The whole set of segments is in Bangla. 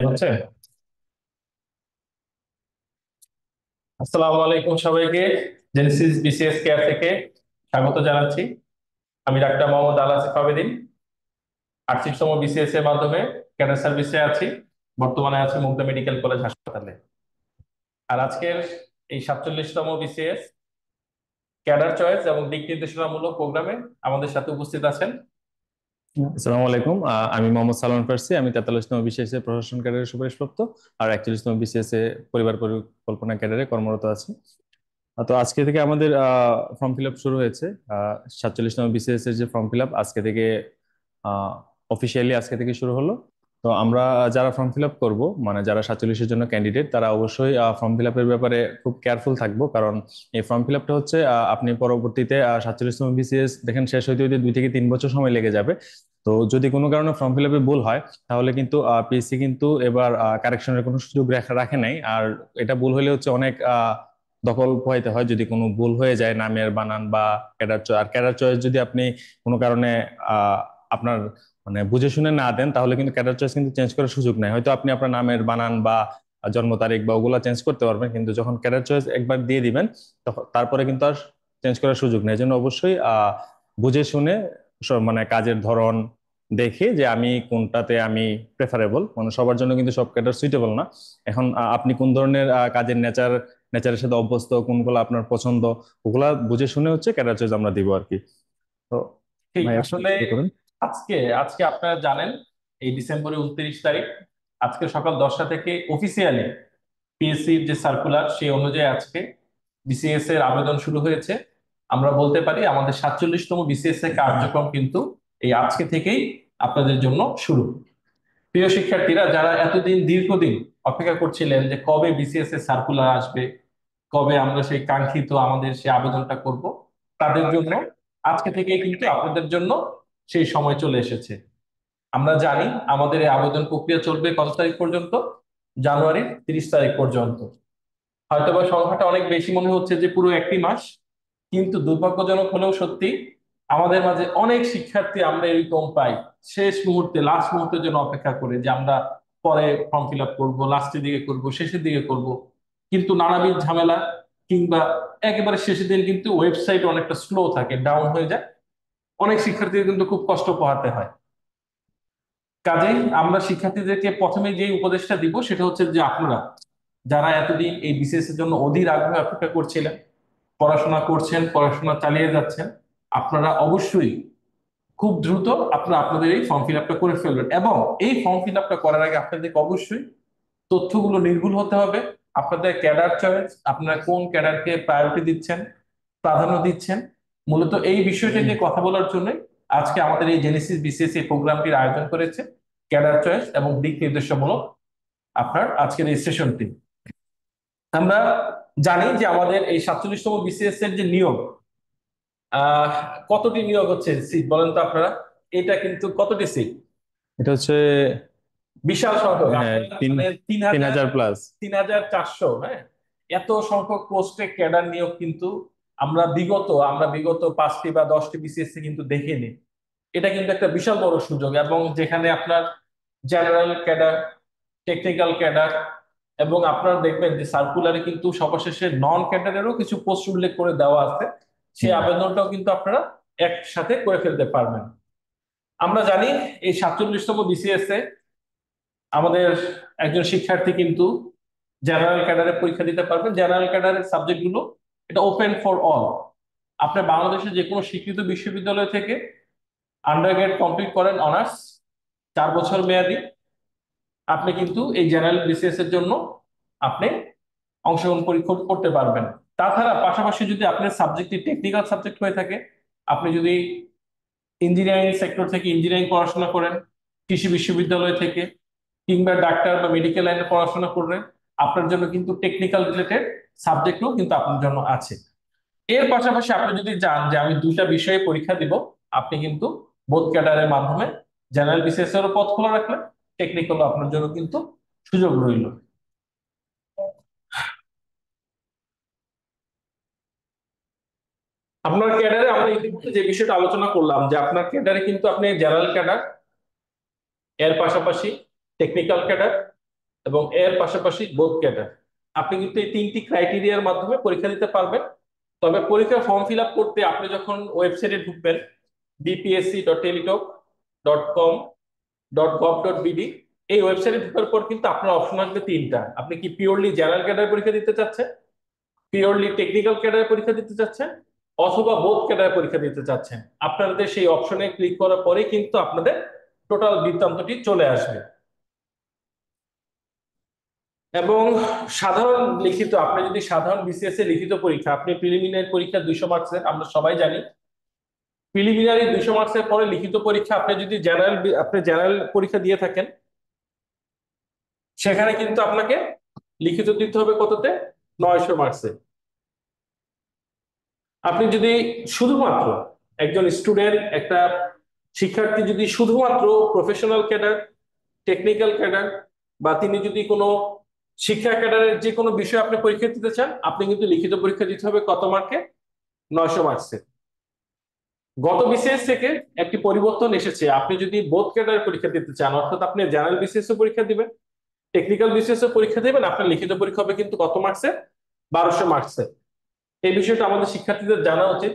হচ্ছে। আসসালামু আলাইকুম সবাইকে। জেনেসিস বিসিএস কেয়ার থেকে স্বাগত জানাচ্ছি। আমি ডাক্তার মোহাম্মদ আল আসিফ আবেদীন। 38তম বিসিএস এর মাধ্যমে ক্যাডার সার্ভিসে আছি। বর্তমানে আছি মুগদা মেডিকেল কলেজ হাসপাতালে। আর আজকের এই 47তম বিসিএস ক্যাডার চয়েস এবং দিক নির্দেশনামূলক প্রোগ্রামে আমাদের সাথে উপস্থিত আছেন। আসসালামু আলাইকুম। আমি মোহাম্মদ সালমান ফার্সি। আমি 43তম বিসিএস এ প্রশাসন ক্যাডারে সুপারিশপ্রাপ্ত আর 41তম বিসিএস এ পরিবার পরিকল্পনা ক্যাডারে কর্মরত আছি। তো আজকে থেকে আমাদের ফর্ম ফিল আপ শুরু হয়েছে। 47তম বিসিএস এর যে ফর্ম ফিল আপ আজকে থেকে অফিসিয়ালি আজকে থেকে শুরু হলো। তো আমরা যারা ফর্ম ফিল আপ করবো, মানে যারা 47-এর জন্য ক্যান্ডিডেট, তারা অবশ্যই ফর্ম ফিল আপের ব্যাপারে খুব কেয়ারফুল থাকবো, কারণ এই ফর্ম ফিল আপটা হচ্ছে আপনি পরবর্তীতে 47তম বিসিএস দেখেন শেষ হইতে হইতে 2 থেকে 3 বছর সময় লেগে যাবে। তো যদি কোনো কারণে ফর্ম ফিল আপে ভুল হয়, তাহলে কিন্তু পিএসসি কিন্তু এবার কারেকশনের কোনো সুযোগ রাখে নাই। আর এটা ভুল হলে হচ্ছে অনেক দখল পোহাইতে হয় যদি কোনো ভুল হয়ে যায়, নামের বানান বা ক্যাডার চয়েস। আর ক্যাডার চয়েস যদি আপনি কোনো কারণে আপনার মানে বুঝে শুনে না দেন, তাহলে কিন্তু ক্যাডার চয়েস কিন্তু চেঞ্জ করার সুযোগ নাই। হয়তো আপনি আপনার নামের বানান বা জন্ম তারিখ বা ওগুলা চেঞ্জ করতে পারবেন, কিন্তু যখন ক্যাডার চয়েস একবার দিয়ে দিবেন, তখন তারপরে কিন্তু আর চেঞ্জ করার সুযোগ নেই। এই জন্য অবশ্যই বুঝে শুনে মানে কাজের ধরন দেখে যে আমি কোনটাতে আমি প্রেফারেবল, মানে সবার জন্য কিন্তু সব ক্যাডার সুইটেবল না। এখন আপনি কোন ধরনের কাজের নেচারের সাথে অভ্যস্ত, কোনগুলো আপনার পছন্দ, ওগুলা বুঝে শুনে হচ্ছে ক্যাডার চয়েস আমরা দিব আর কি। তো ঠিক ভাই আপনি আসলে শুরু করেন। আজকে আজকে আপনারা জানেন এই ডিসেম্বরের 29 তারিখ, আজকে সকাল 10টা থেকে অফিসিয়ালি পিএসসির যে সার্কুলার সেই অনুযায়ী আজকে বিসিএস এর আবেদন শুরু হয়েছে। আমরা বলতে পারি আমাদের 47তম বিসিএস এর কার্যক্রম কিন্তু এই আজকে থেকেই আপনাদের জন্য শুরু। প্রিয় শিক্ষার্থীরা, যারা এতদিন দীর্ঘদিন অপেক্ষা করছিলেন যে কবে বিসিএস এর সার্কুলার আসবে, কবে আমরা সেই কাঙ্ক্ষিত আমাদের সেই আবেদনটা করব, তাদের জন্য আজকে থেকেই কিন্তু আপনাদের জন্য সেই সময় চলে এসেছে। আমরা জানি আমাদের এই আবেদন প্রক্রিয়া চলবে কত তারিখ পর্যন্ত? জানুয়ারির 30 তারিখ পর্যন্ত। হয়তোবা সংখ্যাটা অনেক বেশি মনে হচ্ছে যে পুরো একটি মাস, কিন্তু দুর্ভাগ্যজনক হলেও সত্যি, আমাদের মাঝে অনেক শিক্ষার্থী আমরা এরকম পাই শেষ মুহূর্তে লাস্ট মুহূর্তের জন্য অপেক্ষা করে যে আমরা পরে ফর্ম ফিল আপ করবো, লাস্টের দিকে করব, শেষের দিকে করব, কিন্তু নানাবিধ ঝামেলা কিংবা একেবারে শেষের দিন কিন্তু ওয়েবসাইট অনেকটা স্লো থাকে, ডাউন হয়ে যায়। অনেক শিক্ষার্থীদের কিন্তু খুব কষ্ট পোহাতে হয়। কাজেই আমরা শিক্ষার্থীদেরকে প্রথমে যে উপদেশটা দিব সেটা হচ্ছে যে আপনারা যারা এতদিন এই বিসিএস এর জন্য অধীর আগ্রহে অপেক্ষা করছিলেন, পড়াশোনা করছেন, পড়াশোনা চালিয়ে যাচ্ছেন, আপনারা অবশ্যই খুব দ্রুত আপনারা আপনাদের এই ফর্ম ফিল আপটা করে ফেলবেন। এবং এই ফর্ম ফিল আপটা করার আগে আপনাদেরকে অবশ্যই তথ্যগুলো নির্ভুল হতে হবে। আপনাদের ক্যাডার চয়েস, আপনারা কোন ক্যাডারকে প্রায়োরিটি দিচ্ছেন, প্রাধান্য দিচ্ছেন, মূলত এই বিষয়টা নিয়ে কথা বলার জন্য আজকে আমাদের এই জেনেসিস বিসিএস এই প্রোগ্রামটির আয়োজন করেছে ক্যাডার চয়েস এবং দিক নির্দেশমূলক আপনার আজকের এই সেশনটি। আমরা জানি যে আমাদের এই 47তম বিসিএস এর যে নিয়োগ, আহ কতটি নিয়োগ হচ্ছে সিট বলেন তো আপনারা? এটা কিন্তু কতটি সিট? এটা হচ্ছে বিশাল সংখ্যক, হ্যাঁ, আপনারা তিন মানে তিন তিন হাজার হাজার প্লাস। 3400, হ্যাঁ। এত সংখ্যক পোস্টে ক্যাডার নিয়োগ কিন্তু আমরা বিগত 5টি বা 10টি বিসিএস কিন্তু দেখিনি। এটা কিন্তু একটা বিশাল বড় সুযোগ, এবং যেখানে আপনার জেনারেল ক্যাডার, টেকনিক্যাল ক্যাডার, এবং আপনারা দেখবেন যে সার্কুলারে কিন্তু সর্বশেষে নন ক্যাডারেরও কিছু পোস্ট উল্লেখ করে দেওয়া আছে। সেই হুম। আবেদনটাও কিন্তু আপনারা একসাথে করে ফেলতে পারবেন। আমরা জানি এই 47তম বিসিএস এ আমাদের একজন শিক্ষার্থী কিন্তু জেনারেল ক্যাডারে পরীক্ষা দিতে পারবেন। জেনারেল ক্যাডারের সাবজেক্ট গুলো এটা ওপেন ফর অল। আপনি বাংলাদেশের যে কোনো স্বীকৃত বিশ্ববিদ্যালয় থেকে আন্ডারগ্রেড কমপ্লিট করেন অনার্স, 4 বছর মেয়াদি, আপনি কিন্তু এই জেনারেল বিসিএস এর জন্য আপনি অংশগ্রহণ পরীক্ষা করতে পারবেন। তাছাড়া পাশাপাশি যদি আপনার সাবজেক্টটি টেকনিক্যাল সাবজেক্ট হয়ে থাকে, আপনি যদি ইঞ্জিনিয়ারিং সেক্টর থেকে ইঞ্জিনিয়ারিং পড়াশোনা করেন, কৃষি বিশ্ববিদ্যালয় থেকে, কিংবা ডাক্তার বা মেডিকেল লাইনে পড়াশোনা করবেন, আপনার জন্য কিন্তু টেকনিক্যাল রিলেটেড সাবজেক্টও কিন্তু আপনার জন্য আছে। এর পাশাপাশি আপনি যদি চান যে আমি দুইটা বিষয়ে পরীক্ষা দিব, আপনি কিন্তু বোথ ক্যাডারের মাধ্যমে জেনারেল বিসিএস এরও পথ খোলা রাখলেন, টেকনিক্যালও আপনার জন্য কিন্তু সুযোগ রইল। আপনার ক্যাডারে আমরা ইতিমধ্যে যে বিষয়টা আলোচনা করলাম যে আপনার ক্যাডারে কিন্তু আপনি জেনারেল ক্যাডার, এর পাশাপাশি টেকনিক্যাল ক্যাডার এবং এর পাশাপাশি বোথ ক্যাডার। আপনি কিন্তু এই তিনটি ক্রাইটেরিয়ার মাধ্যমে পরীক্ষা দিতে পারবেন। তবে পরীক্ষার ফর্ম ফিল আপ করতে আপনি যখন ওয়েবসাইটে ঢুকবেন, bpsc.teletalk.com.gov.bd, এই ওয়েবসাইটে ঢোকার পর কিন্তু আপনার অপশন আসবে তিনটা। আপনি কি পিওরলি জেনারেল ক্যাডার পরীক্ষা দিতে চাচ্ছেন, পিওরলি টেকনিক্যাল ক্যাডার পরীক্ষা দিতে চাচ্ছেন, অথবা বোথ ক্যাডার পরীক্ষা দিতে চাচ্ছেন। আপনাদের সেই অপশনে ক্লিক করার পরে কিন্তু আপনাদের টোটাল বৃত্তান্তটি চলে আসবে। এবং সাধারণ লিখিত, আপনি যদি সাধারণ বিসিএস এ লিখিত পরীক্ষা, আপনি প্রিলিমিনারি পরীক্ষা 200 মার্কসের, আমরা সবাই জানি প্রিলিমিনারি 200 মার্কসের পরে লিখিত পরীক্ষা, আপনি যদি জেনারেল পরীক্ষা দিয়ে থাকেন, সেখানে কিন্তু আপনাকে লিখিত দিতে হবে কততে, 900 মার্কসে। আপনি যদি শুধুমাত্র একজন স্টুডেন্ট, একটা শিক্ষার্থী যদি শুধুমাত্র প্রফেশনাল ক্যাডার, টেকনিক্যাল ক্যাডার, বা তিনি যদি কোনো শিক্ষা ক্যাডারের যে কোনো বিষয়ে আপনি পরীক্ষা দিতে চান, আপনি কিন্তু লিখিত পরীক্ষা দিতে হবে কত মার্কে, 900 মার্কসে। গত বিসিএস থেকে একটি পরিবর্তন এসেছে। আপনি যদি বোথ ক্যাডার পরীক্ষা দিতে চান, অর্থাৎ আপনি জেনারেল বিসিএস পরীক্ষা দিবেন, টেকনিক্যাল বিসিএস পরীক্ষা দিবেন, আপনার লিখিত পরীক্ষা হবে কিন্তু কত মার্কসে, 1200 মার্কসে। এই বিষয়টা আমাদের শিক্ষার্থীদের জানা উচিত।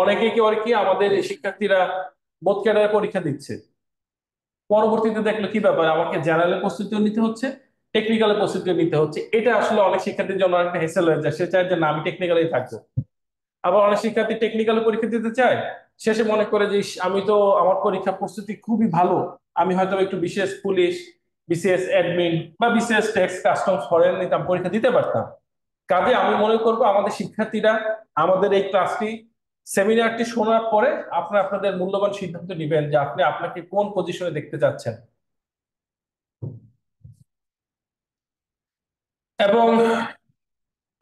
অনেকেই কি আর কি আমাদের এই শিক্ষার্থীরা বোথ ক্যাডারের পরীক্ষা দিচ্ছে, পরবর্তীতে দেখলো কি ব্যাপার, আমাকে জেনারেলের প্রস্তুতিও নিতে হচ্ছে, টেকনিক্যালের প্রস্তুতিও নিতে হচ্ছে। এটা আসলে অনেক শিক্ষার্থীর জন্য একটা হেসেল হয়ে যায়। সে চায় যে না, আমি টেকনিক্যালেই থাকবো। আবার অনেক শিক্ষার্থী টেকনিক্যাল পরীক্ষা দিতে চায়, শেষে মনে করে যে ইস, আমি তো আমার পরীক্ষা প্রস্তুতি খুবই ভালো, আমি হয়তো একটু বিশেষ পুলিশ, বিসিএস অ্যাডমিন বা বিসিএস ট্যাক্স কাস্টমস ফরেন নিতাম, পরীক্ষা দিতে পারতাম। কাজে আমি মনে করবো আমাদের শিক্ষার্থীরা আমাদের এই ক্লাসটি, সেমিনারটি শোনার পরে আপনারা আপনাদের মূল্যবান সিদ্ধান্ত নেবেন যে আপনি আপনাকে কোন পজিশনে দেখতে চাচ্ছেন। এবং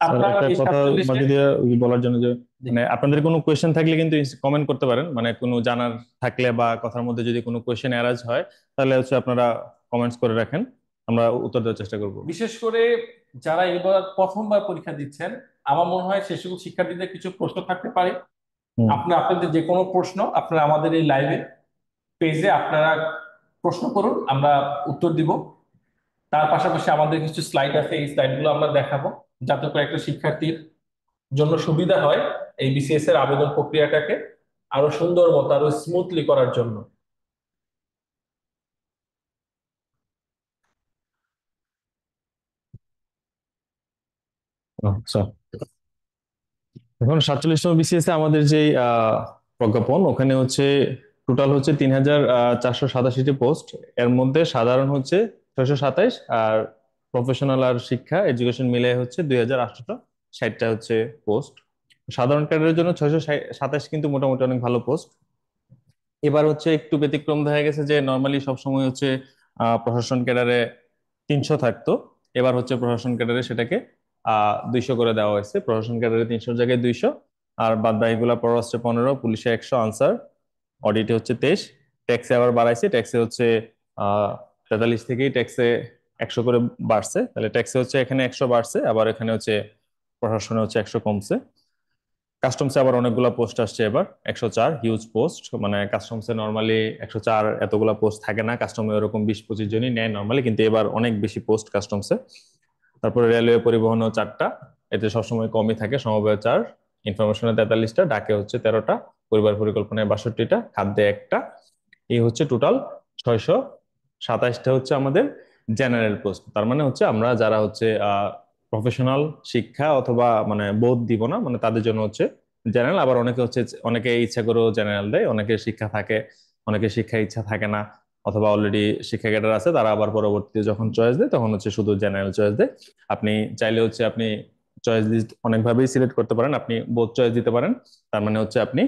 স্যার আপনার একটা এই কথা 47-টি। মাঝে দিয়ে বলার জন্য, যে মানে আপনাদের কোনো কোয়েশ্চেন থাকলে কিন্তু কমেন্ট করতে পারেন, মানে কোনো জানার থাকলে বা কথার মধ্যে যদি কোনো কোয়েশ্চেন অ্যারাইজ হয়, তাহলে হচ্ছে আপনারা কমেন্টস করে রাখেন, আমরা উত্তর দেওয়ার চেষ্টা করব। বিশেষ করে যারা এবার প্রথমবার পরীক্ষা দিচ্ছেন, আমার মনে হয় সে সকল শিক্ষার্থীদের কিছু প্রশ্ন থাকতে পারে। হুম। আপনাদের যে কোনো প্রশ্ন আপনারা আমাদের এই লাইভে পেজে আপনারা প্রশ্ন করুন, আমরা উত্তর দিব। তার পাশাপাশি আমাদের কিছু স্লাইড আছে, এই স্লাইডগুলো আমরা দেখাবো, যাতে করে একটা শিক্ষার্থীর জন্য সুবিধা হয় এই বিসিএস এর আবেদন প্রক্রিয়াটাকে আরো সুন্দর মতো, আরো স্মুথলি করার জন্য। আচ্ছা, এখন 47তম বিসিএস এ আমাদের যে প্রজ্ঞাপন, ওখানে হচ্ছে টোটাল হচ্ছে 3487টি পোস্ট। এর মধ্যে সাধারণ হচ্ছে 627, আর প্রফেশনাল আর শিক্ষা এডুকেশন মিলে হচ্ছে 2860টা হচ্ছে পোস্ট। সাধারণ ক্যাডারের জন্য 627 কিন্তু মোটামুটি অনেক ভালো পোস্ট। এবার হচ্ছে একটু ব্যতিক্রম দেখা গেছে যে নর্মালি সবসময় হচ্ছে প্রশাসন ক্যাডারে 300 থাকতো, এবার হচ্ছে প্রশাসন ক্যাডারে সেটাকে 200 করে দেওয়া হয়েছে। প্রশাসন ক্যাডারে 300 জায়গায় 200, আর বাদ বাকিগুলা পররাষ্ট্রে 15, পুলিশে 100, আনসার অডিটে হচ্ছে 23। ট্যাক্সে আবার বাড়াইছে, ট্যাক্সে হচ্ছে 43 থেকেই ট্যাক্সে 100 করে বাড়ছে, তাহলে ট্যাক্সে হচ্ছে এখানে 100 বাড়ছে, আবার এখানে হচ্ছে প্রশাসনে হচ্ছে 100 কমছে। কাস্টমসে আবার অনেকগুলা পোস্ট আসছে এবার, 104, হিউজ পোস্ট। মানে কাস্টমসে নর্মালি 104 এতগুলা পোস্ট থাকে না, কাস্টমে ওরকম 20-25 জনই নেয় নর্মালি, কিন্তু এবার অনেক বেশি পোস্ট কাস্টমসে। তারপরে রেলওয়ে পরিবহনও 4টা, এতে সবসময় কমই থাকে, সমবায় 4, ইনফরমেশনে 43টা, ডাকে হচ্ছে 13টা, পরিবার পরিকল্পনায় 62টা, খাদ্যে 1টা। এই হচ্ছে টোটাল 627টা হচ্ছে আমাদের জেনারেল পোস্ট। তার মানে হচ্ছে আমরা যারা হচ্ছে প্রফেশনাল শিক্ষা অথবা মানে বোধ দিব না, মানে তাদের জন্য হচ্ছে জেনারেল। আবার অনেকে হচ্ছে, অনেকে ইচ্ছা করেও জেনারেল দেয়, অনেকে শিক্ষা থাকে, অনেকে শিক্ষা ইচ্ছা থাকে না, অথবা অলরেডি শিক্ষা ক্যাডার আছে, তারা আবার পরবর্তীতে যখন চয়েস দেয় তখন হচ্ছে শুধু জেনারেল চয়েস দেয়। আপনি চাইলে হচ্ছে আপনি চয়েস লিস্ট অনেকভাবেই সিলেক্ট করতে পারেন, আপনি বোধ চয়েস দিতে পারেন। তার মানে হচ্ছে আপনি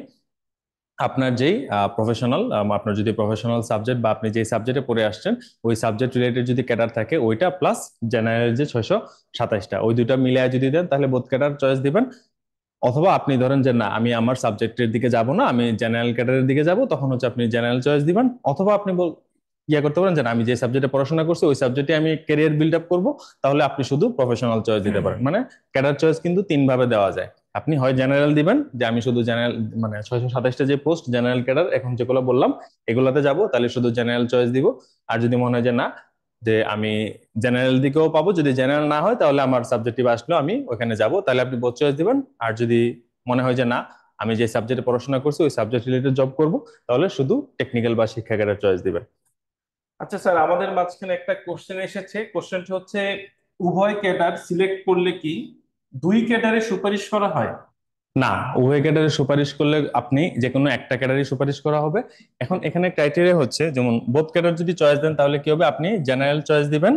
আপনার যেই প্রফেশনাল, আপনার যদি প্রফেশনাল সাবজেক্ট বা আপনি যেই সাবজেক্টে পড়ে আসছেন ওই সাবজেক্ট রিলেটেড যদি ক্যাডার থাকে, ওইটা প্লাস জেনারেল যে 627টা, ওই দুইটা মিলিয়ে যদি দেন তাহলে বোথ ক্যাডার চয়েস দিবেন। অথবা আপনি ধরেন যে না, আমি আমার সাবজেক্টের দিকে যাব না, আমি জেনারেল ক্যাডারের দিকে যাব, তখন হচ্ছে আপনি জেনারেল চয়েস দিবেন। অথবা আপনি ইয়ে করতে পারেন যে না, আমি যে সাবজেক্টে পড়াশোনা করছি ওই সাবজেক্টে আমি ক্যারিয়ার বিল্ড আপ করবো, তাহলে আপনি শুধু প্রফেশনাল চয়েস দিতে পারেন। মানে ক্যাডার চয়েস কিন্তু 3 ভাবে দেওয়া যায়। আপনি হয় জেনারেল দিবেন, যে আমি শুধু জেনারেল, মানে 627টা যে পোস্ট জেনারেল ক্যাডার এখন যেগুলো বললাম এগুলাতে যাব, তাহলে শুধু জেনারেল চয়েস দিব। আর যদি মনে হয় যে না, যে আমি জেনারেল দিকেও পাবো, যদি জেনারেল না হয় তাহলে আমার সাবজেক্টিভ আসলেও আমি ওখানে যাব, তাহলে আপনি বোথ চয়েস দিবেন। আর যদি মনে হয় যে না, আমি যে সাবজেক্টে পড়াশোনা করছি ওই সাবজেক্ট রিলেটেড জব করব, তাহলে শুধু টেকনিক্যাল বা শিক্ষাগারের চয়েস দিবেন। আচ্ছা স্যার, আমাদের মাঝখানে একটা কোশ্চেন এসেছে। কোশ্চেনটা হচ্ছে, উভয় ক্যাডার সিলেক্ট করলে কি দুই ক্যাডারে সুপারিশ করা হয়? না, উভয় ক্যাডারে সুপারিশ করলে আপনি যে কোনো একটা ক্যাডারে সুপারিশ করা হবে। এখন এখানে ক্রাইটেরিয়া হচ্ছে, যেমন বোথ ক্যাডার যদি চয়েস দেন তাহলে কি হবে, আপনি জেনারেল চয়েস দিবেন,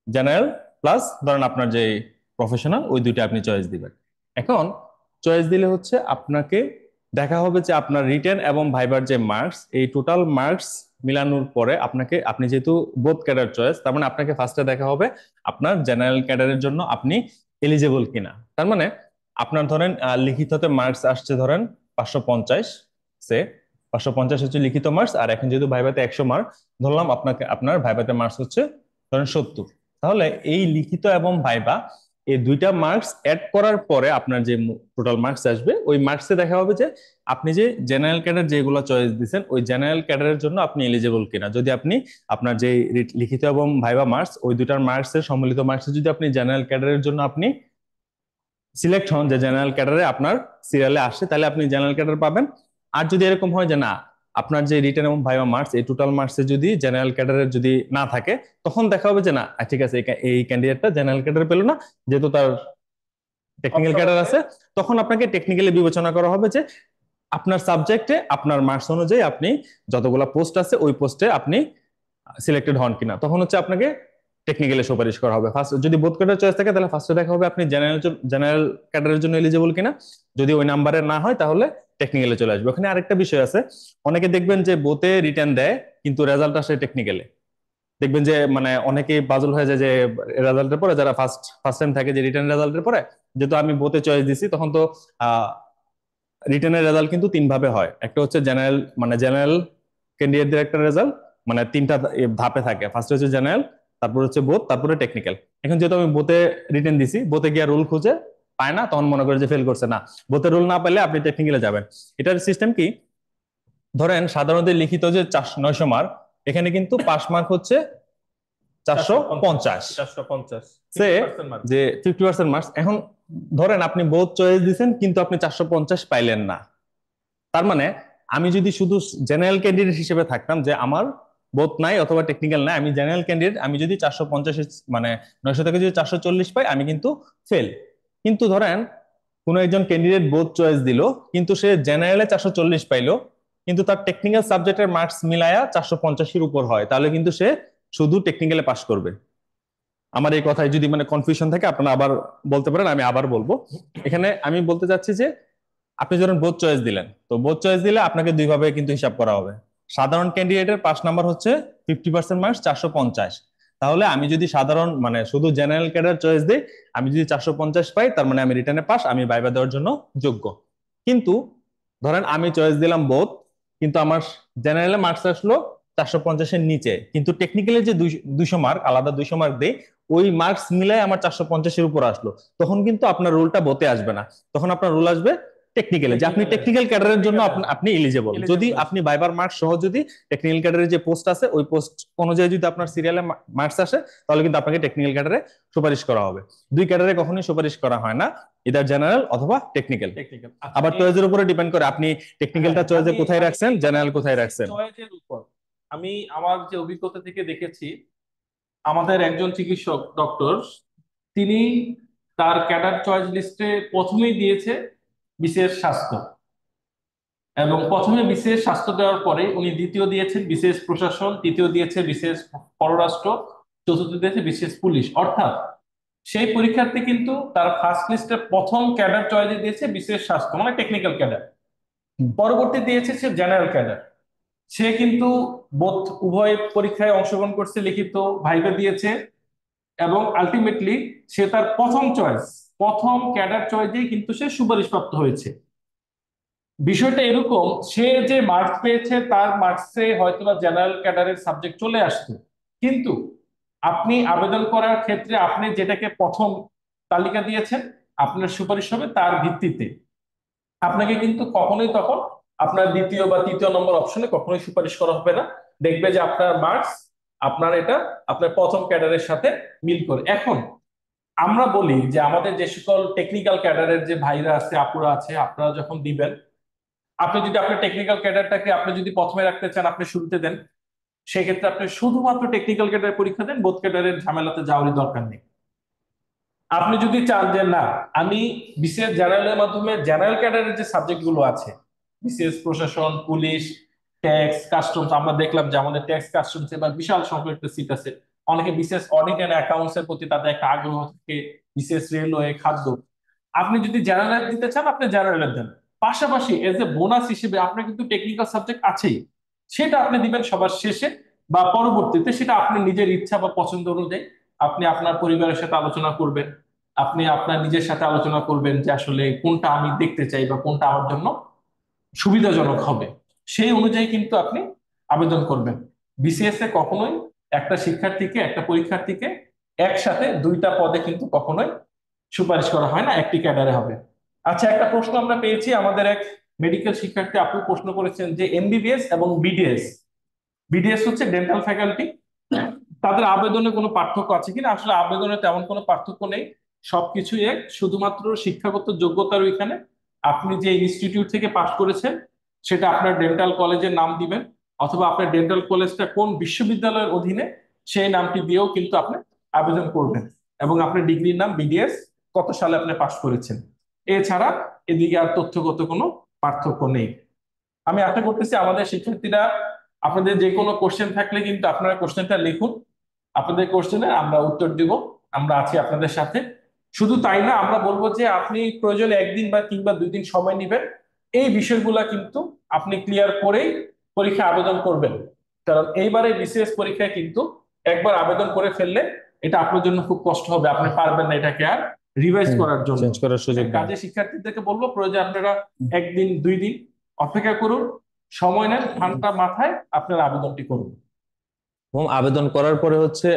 জেনারেল প্লাস ধরেন আপনার যে প্রফেশনাল, ওই দুইটা আপনি চয়েস দিবেন। এখন চয়েস দিলে হচ্ছে আপনাকে দেখা হবে যে আপনার রিটেন এবং ভাইবার যে মার্কস, এই টোটাল মার্কস মিলানোর পরে আপনাকে, আপনি যেহেতু বোথ ক্যাডার চয়েস, তার মানে আপনাকে ফার্স্টে দেখা হবে আপনার জেনারেল ক্যাডারের জন্য আপনি এলিজেবল কিনা। তার মানে আপনার ধরেন লিখিততে মার্কস আসছে ধরেন 550, সে 550 হচ্ছে লিখিত মার্কস, আর এখন যেহেতু ভাইভাতে 100 মার্ক ধরলাম, আপনাকে আপনার ভাইভাতে মার্কস হচ্ছে ধরেন 70। তাহলে এই লিখিত এবং ভাইবা, এই দুইটা মার্কস অ্যাড করার পরে আপনার যে টোটাল মার্কস আসবে, ওই মার্কসে দেখা হবে যে আপনি যে জেনারেল ক্যাডার যেগুলো চয়েস দিচ্ছেন ওই জেনারেল ক্যাডারের জন্য আপনি এলিজিবল কিনা। যদি আপনি আপনার যে লিখিত এবং ভাইবা মার্কস, ওই দুইটার মার্কসের সম্মিলিত মার্কসে যদি আপনি জেনারেল ক্যাডারের জন্য আপনি সিলেক্ট হন, যে জেনারেল ক্যাডারে আপনার সিরিয়ালে আসে, তাহলে আপনি জেনারেল ক্যাডার পাবেন। আর যদি এরকম হয় যে না, আপনার যে রিটেন এবং ভাইবা মার্কস, এই টোটাল মার্কসে যদি জেনারেল ক্যাডারের যদি না থাকে, তখন দেখা হবে যে না, ঠিক আছে, এই ক্যান্ডিডেটটা জেনারেল ক্যাডার পেলো না, যেহেতু তার টেকনিক্যাল অপশন ক্যাডার আছে। আছে। তখন আপনাকে টেকনিক্যালি বিবেচনা করা হবে যে আপনার সাবজেক্টে আপনার মার্কস অনুযায়ী আপনি যতগুলা পোস্ট আছে ওই পোস্টে আপনি সিলেক্টেড হন কিনা, তখন হচ্ছে আপনাকে টেকনিক্যালি সুপারিশ করা হবে। ফার্স্ট যদি বোথ ক্যাডার চয়েস থাকে তাহলে ফার্স্টে দেখা হবে আপনি জেনারেল জেনারেল ক্যাডারের জন্য এলিজিবল কিনা। যদি ওই নাম্বারে না হয় তাহলে টেকনিক্যালে চলে আসবে। ওখানে আরেকটা বিষয় আছে, অনেকে দেখবেন যে বোতে রিটার্ন দেয় কিন্তু রেজাল্ট আসে টেকনিক্যালে। দেখবেন যে মানে অনেকেই বাজল হয়ে যায় যে রেজাল্টের পরে, যারা ফার্স্ট ফার্স্ট টাইম থাকে যে রিটার্ন রেজাল্টের পরে, যেহেতু আমি বোতে চয়েস দিছি, তখন তো রিটেনের রেজাল্ট কিন্তু তিন ভাবে হয়। একটা হচ্ছে জেনারেল, মানে জেনারেল ক্যান্ডিডেটদের একটা রেজাল্ট, মানে তিনটা ধাপে থাকে। ফার্স্ট হচ্ছে জেনারেল, তারপর হচ্ছে বোথ, তারপরে টেকনিক্যাল। এখন যেহেতু আমি বোতে রিটেন দিছি, বোতে গিয়ে রুল খুঁজে পায় না, তখন মনে করে যে ফেল করছে। না, বোতে রুল না পেলে আপনি টেকনিক্যালে যাবেন। এটার সিস্টেম কি, ধরেন সাধারণত লিখিত যে 900 মার্ক, এখানে কিন্তু পাস মার্ক হচ্ছে 450। 450, 450, সে 50% মার্ক। যে 50% মার্কস। এখন ধরেন আপনি বোথ চয়েস দিচ্ছেন কিন্তু আপনি 450 পাইলেন না, তার মানে আমি যদি শুধু জেনারেল ক্যান্ডিডেট হিসেবে থাকতাম, যে আমার বোথ নাই অথবা টেকনিক্যাল নাই, আমি জেনারেল ক্যান্ডিডেট, আমি যদি 450, মানে 900 থেকে যদি 440 পাই, আমি কিন্তু ফেল। কিন্তু ধরেন কোন একজন ক্যান্ডিডেট বোথ চয়েস দিল, কিন্তু সে জেনারেলে 440 পাইলো, কিন্তু তার টেকনিক্যাল সাবজেক্টের মার্কস মিলায়া 450-এর উপর হয়, তাহলে কিন্তু সে শুধু টেকনিক্যালে পাস করবে। আমার এই কথায় যদি মানে কনফিউশন থাকে আপনারা আবার বলতে পারেন, আমি আবার বলবো। এখানে আমি বলতে চাচ্ছি যে আপনি যখন বোথ চয়েস দিলেন, তো বোথ চয়েস দিলে আপনাকে দুইভাবে কিন্তু হিসাব করা হবে। সাধারণ ক্যান্ডিডেটের পাস নাম্বার হচ্ছে 50% মার্কস 450। তাহলে আমি যদি সাধারণ মানে শুধু জেনারেল ক্যাডার চয়েস দিই, আমি যদি 450 পাই, তার মানে আমি রিটার্নে পাস, আমি ভাইবা দেওয়ার জন্য যোগ্য। কিন্তু ধরেন আমি চয়েস দিলাম বোথ, কিন্তু আমার জেনারেলে মার্কস আসলো 450-এর নিচে, কিন্তু টেকনিক্যালি যে 200 মার্ক, আলাদা 200 মার্ক দেই, ওই মার্কস মিলাই আমার 450-এর উপর আসলো, তখন কিন্তু আপনার রুলটা বোতে আসবে না। তখন আপনার রুল আসবে টেকনিক্যালি, যে আপনি টেকনিক্যাল, টেকনিক্যাল ক্যাডারের জন্য টেকনিক্যাল আপনি এলিজেবল, যদি এলিজিবল আছে। আপনি ভাইবার মার্কস সহ যদি টেকনিক্যাল ক্যাডারের যে পোস্ট আছে ওই পোস্ট অনুযায়ী যদি আপনার সিরিয়ালে মার্কস আসে, তাহলে কিন্তু আপনাকে টেকনিক্যাল ক্যাডারে সুপারিশ করা হবে। দুই ক্যাডারে কখনোই সুপারিশ করা হয় না, ইদার জেনারেল অথবা টেকনিক্যাল। টেকনিক্যাল, আচ্ছা আবার এই, চয়েসের উপরে ডিপেন্ড করে আপনি হ্যাঁ টেকনিক্যালটা চয়েসে আমি কোথায় আমি রাখছেন, এই কথাই জেনারেল কোথায় বলতেছি, রাখছেন। চয়েসের উপর। আমি আমার যে অভিজ্ঞতা থেকে দেখেছি, আমাদের একজন চিকিৎসক ডক্টর, তিনি তার ক্যাডার চয়েস লিস্টে প্রথমেই দিয়েছে বিশেষ স্বাস্থ্য, এবং প্রথমে বিশেষ স্বাস্থ্য দেওয়ার পরে উনি দ্বিতীয় দিয়েছেন বিশেষ প্রশাসন, তৃতীয় দিয়েছে বিশেষ পররাষ্ট্র, চতুর্থ দিয়েছে বিশেষ পুলিশ। অর্থাৎ সেই পরীক্ষার্থী কিন্তু তার ফার্স্ট লিস্টে প্রথম ক্যাডার চয়েসে দিয়েছে বিশেষ স্বাস্থ্য, মানে টেকনিক্যাল ক্যাডার। হুম। পরবর্তী দিয়েছে সে জেনারেল ক্যাডার। সে কিন্তু বোধ উভয় পরীক্ষায় অংশগ্রহণ করছে, লিখিত ভাইভা দিয়েছে, এবং আলটিমেটলি সে তার প্রথম চয়েস, প্রথম ক্যাডার চয়েসেই কিন্তু সে সুপারিশপ্রাপ্ত হয়েছে। বিষয়টা এরকম, সে যে মার্কস পেয়েছে তার মার্কসে হয়তোবা জেনারেল ক্যাডারের সাবজেক্ট চলে আসছে, কিন্তু আপনি আবেদন করার ক্ষেত্রে আপনি যেটাকে প্রথম তালিকা দিয়েছেন, আপনার সুপারিশ হবে তার ভিত্তিতে। আপনাকে কিন্তু কখনোই তখন আপনার দ্বিতীয় বা তৃতীয় নম্বর অপশনে কখনোই সুপারিশ করা হবে না। দেখবে যে আপনার মার্কস আপনার এটা আপনার প্রথম ক্যাডারের সাথে মিল করে। এখন আমরা বলি যে আমাদের যে সকল টেকনিক্যাল ক্যাডারের যে ভাইরা আছে আপুরা আছে, আপনারা যখন দিবেন, আপনি যদি আপনার টেকনিক্যাল ক্যাডারটাকে আপনি যদি প্রথমে রাখতে চান, আপনি শুরুতে দেন, সেক্ষেত্রে আপনি শুধুমাত্র টেকনিক্যাল ক্যাডারের পরীক্ষা দেন, বোথ ক্যাডারের ঝামেলাতে যাওয়ারই দরকার নেই। আপনি যদি চান যে না, আমি বিসিএস জেনারেলের মাধ্যমে জেনারেল ক্যাডারের যে সাবজেক্ট গুলো আছে, বিসিএস প্রশাসন, পুলিশ, ট্যাক্স, কাস্টমস, আমরা দেখলাম যে আমাদের ট্যাক্স কাস্টমস এবার বিশাল সংখ্যক একটা সিট আছে। অনেকে বিসিএস অডিট এন্ড অ্যাকাউন্টস এর প্রতি তাদের একটা আগ্রহ থাকে, বিসিএস রেলওয়ে, খাদ্য। আপনি যদি জেনারেল দিতে চান, আপনি জেনারেল দেন। পাশাপাশি এজ এ বোনাস হিসেবে আপনার কিন্তু টেকনিক্যাল সাবজেক্ট আছেই, সেটা আপনি দিবেন সবার শেষে বা পরবর্তীতে, সেটা আপনি নিজের ইচ্ছা বা পছন্দ অনুযায়ী আপনি আপনার পরিবারের সাথে আলোচনা করবেন, আপনি আপনার নিজের সাথে আলোচনা করবেন যে আসলে কোনটা আমি দেখতে চাই বা কোনটা আমার জন্য সুবিধাজনক হবে, সেই অনুযায়ী কিন্তু আপনি আবেদন করবেন। বিসিএস এ কখনোই একটা শিক্ষার্থীকে, একটা পরীক্ষার্থীকে একসাথে দুইটা পদে কিন্তু কখনোই সুপারিশ করা হয় না, একটি ক্যাডারে হবে। আচ্ছা, একটা প্রশ্ন আমরা পেয়েছি, আমাদের এক মেডিকেল শিক্ষার্থী আপু প্রশ্ন করেছেন যে এমবিবিএস এবং বিডিএস, বিডিএস হচ্ছে ডেন্টাল ফ্যাকাল্টি, তাদের আবেদনে কোনো পার্থক্য আছে কিনা? আসলে আবেদনে তেমন কোনো পার্থক্য নেই, সবকিছুই এক, শুধুমাত্র শিক্ষাগত যোগ্যতার ওইখানে আপনি যে ইনস্টিটিউট থেকে পাশ করেছেন সেটা আপনার ডেন্টাল কলেজের নাম দিবেন, অথবা আপনার ডেন্টাল কলেজটা কোন বিশ্ববিদ্যালয়ের অধীনে সেই নামটি দিয়েও কিন্তু আপনি আবেদন করবেন, এবং আপনার ডিগ্রির নাম বিডিএস, কত সালে আপনি পাশ করেছেন। এছাড়া এদিকে আর তথ্যগত কোনো পার্থক্য নেই। আমি আশা করতেছি আমাদের শিক্ষার্থীরা, আপনাদের যে কোনো কোশ্চেন থাকলে কিন্তু আপনারা কোশ্চেনটা লিখুন, আপনাদের কোশ্চেনে আমরা উত্তর দিব, আমরা আছি আপনাদের সাথে। শুধু তাই না, আমরা বলবো যে আপনি প্রয়োজনে একদিন বা কিংবা 2 দিন সময় নেবেন, এই বিষয়গুলা কিন্তু আপনি ক্লিয়ার করেই পরীক্ষা আবেদন করবেন। কারণ এইবারে বিসিএস পরীক্ষায় কিন্তু একবার আবেদন করে ফেললে এটা আপনার জন্য খুব কষ্ট হবে, আপনি পারবেন না এটাকে আর রিভাইজ করার জন্য। চেঞ্জ করার সুযোগ নেই। কাজে শিক্ষার্থীদেরকে বলবো প্রয়োজন আপনারা একদিন 2 দিন অপেক্ষা করুন, সময় নেন, ঠান্ডা মাথায় আপনার আবেদনটি করুন। এবং আবেদন করার পরে হচ্ছে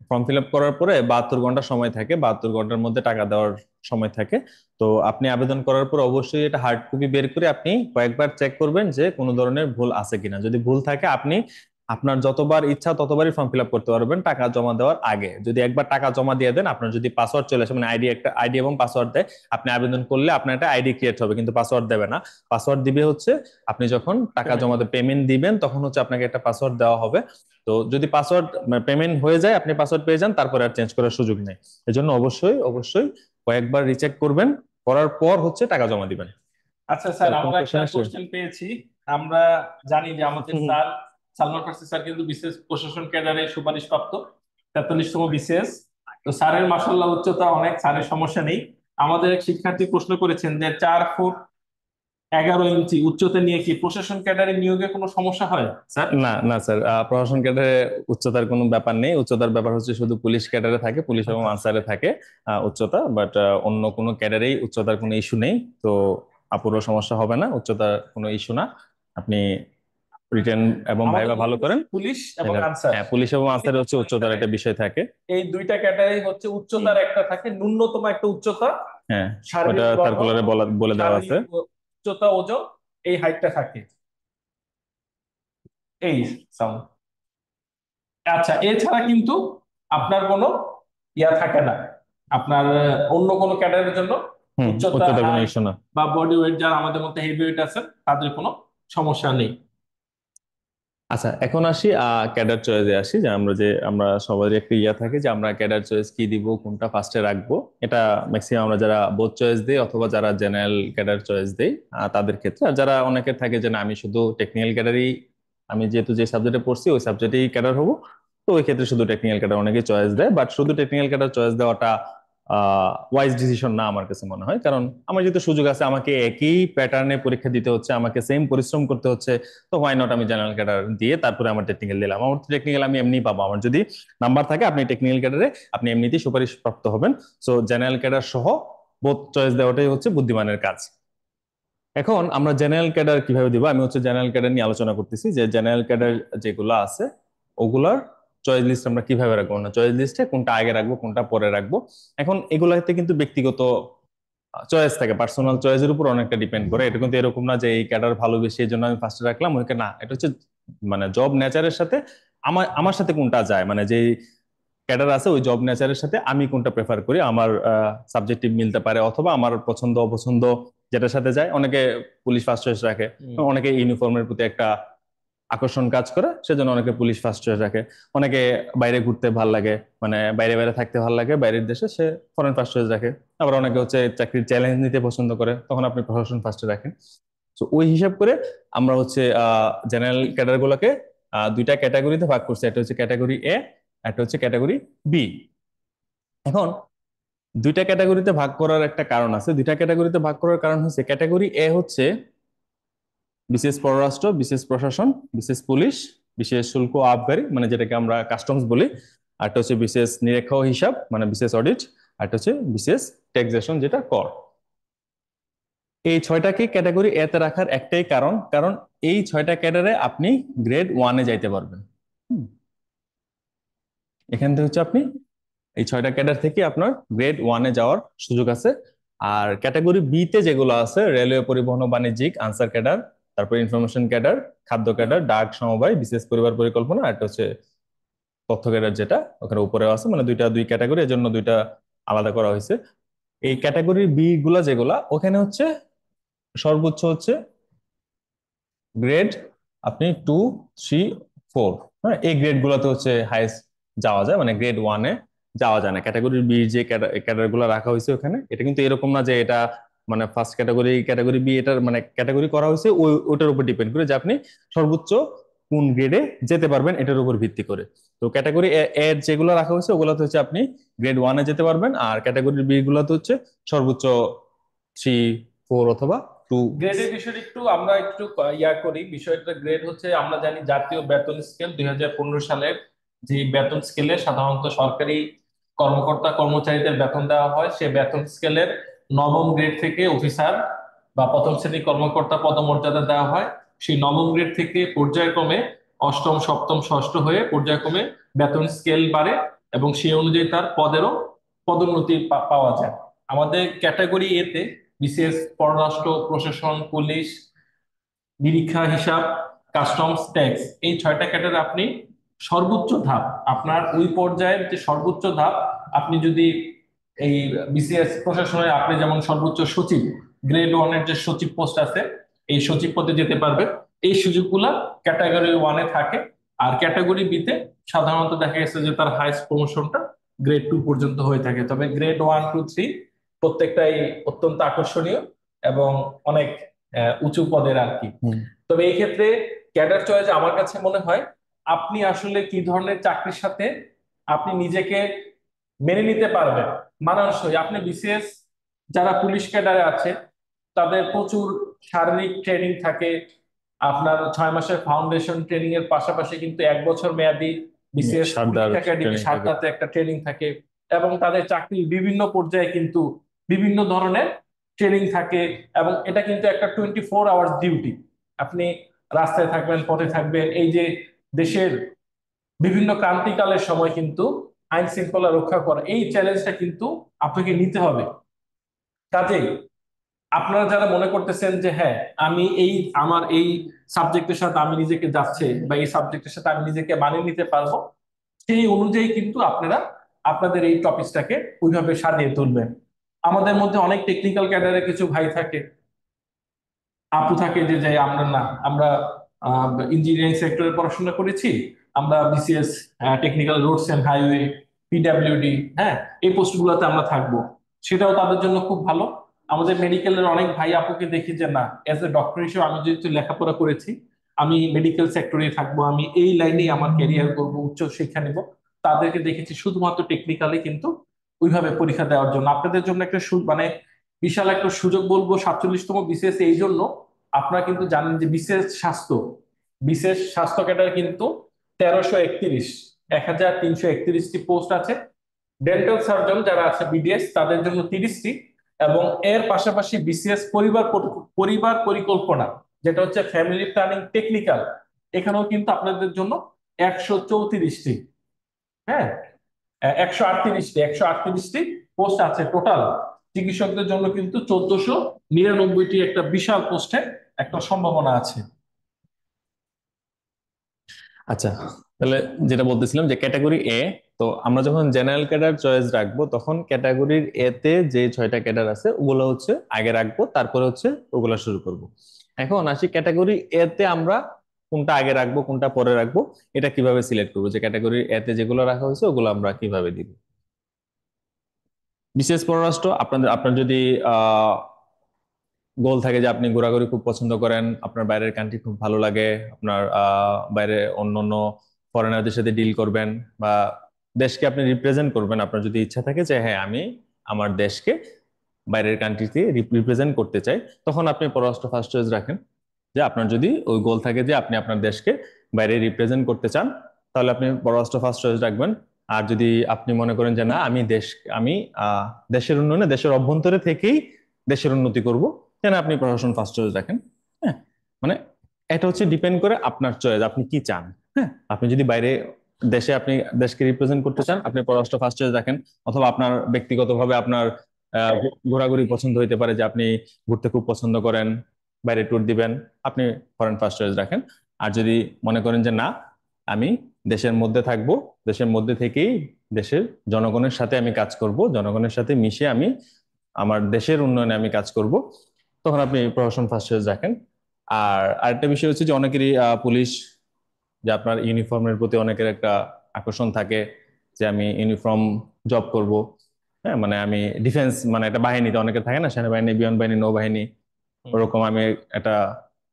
ফর্ম ফিল আপ করার পরে 72 ঘন্টা সময় থাকে, 72 ঘন্টার মধ্যে টাকা দেওয়ার সময় থাকে। তো আপনি আবেদন করার পর অবশ্যই এটা হার্ড কপি বের করে আপনি কয়েকবার চেক করবেন যে কোনো ধরনের ভুল আছে কিনা। যদি ভুল থাকে আপনি আপনার যতবার ইচ্ছা ততবারই ফর্ম ফিল আপ করতে পারবেন টাকা জমা দেওয়ার আগে। যদি একবার টাকা জমা দিয়ে দেন, আপনার যদি পাসওয়ার্ড চলে আসে, মানে একটা আইডি এবং পাসওয়ার্ড দেয়, আপনি আবেদন করলে আপনার একটা আইডি ক্রিয়েট হবে, কিন্তু পাসওয়ার্ড দেবে না। পাসওয়ার্ড দিবে হচ্ছে আপনি যখন টাকা জমা পেমেন্ট দিবেন, তখন হচ্ছে আপনাকে একটা পাসওয়ার্ড দেওয়া হবে। তো যদি পাসওয়ার্ড পেমেন্ট হয়ে যায়, আপনি পাসওয়ার্ড পেয়ে যান, তারপরে আর চেঞ্জ করার সুযোগ নেই। এজন্য অবশ্যই অবশ্যই কয়েকবার রিচেক করবেন, করার পর হচ্ছে টাকা জমা দিবেন। আচ্ছা স্যার, কোন আমরা একটা কোশ্চেন আসছে? কোশ্চেন পেয়েছি। আমরা জানি যে আমাদের স্যার সালমান ফার্সি স্যার কিন্তু বিসিএস প্রশাসন ক্যাডারে সুপারিশপ্রাপ্ত 43তম বিসিএস। তো স্যারের মাশাআল্লাহ উচ্চতা অনেক, স্যারের সমস্যা নেই। আমাদের এক শিক্ষার্থী প্রশ্ন করেছেন যে 4 ফুট 11 ইঞ্চি উচ্চতা নিয়ে কি প্রশাসন ক্যাডারে নিয়োগে কোনো সমস্যা হয় স্যার? না না স্যার, প্রশাসন ক্যাডারে উচ্চতার কোনো ব্যাপার নেই। উচ্চতার ব্যাপার হচ্ছে শুধু পুলিশ ক্যাডারে থাকে, পুলিশ এবং আচ্ছা আনসারে থাকে উচ্চতা, বাট অন্য কোনো ক্যাডারেই উচ্চতার কোনো ইস্যু নেই। তো আপুরও সমস্যা হবে না, উচ্চতার কোনো ইস্যু না। আপনি রিটেন এবং আমাদের ভাইবা ভালো মধ্যে করেন। পুলিশ এবং আনসার, হ্যাঁ, পুলিশ এবং এই আনসারে দুইটা হচ্ছে উচ্চতার পরীক্ষায় একটা বিষয় থাকে। এই দুইটা ক্যাটাগরি হচ্ছে উচ্চতার একটা থাকে, ন্যূনতম একটা উচ্চতা, হ্যাঁ, ওটা শারীরিক গঠন, সার্কুলারে বলে দেওয়া আছে। শারীরিক উচ্চতা, ওজন, এই হাইটটা থাকে এই সাউন্ড। আচ্ছা, এছাড়া কিন্তু আপনার কোনো ইয়া থাকে না, আপনার অন্য কোনো ক্যাডারের জন্য উচ্চতা, উচ্চতার কোনো হাইট ইস্যু না। বা বডি ওয়েট, যারা আমাদের মধ্যে হেভি ওয়েট আছেন তাদের কোনো সমস্যা নেই। আচ্ছা, এখন আসি ক্যাডার চয়েসে আসি, যে আমরা সবারই একটা ইয়া থাকে যে আমরা ক্যাডার চয়েস কি দিব, কোনটা ফার্স্টে রাখবো। এটা ম্যাক্সিমাম আমরা যারা বোথ চয়েস দেই অথবা যারা জেনারেল ক্যাডার চয়েস দেই তাদের ক্ষেত্রে। আর যারা অনেকের থাকে যে না, আমি শুধু টেকনিক্যাল ক্যাডারই, আমি যেহেতু যে সাবজেক্টে পড়ছি ওই সাবজেক্টেই ক্যাডার হবো, তো ওই ক্ষেত্রে শুধু টেকনিক্যাল ক্যাডার অনেকেই চয়েস দেয়। বাট শুধু টেকনিক্যাল ক্যাডার চয়েস দেওয়াটা ওয়াইজ ডিসিশন না আমার কাছে মনে হয়। কারণ আমার যেহেতু সুযোগ আছে, আমাকে একই প্যাটার্নে পরীক্ষা দিতে হচ্ছে, আমাকে সেম পরিশ্রম করতে হচ্ছে, তো হোয়াই নট আমি জেনারেল ক্যাডার দিয়ে তারপরে আমার টেকনিক্যাল দিলাম। আমার টেকনিক্যাল আমি এমনি পাবো, আমার যদি নাম্বার থাকে আপনি টেকনিক্যাল ক্যাডারে আপনি এমনিতেই সুপারিশ প্রাপ্ত হবেন। সো জেনারেল ক্যাডার সহ বোথ চয়েস দেওয়াটাই হচ্ছে বুদ্ধিমানের কাজ। এখন আমরা জেনারেল ক্যাডার কিভাবে দিব, আমি হচ্ছে জেনারেল ক্যাডার নিয়ে আলোচনা করতেছি, যে জেনারেল ক্যাডার যেগুলো আছে ওগুলার চয়েস লিস্ট আমরা কিভাবে রাখবো, না চয়েস লিস্টে কোনটা আগে রাখবো কোনটা পরে রাখবো। এখন এগুলাতে কিন্তু ব্যক্তিগত চয়েস থাকে, পার্সোনাল চয়েসের উপর অনেকটা ডিপেন্ড করে। এটা কিন্তু এরকম না যে এই ক্যাডার ভালো বেশি এই জন্য আমি ফার্স্টে রাখলাম ওইকে, না, এটা হচ্ছে মানে জব নেচারের সাথে আমার আমার সাথে কোনটা যায়, মানে যে ক্যাডার আছে ওই জব নেচারের সাথে আমি কোনটা প্রেফার করি, আমার সাবজেক্টিভ মিলতে পারে অথবা আমার পছন্দ অপছন্দ যেটার সাথে যায়। অনেকে পুলিশ ফার্স্ট চয়েস রাখে, অনেকে ইউনিফর্মের প্রতি একটা আকর্ষণ কাজ করে সেজন্য অনেকে পুলিশ ফার্স্ট চয়েস রাখে, অনেকে বাইরে ঘুরতে ভাল লাগে, মানে বাইরে বাইরে থাকতে ভাল লাগে বাইরের দেশে, সে ফরেন ফার্স্ট চয়েস রাখে। আবার অনেকে হচ্ছে চাকরির চ্যালেঞ্জ নিতে পছন্দ করে, তখন আপনি প্রফেশন ফার্স্টে রাখেন। তো ওই হিসাব করে আমরা হচ্ছে জেনারেল ক্যাডার গুলোকে দুইটা ক্যাটাগরিতে ভাগ করছি, একটা হচ্ছে ক্যাটাগরি এ, একটা হচ্ছে ক্যাটাগরি বি। এখন দুইটা ক্যাটাগরিতে ভাগ করার একটা কারণ আছে। দুইটা ক্যাটাগরিতে ভাগ করার কারণ হচ্ছে ক্যাটাগরি এ হচ্ছে বিশেষ পররাষ্ট্র, বিশেষ প্রশাসন, বিশেষ পুলিশ, বিশেষ শুল্ক আবগারি মানে যেটাকে আমরা কাস্টমস বলি, আরটা হচ্ছে বিশেষ নিরীক্ষা ও হিসাব মানে বিশেষ অডিট, আরটা হচ্ছে বিশেষ ট্যাক্সেশন যেটা কর। এই ছয়টাকে ক্যাটাগরি এ তে রাখার একটাই কারণ, কারণ এই ছয়টা ক্যাডারে আপনি গ্রেড ওয়ানে যাইতে পারবেন। হুম, এখান থেকে হচ্ছে আপনি এই ছয়টা ক্যাডার থেকে আপনার গ্রেড ওয়ানে যাওয়ার সুযোগ আছে। আর ক্যাটাগরি বি তে যেগুলো আছে রেলওয়ে, পরিবহন ও বাণিজ্যিক, আনসার ক্যাডার, তারপর ইনফরমেশন ক্যাডার, খাদ্য ক্যাডার, ডাক সমবায়, বিশেষ পরিবার পরিকল্পনা, আর একটা হচ্ছে তথ্য ক্যাডার যেটা ওখানে উপরেও আছে, মানে দুই ক্যাটাগরি, এর জন্য দুইটা আলাদা করা হয়েছে। এই ক্যাটাগরি বি গুলা যেগুলা ওখানে হচ্ছে সর্বোচ্চ হচ্ছে গ্রেড আপনি 2, 3, 4, হ্যাঁ এই গ্রেড গুলোতে হচ্ছে হাইয়েস্ট যাওয়া যায়, মানে গ্রেড ওয়ানে যাওয়া যায় না। ক্যাটাগরি বি যে ক্যাডার গুলো রাখা হয়েছে ওখানে, এটা কিন্তু এরকম না যে এটা মানে ফার্স্ট ক্যাটাগরি, ক্যাটাগরি বি এটার মানে ক্যাটাগরি করা হয়েছে ওটার উপর ডিপেন্ড করে যে আপনি সর্বোচ্চ কোন গ্রেডে যেতে পারবেন এটার উপর ভিত্তি করে। তো ক্যাটাগরি এর যেগুলো রাখা হয়েছে ওগুলোতে হচ্ছে আপনি গ্রেড ওয়ানে যেতে পারবেন, আর ক্যাটাগরি বি গুলোতে হচ্ছে সর্বোচ্চ 3, 4 অথবা 2। গ্রেডের বিষয়টা একটু আমরা একটু ইয়া করি। বিষয়টা গ্রেড হচ্ছে আমরা জানি জাতীয় বেতন স্কেল 2015 সালের যে বেতন স্কেলে সাধারণত সরকারি কর্মকর্তা কর্মচারীদের বেতন দেওয়া হয়, সে বেতন স্কেলের নবম গ্রেড থেকে অফিসার বা প্রথম শ্রেণী কর্মকর্তা পদমর্যাদা দেওয়া হয়। সেই নবম গ্রেড থেকে পর্যায়ক্রমে অষ্টম সপ্তম ষষ্ঠ হয়ে পর্যায়ক্রমে বেতন স্কেল বাড়ে এবং সেই অনুযায়ী তার পদেরও পদোন্নতি পাওয়া যায়। আমাদের ক্যাটাগরি এতে বিশেষ পররাষ্ট্র, প্রশাসন, পুলিশ, নিরীক্ষা, হিসাব, কাস্টমস, ট্যাক্স, এই ছয়টা ক্যাটাগরি আপনি সর্বোচ্চ ধাপ, আপনার ওই পর্যায়ের যে সর্বোচ্চ ধাপ, আপনি যদি এই বিসিএস প্রশাসনে আপনি যেমন সর্বোচ্চ সচিব, গ্রেড ওয়ানের যে সচিব পোস্ট আছে এই সচিব পদে যেতে পারবে। এই সুযোগগুলা ক্যাটাগরি ওয়ানে থাকে। আর ক্যাটাগরি বিতে সাধারণত দেখা গেছে যে তার হাইস্ট প্রমোশনটা গ্রেড 2 পর্যন্ত হয়ে থাকে, তবে গ্রেড 1, 2, 3 প্রত্যেকটাই অত্যন্ত আকর্ষণীয় এবং অনেক উঁচু পদের আর কি। তবে এই ক্ষেত্রে ক্যাডার চয়েস আমার কাছে মনে হয় আপনি আসলে কি ধরনের চাকরির সাথে আপনি নিজেকে মেনে নিতে পারবেন, মানানসই। আপনি বিসিএস যারা পুলিশ ক্যাডারে আছে তাদের প্রচুর শারীরিক ট্রেনিং থাকে। আপনার 6 মাসের ফাউন্ডেশন ট্রেনিং এর পাশাপাশি কিন্তু 1 বছর মেয়াদী বিসিএস পুলিশ সারদার একাডেমি ট্রেনিং থাকে। সারদাতে একটা ট্রেনিং থাকে। এবং তাদের চাকরির বিভিন্ন পর্যায়ে কিন্তু বিভিন্ন ধরনের ট্রেনিং থাকে। এবং এটা কিন্তু একটা 24 আওয়ার্স ডিউটি। আপনি রাস্তায় থাকবেন, পথে থাকবেন, এই যে দেশের বিভিন্ন ক্রান্তিকালের সময় কিন্তু আইন শৃঙ্খলা রক্ষা করা, এই চ্যালেঞ্জটা কিন্তু আপনাকে নিতে হবে। কাজেই আপনারা যারা মনে করতেছেন যে হ্যাঁ আমি এই আমার এই সাবজেক্টের সাথে আমি নিজেকে যাচ্ছে বা এই সাবজেক্টের সাথে আমি নিজেকে মানিয়ে নিতে পারবো, সেই অনুযায়ী কিন্তু আপনারা আপনাদের এই টপিকটাকে ওইভাবে সাজিয়ে তুলবেন। আমাদের মধ্যে অনেক টেকনিক্যাল ক্যাডারে কিছু ভাই থাকে, আপু থাকে যে যে আমরা না, আমরা ইঞ্জিনিয়ারিং সেক্টরে পড়াশোনা করেছি, আমরা BCS technical roads and highway, PWD, হ্যাঁ এই পোস্টগুলোতে আমরা থাকবো। সেটাও তাদের জন্য খুব ভালো। আমাদের মেডিকেলের অনেক ভাই আপুকে দেখি যে না, এজ এ ডক্টর হিসেবে আমি যেহেতু লেখাপড়া করেছি, আমি মেডিকেল সেক্টরে থাকবো, আমি এই লাইনেই আমার ক্যারিয়ার করবো, উচ্চ শিক্ষা নিব, তাদেরকে দেখেছি শুধুমাত্র টেকনিক্যালি কিন্তু ওইভাবে পরীক্ষা দেওয়ার জন্য। আপনাদের জন্য একটা মানে বিশাল একটা সুযোগ বলবো 47তম বিসিএস এই জন্য, আপনারা কিন্তু জানেন যে বিশেষ স্বাস্থ্য ক্যাডার কিন্তু 1331, 1331টি পোস্ট আছে। ডেন্টাল সার্জন যারা আছে বিডিএস তাদের জন্য 30টি, এবং এর পাশাপাশি বিসিএস পরিবার পরিকল্পনা যেটা হচ্ছে ফ্যামিলি প্ল্যানিং টেকনিক্যাল, এখানেও কিন্তু আপনাদের জন্য 134টি, হ্যাঁ 138টি পোস্ট আছে টোটাল। চিকিৎসকদের জন্য কিন্তু 1499টি, একটা বিশাল পোস্টের একটা সম্ভাবনা আছে। আচ্ছা, তাহলে যেটা বলতেছিলাম যে ক্যাটাগরি এ, তো আমরা যখন জেনারেল ক্যাডার চয়েস রাখবো তখন ক্যাটাগরির এ তে যে 6টা ক্যাডার আছে ওগুলো হচ্ছে আগে রাখবো, তারপরে হচ্ছে ওগুলা শুরু করব। এখন আসি ক্যাটাগরি এ তে আমরা কোনটা আগে রাখবো কোনটা পরে রাখবো, এটা কিভাবে সিলেক্ট করবো, যে ক্যাটাগরি এ তে যেগুলো রাখা হয়েছে ওগুলো আমরা কিভাবে দিব। বিশেষ পররাষ্ট্র, আপনার যদি আহ গোল থাকে যে আপনি ঘোরাঘুরি খুব পছন্দ করেন, আপনার বাইরের কান্ট্রি খুব ভালো লাগে, আপনার বাইরে অন্য অন্য ফরেনারদের সাথে ডিল করবেন বা দেশকে আপনি রিপ্রেজেন্ট করবেন, আপনার যদি ইচ্ছা থাকে যে হ্যাঁ আমি আমার দেশকে বাইরের কান্ট্রিতে রিপ্রেজেন্ট করতে চাই, তখন আপনি পররাষ্ট্র ফার্স্ট চয়েস রাখেন। যে আপনার যদি ওই গোল থাকে যে আপনি আপনার দেশকে বাইরে রিপ্রেজেন্ট করতে চান, তাহলে আপনি পররাষ্ট্র ফার্স্ট চয়েস রাখবেন। আর যদি আপনি মনে করেন যে না আমি আহ, দেশের উন্নয়নে দেশের অভ্যন্তরে থেকেই দেশের উন্নতি করব, কেন আপনি প্রশাসন ফার্স্ট চয়েস রাখেন। হ্যাঁ, মানে এটা হচ্ছে ডিপেন্ড করে আপনার চয়েস, আপনি কি চান। হ্যাঁ, আপনি যদি বাইরে দেশে আপনি দেশকে রিপ্রেজেন্ট করতে চান, আপনি পররাষ্ট্র ফার্স্ট চয়েস রাখেন। অথবা আপনার ব্যক্তিগতভাবে আপনার ঘোরাঘুরি পছন্দ হইতে পারে, যে আপনি ঘুরতে খুব পছন্দ করেন, বাইরে ট্যুর দিবেন, আপনি ফরেন ফার্স্ট চয়েস রাখেন। আর যদি মনে করেন যে না আমি দেশের মধ্যে থাকবো, দেশের মধ্যে থেকেই দেশের জনগণের সাথে আমি কাজ করব, জনগণের সাথে মিশে আমি আমার দেশের উন্নয়নে আমি কাজ করব, তখন আপনি প্রশাসন ফার্স্ট চয়েস রাখেন। আর আরেকটা বিষয় হচ্ছে যে অনেকেরই পুলিশ, যে আপনার ইউনিফর্মের প্রতি অনেকের একটা আকর্ষণ থাকে, যে আমি ইউনিফর্ম জব করব। হ্যাঁ, মানে আমি ডিফেন্স, মানে একটা বাহিনীতে অনেকের থাকে না, সেনাবাহিনী, বিমান বাহিনী, নৌবাহিনী, ওরকম আমি একটা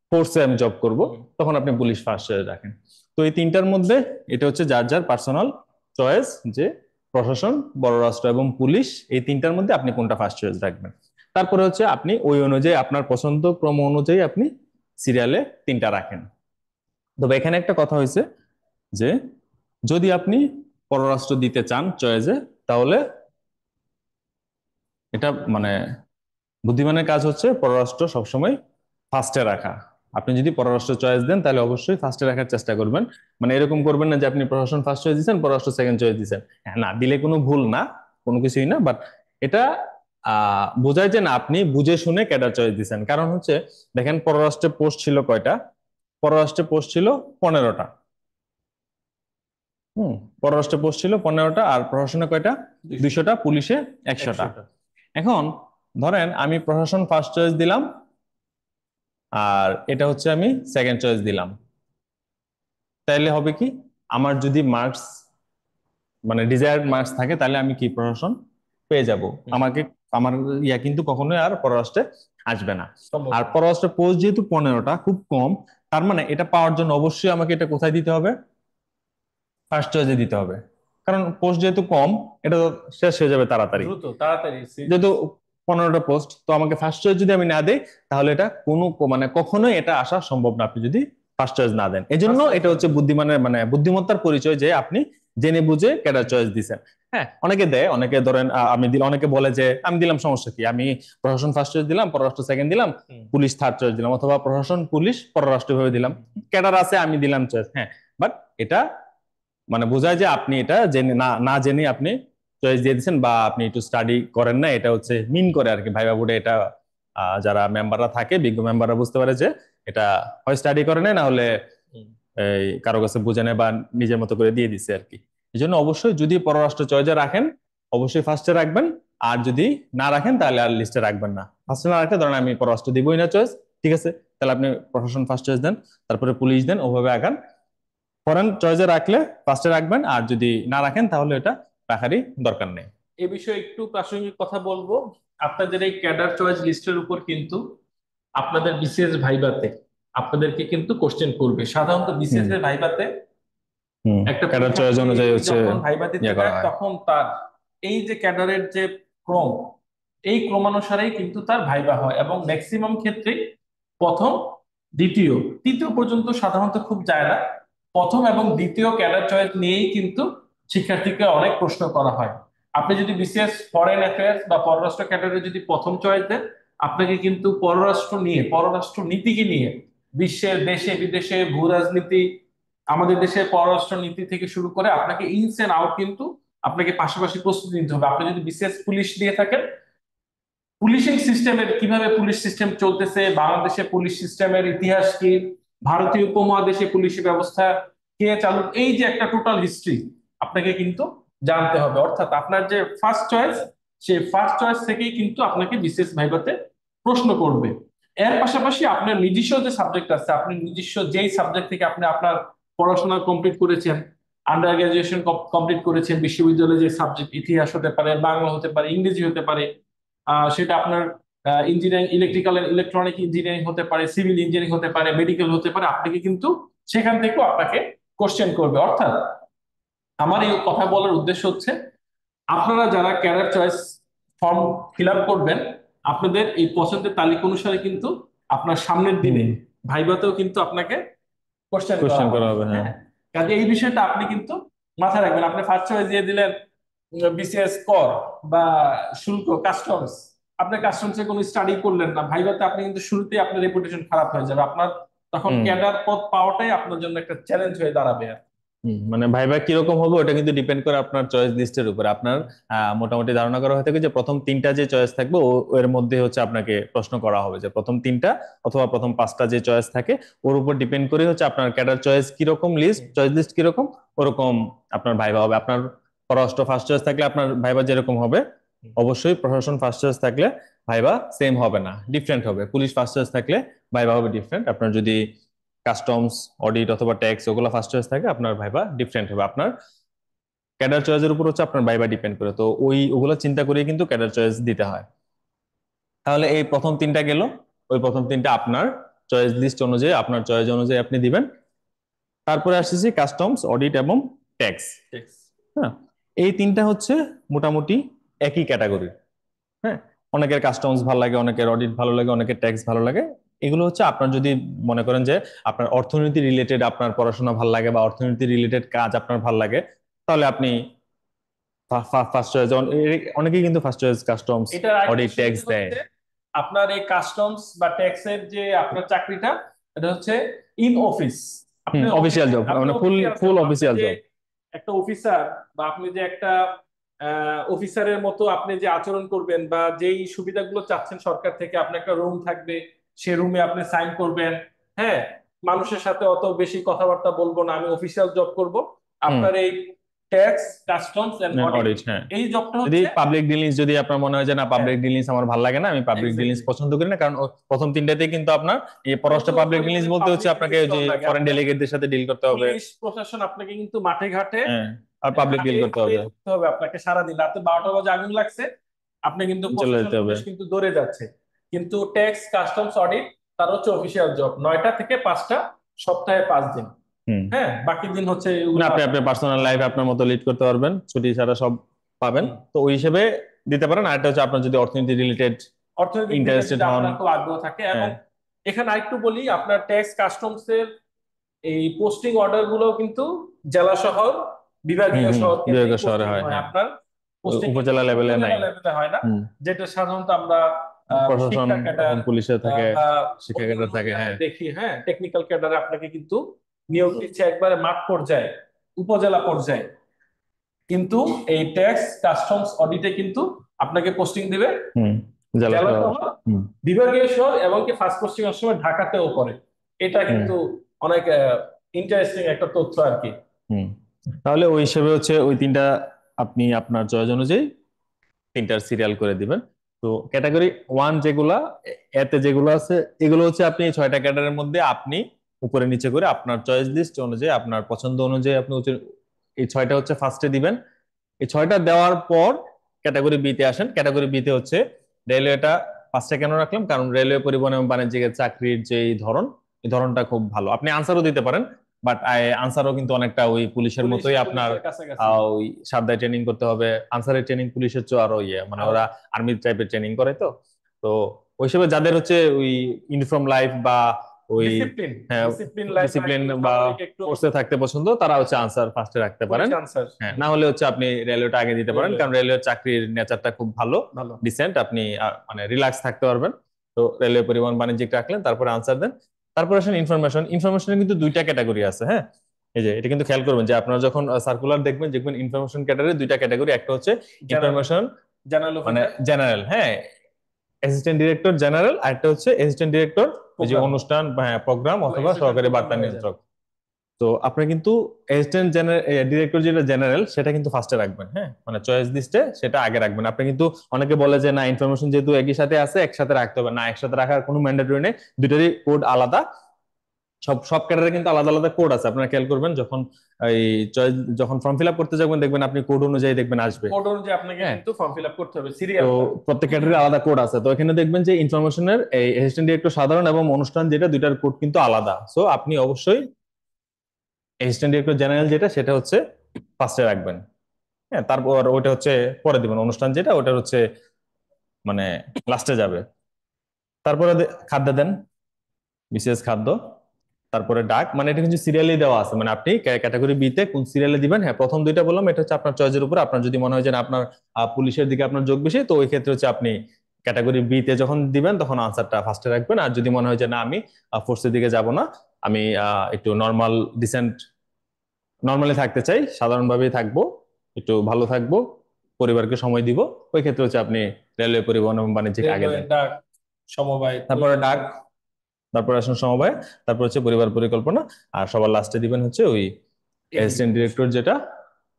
ফোর্সে আমি জব করব, তখন আপনি পুলিশ ফার্স্ট চয়েস রাখেন। তো এই তিনটার মধ্যে এটা হচ্ছে যার যার পার্সোনাল চয়েস, যে প্রশাসন, পররাষ্ট্র এবং পুলিশ, এই তিনটার মধ্যে আপনি কোনটা ফার্স্ট চয়েস রাখবেন। তারপরে হচ্ছে আপনি ওই অনুযায়ী আপনার পছন্দ ক্রম অনুযায়ী আপনি সিরিয়ালে তিনটা রাখেন। তবে এখানে একটা কথা হয়েছে যে যদি আপনি পররাষ্ট্র দিতে চান চয়েসে, তাহলে এটা মানে বুদ্ধিমানের কাজ হচ্ছে পররাষ্ট্র সবসময় ফার্স্টে রাখা। আপনি যদি পররাষ্ট্র চয়েস দেন তাহলে অবশ্যই ফার্স্টে রাখার চেষ্টা করবেন। মানে এরকম করবেন না যে আপনি প্রশাসন ফার্স্ট চয়েস দিচ্ছেন, পররাষ্ট্র সেকেন্ড চয়েস দিচ্ছেন। হ্যাঁ, না দিলে কোনো ভুল না, কোনো কিছুই না, বাট এটা বোঝায় যে না আপনি বুঝে শুনে ক্যাডার চয়েস দিচ্ছেন। কারণ হচ্ছে দেখেন পররাষ্ট্রে পোস্ট ছিল কয়টা, পররাষ্ট্রে পোস্ট ছিল 15টা। হুম, পররাষ্ট্রে পোস্ট ছিল 15টা, আর প্রশাসনে কয়টা, 200টা, পুলিশে 100টা। এখন ধরেন আমি প্রশাসন ফার্স্ট চয়েস দিলাম, আর এটা হচ্ছে আমি সেকেন্ড চয়েস দিলাম, তাইলে হবে কি, আমার যদি মার্কস মানে ডিজায়ার্ড মার্কস থাকে, তাহলে আমি কি প্রশাসন পেয়ে যাব। আমাকে আমার কিন্তু কখনোই আর পররাষ্ট্রে আসবে না। আর পররাষ্ট্রে পোস্ট যেহেতু 15টা, খুব কম, তার মানে এটা পাওয়ার জন্য অবশ্যই আমাকে এটা কোথায় দিতে হবে, ফার্স্ট চয়েসে দিতে হবে। কারণ পোস্ট যেহেতু কম, এটা তো শেষ হয়ে যাবে তাড়াতাড়ি, দ্রুত তাড়াতাড়ি যেহেতু 15টা পোস্ট, তো আমাকে ফার্স্ট চয়েস যদি আমি না দেই, তাহলে এটা কোনো মানে কখনোই এটা আসা সম্ভব না, আপনি যদি ফার্স্ট চয়েস না দেন। এই জন্য এটা হচ্ছে বুদ্ধিমানের মানে বুদ্ধিমত্তার পরিচয়, যে আপনি জেনে বুঝে ক্যাডার চয়েস দিচ্ছেন। হ্যাঁ, অনেকে দেয়, অনেকে ধরেন আমি দিলাম, অনেকে বলে যে আমি দিলাম সমস্যা কি, আমি প্রশাসন ফার্স্ট চয়েস দিলাম, পররাষ্ট্র সেকেন্ড দিলাম, পুলিশ থার্ড চয়েস দিলাম, অথবা প্রশাসন পুলিশ পররাষ্ট্র ভাবে দিলাম, ক্যাডার আছে আমি দিলাম চয়েস। হ্যাঁ, বাট এটা মানে বোঝায় যে আপনি এটা জেনে না না জেনে আপনি চয়েস দিয়ে দিচ্ছেন, বা আপনি একটু স্টাডি করেন না, এটা হচ্ছে মিন করে আর কি ভাইবা বোর্ডে। এটা যারা মেম্বাররা থাকে, বিজ্ঞ মেম্বাররা বুঝতে পারে যে এটা হয় স্টাডি করে না হলে এই কারো কাছে বুঝে নেয় বা নিজের মতো করে দিয়ে দিচ্ছে আর কি। এই জন্য অবশ্যই যদি পররাষ্ট্র চয়েসে রাখেন, অবশ্যই ফার্স্টে রাখবেন। আর যদি না রাখেন তাহলে আর লিস্টে রাখবেন না। ফার্স্টে না রাখলে ধরেন আমি পররাষ্ট্র দিবই না চয়েস, ঠিক আছে, তাহলে আপনি প্রশাসন ফার্স্ট চয়েস দেন, তারপরে পুলিশ দেন, ওভাবে আগান। ফরেন চয়েসে রাখলে ফার্স্টে রাখবেন, আর যদি না রাখেন তাহলে এটা রাখারই দরকার নেই। এ বিষয়ে একটু প্রাসঙ্গিক কথা বলবো। আপনাদের এই ক্যাডার চয়েস লিস্টের উপর কিন্তু আপনাদের বিসিএস ভাইভাতে আপনাদেরকে কিন্তু কোশ্চেন করবে। সাধারণত বিসিএস হুম এর ভাইভাতে হুম, একটা ক্যাডার চয়েস পরীক্ষার্থী অনুযায়ী হচ্ছে যখন ভাইভা দিতে ইয়ে করা যায় হয়। তখন তার এই যে ক্যাডারের যে ক্রম, এই ক্রমানুসারেই কিন্তু তার ভাইভা হয়, এবং ম্যাক্সিমাম ক্ষেত্রে প্রথম, দ্বিতীয়, তৃতীয় পর্যন্ত সাধারণত খুব যায় না। প্রথম এবং দ্বিতীয় ক্যাডার চয়েস নিয়েই কিন্তু শিক্ষার্থীকে অনেক প্রশ্ন করা হয়। আপনি যদি বিসিএস ফরেন অ্যাফেয়ার্স বা পররাষ্ট্র ক্যাডারে যদি প্রথম চয়েস দেন, আপনাকে কিন্তু পররাষ্ট্র নিয়ে, পররাষ্ট্র নীতিকে নিয়ে, বিশ্বের দেশে বিদেশে ভূ রাজনীতি, আমাদের দেশের পররাষ্ট্র নীতি থেকে শুরু করে আপনাকে ইনস এন্ড আউট কিন্তু আপনাকে পাশাপাশি প্রস্তুতি নিতে হবে। আপনি যদি বিশেষ পুলিশ দিয়ে থাকেন, পুলিশিং সিস্টেমের কিভাবে পুলিশ সিস্টেম চলতেছে, বাংলাদেশে পুলিশ সিস্টেমের ইতিহাস কি, ভারতীয় উপমহাদেশে পুলিশি ব্যবস্থা কে চালু, এই যে একটা টোটাল হিস্ট্রি আপনাকে কিন্তু জানতে হবে। অর্থাৎ আপনার যে ফার্স্ট চয়েস, সেই ফার্স্ট চয়েস থেকেই কিন্তু আপনাকে বিসিএস ভাইভাতে প্রশ্ন করবে। এর পাশাপাশি আপনার নিজস্ব যে সাবজেক্ট আছে, আপনি নিজস্ব যেই সাবজেক্ট থেকে আপনি আপনার পড়াশোনা কমপ্লিট করেছেন, আন্ডার গ্রাজুয়েশন কমপ্লিট করেছেন, বিশ্ববিদ্যালয়ে যে সাবজেক্ট, ইতিহাস হতে পারে, বাংলা হতে পারে, ইংরেজি হতে পারে, সেটা আপনার engineering, electrical and electronic engineering হতে পারে, সিভিল ইঞ্জিনিয়ারিং হতে পারে, মেডিকেল হতে পারে, আপনাকে কিন্তু সেখান থেকেও আপনাকে কোশ্চেন করবে। অর্থাৎ আমার এই কথা বলার উদ্দেশ্য হচ্ছে, আপনারা যারা career choice form fill up করবেন, আপনাদের এই পছন্দের তালিকা অনুসারে কিন্তু আপনার সামনের দিনে হুম, ভাইভাতেও কিন্তু আপনাকে কোশ্চেন করা কোশ্চেন করা হবে। হবে, হ্যাঁ। হ্যাঁ, কাজে এই বিষয়টা আপনি কিন্তু মাথায় রাখবেন। আপনি ফার্স্ট চয়েস দিয়ে দিলেন বিসিএস কর বা শুল্ক, কাস্টমস, আপনি কাস্টমসে কোনো স্টাডি করলেন না, ভাইভাতে আপনি কিন্তু শুরুতেই আপনার রেপুটেশন খারাপ হয়ে যাবে। আপনার তখন হুম। ক্যাডার পদ পাওয়াটাই আপনার জন্য একটা চ্যালেঞ্জ হয়ে দাঁড়াবে আর মানে ভাইবা কিরকম হবে ওটা কিন্তু ডিপেন্ড করে আপনার চয়েস লিস্টের উপর। আপনার মোটামুটি ধারণা করা হয়ে থাকে যে প্রথম তিনটা যে চয়েস থাকবে এর মধ্যে হচ্ছে আপনাকে প্রশ্ন করা হবে, যে প্রথম তিনটা অথবা প্রথম পাঁচটা যে চয়েস থাকে ওর উপর ডিপেন্ড করে হচ্ছে আপনার ক্যাডার চয়েস কিরকম, লিস্ট চয়েস লিস্ট কিরকম, ওরকম আপনার ভাইবা হবে। আপনার পররাষ্ট্র ফার্স্ট চয়েস থাকলে আপনার ভাইবা যেরকম হবে, অবশ্যই প্রশাসন ফার্স্ট চয়েস থাকলে ভাইবা সেম হবে না, ডিফারেন্ট হবে। পুলিশ ফার্স্ট চয়েস থাকলে ভাইবা হবে ডিফারেন্ট। আপনার যদি কাস্টমস, অডিট অথবা ট্যাক্স ওগুলো ফার্স্ট চয়েস থাকে, আপনার ভাইবা ডিফারেন্ট হবে। আপনার ক্যাডার চয়েসের উপর হচ্ছে আপনার ভাইবা ডিপেন্ড করে, তো ওগুলো চিন্তা করে কিন্তু ক্যাডার চয়েস দিতে হয়। তাহলে এই প্রথম তিনটা গেল, ওই প্রথম তিনটা আপনার চয়েস লিস্ট অনুযায়ী, আপনার চয়েস অনুযায়ী আপনি দিবেন। তারপরে আসতেছি কাস্টমস, অডিট এবং ট্যাক্স। ট্যাক্স। হ্যাঁ, এই তিনটা হচ্ছে মোটামুটি একই ক্যাটাগরি। হ্যাঁ, অনেকের কাস্টমস ভালো লাগে, অনেকের অডিট ভালো লাগে, অনেকের ট্যাক্স ভালো লাগে। এগুলো হচ্ছে আপনার যদি মনে করেন যে আপনার অর্থনীতি রিলেটেড আপনার পড়াশোনা ভালো লাগে বা অর্থনীতি রিলেটেড কাজ আপনার ভালো লাগে, তাহলে আপনি ফার্স্ট চয়েস, অনেকেই কিন্তু ফার্স্ট চয়েস কাস্টমস, এটার আরেকটা অডিট, ট্যাক্স সুবিধা দেয়। হচ্ছে, আপনার এই কাস্টমস বা ট্যাক্সের যে আপনার চাকরিটা, এটা হচ্ছে ইন অফিস। আপনি অফিসিয়াল অফিসে, জব, আপনি মানে ফুল অফিসে আছেন, ফুল আপনি অফিসিয়াল যে জব। একটা অফিসার বা আপনি যে একটা অফিসারের মতো আপনি যে আচরণ করবেন বা যেই সুবিধাগুলো চাচ্ছেন সরকার থেকে, আপনার একটা রুম থাকবে, সে রুমে আপনি সাইন করবেন। হ্যাঁ, মানুষের সাথে অত বেশি কথাবার্তা বলবো না, আমি অফিসিয়াল জব করব। হুম, আপনার এই tax, customs and audit, audit, হ্যাঁ। এই জবটা যদি হচ্ছে। পাবলিক ডিলিংস, যদি আপনার মনে হয় যে না হ্যাঁ, পাবলিক ডিলিংস আমার ভালো লাগে না, আমি পাবলিক ডিলিংস এক্স্যাক্টলি। পছন্দ করি না, কারণ প্রথম তিনটাতেই কিন্তু আপনার এই পররাষ্ট্র প্রচুর পাবলিক ডিলিংস পরিমাণে বলতে হচ্ছে পাবলিক আপনাকে রিলিজ যে করা লাগে ফরেন আপনার। ডেলিগেটদের সাথে ডিল করতে হবে। পুলিশ প্রশাসন আপনাকে কিন্তু মাঠে ঘাটে, হ্যাঁ, আর পাবলিক ডিল করতে হবে, থাকতে হবে আপনাকে। সারাদিন রাতে 12টা বাজে আগুন লাগছে, আপনি কিন্তু চলে প্রশাসন যেতে হবে। পুলিশ কিন্তু দৌড়ে যাচ্ছে। কিন্তু ট্যাক্স, কাস্টমস, অডিট, তার হচ্ছে অফিসিয়াল জব, 9টা থেকে 5টা, সপ্তাহে 5 দিন। হুম, হ্যাঁ, বাকি দিন হচ্ছে না এগুলা। আপনি আপনার পার্সোনাল লাইফ আপনার মতো লিড করতে পারবেন, ছুটি ছাড়া সব পাবেন, হুম। তো ওই হিসেবে দিতে পারেন। আর একটা হচ্ছে আপনার যদি অর্থনীতি রিলেটেড অর্থনৈতিক দিকে ইন্টারেস্টেড যদি হন। আপনার খুব আগ্রহ থাকে, এবং হ্যাঁ। এখানে আরেকটু বলি, আপনার ট্যাক্স, কাস্টমস এর এই পোস্টিং অর্ডার গুলো কিন্তু জেলা শহর, বিভাগীয় শহর কেন্দ্রিক বিভাগীয় শহরে পোস্টিং হয়, হয় হ্যাঁ। আপনার। পোস্টিং কিন্তু উপজেলা লেভেলে নাই। উপজেলা লেভেলে হয় না, হুম, যেটা সাধারণত আমরা প্রশাসন শিক্ষা ক্যাডার এবং পুলিশে থাকে, বা শিক্ষা ক্যাডার অন্যান্য থাকে, জায়গায় হ্যাঁ। দেখি। হ্যাঁ, টেকনিক্যাল ক্যাডারে আপনাকে কিন্তু নিয়োগ দিচ্ছে একবারে মাঠ পর্যায়ে, উপজেলা পর্যায়ে। কিন্তু এই ট্যাক্স, কাস্টমস, অডিটে কিন্তু আপনাকে পোস্টিং দিবে হুম, জেলা জেলা শহর। শহর, হুম, বিভাগীয় শহর, এবং কি ফার্স্ট পোস্টিং এর সময় ঢাকাতেও পড়ে। এটা হুম, কিন্তু অনেক ইন্টারেস্টিং একটা তথ্য আর কি। হুম। তাহলে ওই হিসেবে হচ্ছে ওই তিনটা আপনি আপনার চয়েস অনুযায়ী তিনটার সিরিয়াল করে দিবেন। তো ক্যাটাগরি ওয়ান যেগুলা, এতে যেগুলো আছে, এগুলো হচ্ছে আপনি এই ছয়টা ক্যাটাগরির মধ্যে আপনি উপরে নিচে করে আপনার চয়েস লিস্ট অনুযায়ী, আপনার পছন্দ অনুযায়ী আপনি এই ছয়টা হচ্ছে ফার্স্টে দিবেন। এই ছয়টা দেওয়ার পর ক্যাটাগরি বি তে আসেন। ক্যাটাগরি বি তে হচ্ছে রেলওয়েটা ফার্স্টে কেন রাখলাম, কারণ রেলওয়ে পরিবহন এবং বাণিজ্যিকের চাকরির যে ধরন, এই ধরনটা খুব ভালো। আপনি আনসারও দিতে পারেন, বাট আনসারও কিন্তু অনেকটা ওই পুলিশের মতোই আপনার পুলিশের কাছাকাছি। ওই সারদায় ট্রেনিং করতে হবে। আনসারের ট্রেনিং পুলিশের চেয়ে আরো ইয়ে, মানে আরো ওরা আর্মি টাইপের ট্রেনিং করে। তো তো ওই হিসেবে যাদের হচ্ছে ওই ইউনিফর্ম লাইফ বা ওই, ডিসিপ্লিন, হ্যাঁ, ডিসিপ্লিন লাইফ বা ডিসিপ্লিন একটু বা সামরিক, একটু ফোর্সে থাকতে পছন্দ, তারা হচ্ছে আনসার ফার্স্টে রাখতে পুলিশ পারেন। আনসার। হ্যাঁ, না হলে হচ্ছে আপনি রেলওয়েটা আগে দিতে পারেন, রেলওয়ে কারণ রেলওয়ে চাকরির নেচারটা খুব ভালো, ভালো। ডিসেন্ট। আপনি মানে রিল্যাক্স থাকতে পারবেন। তো রেলওয়ে পরিবহন বাণিজ্যিক রাখলেন, তারপরে আনসার দেন। তারপর আসেন ইনফরমেশন। ইনফরমেশনের কিন্তু দুইটা ক্যাটাগরি আছে, হ্যাঁ। এই যে এটা কিন্তু খেয়াল করবেন যে আপনারা যখন সার্কুলার দেখবেন, দেখবেন ইনফরমেশন ক্যাটাগরি দুইটা ক্যাটাগরি, একটা হচ্ছে জেনারেল, ইনফরমেশন জেনারেল মানে অফিসার, জেনারেল, হ্যাঁ, অ্যাসিস্ট্যান্ট ডিরেক্টর জেনারেল, আর একটা হচ্ছে অ্যাসিস্ট্যান্ট ডিরেক্টর ওই যে প্রোগ্রাম, অনুষ্ঠান, হ্যাঁ, প্রোগ্রাম অথবা অ্যাসিস্ট্যান্ট সহকারী প্রোগ্রাম বার্তা ম্যানেজার। নিয়ন্ত্রক। তো আপনার কিন্তু অ্যাসিস্ট্যান্ট জেনারেল ডিরেক্টর যেটা জেনারেল সেটা কিন্তু ফার্স্টে রাখবেন, হ্যাঁ, মানে চয়েস লিস্টে সেটা আগে রাখবেন। আপনি কিন্তু অনেকে বলে যে না ইনফরমেশন যেহেতু একই সাথে আছে একসাথে রাখতে হবে, না একসাথে রাখার কোনো ম্যান্ডেটরি নেই, দুটোরই কোড আলাদা। সব সব ক্যাডারে কিন্তু আলাদা আলাদা কোড আছে, আপনারা খেয়াল করবেন যখন এই চয়েস যখন ফর্ম ফিল আপ করতে যাবেন দেখবেন আপনি কোড অনুযায়ী দেখবেন আসবে। কোড অনুযায়ী আপনাকে হ্যাঁ, কিন্তু ফর্ম ফিল আপ করতে হবে তো সিরিয়ালটা। প্রত্যেক ক্যাটাগরি আলাদা কোড আছে, তো এখানে দেখবেন যে ইনফরমেশনের এই অ্যাসিস্ট্যান্ট ডিরেক্টর সাধারণ এবং অনুষ্ঠান যেটা দুইটার কোড কিন্তু আলাদা। সো আপনি অবশ্যই অ্যাসিস্ট্যান্ট ডিরেক্টর জেনারেল যেটা সেটা হচ্ছে ফার্স্টে রাখবেন। হ্যাঁ, তারপর ওটা হচ্ছে পরে দিবেন, অনুষ্ঠান যেটা ওটা হচ্ছে মানে লাস্টে যাবে। তারপরে খাদ্য দেন, বিশেষ খাদ্য। তারপরে ডাক, মানে এটা কিন্তু সিরিয়ালি দেওয়া আছে, মানে আপনি ক্যাটাগরি বি তে কোন সিরিয়ালে দিবেন। হ্যাঁ, প্রথম দুইটা বললাম এটা হচ্ছে আপনার চয়েসের উপর। আপনার যদি মনে হয় যে না আপনার পুলিশের দিকে আপনার যোগ বেশি, তো ওই ক্ষেত্রে হচ্ছে আপনি ক্যাটাগরি বি তে যখন দিবেন তখন আনসারটা ফার্স্টে রাখবেন। আর যদি মনে হয় যে না আমি ফোর্সের দিকে যাব না, আমি একটু নর্মাল ডিসেন্ট নর্মালি থাকতে চাই, সাধারণভাবেই থাকবো, একটু ভালো থাকবো, পরিবারকে সময় দিব, ওই ক্ষেত্রে হচ্ছে আপনি রেলওয়ে পরিবহন এবং বাণিজ্যিক আগে রেলওয়ে, দেন। ডাক, সমবায়, তারপরে ডাক, তারপর আসুন সমবায়, তারপর হচ্ছে পরিবার পরিকল্পনা, আর সবার লাস্টে দিবেন হচ্ছে ওই অ্যাসিস্ট্যান্ট ডিরেক্টর যেটা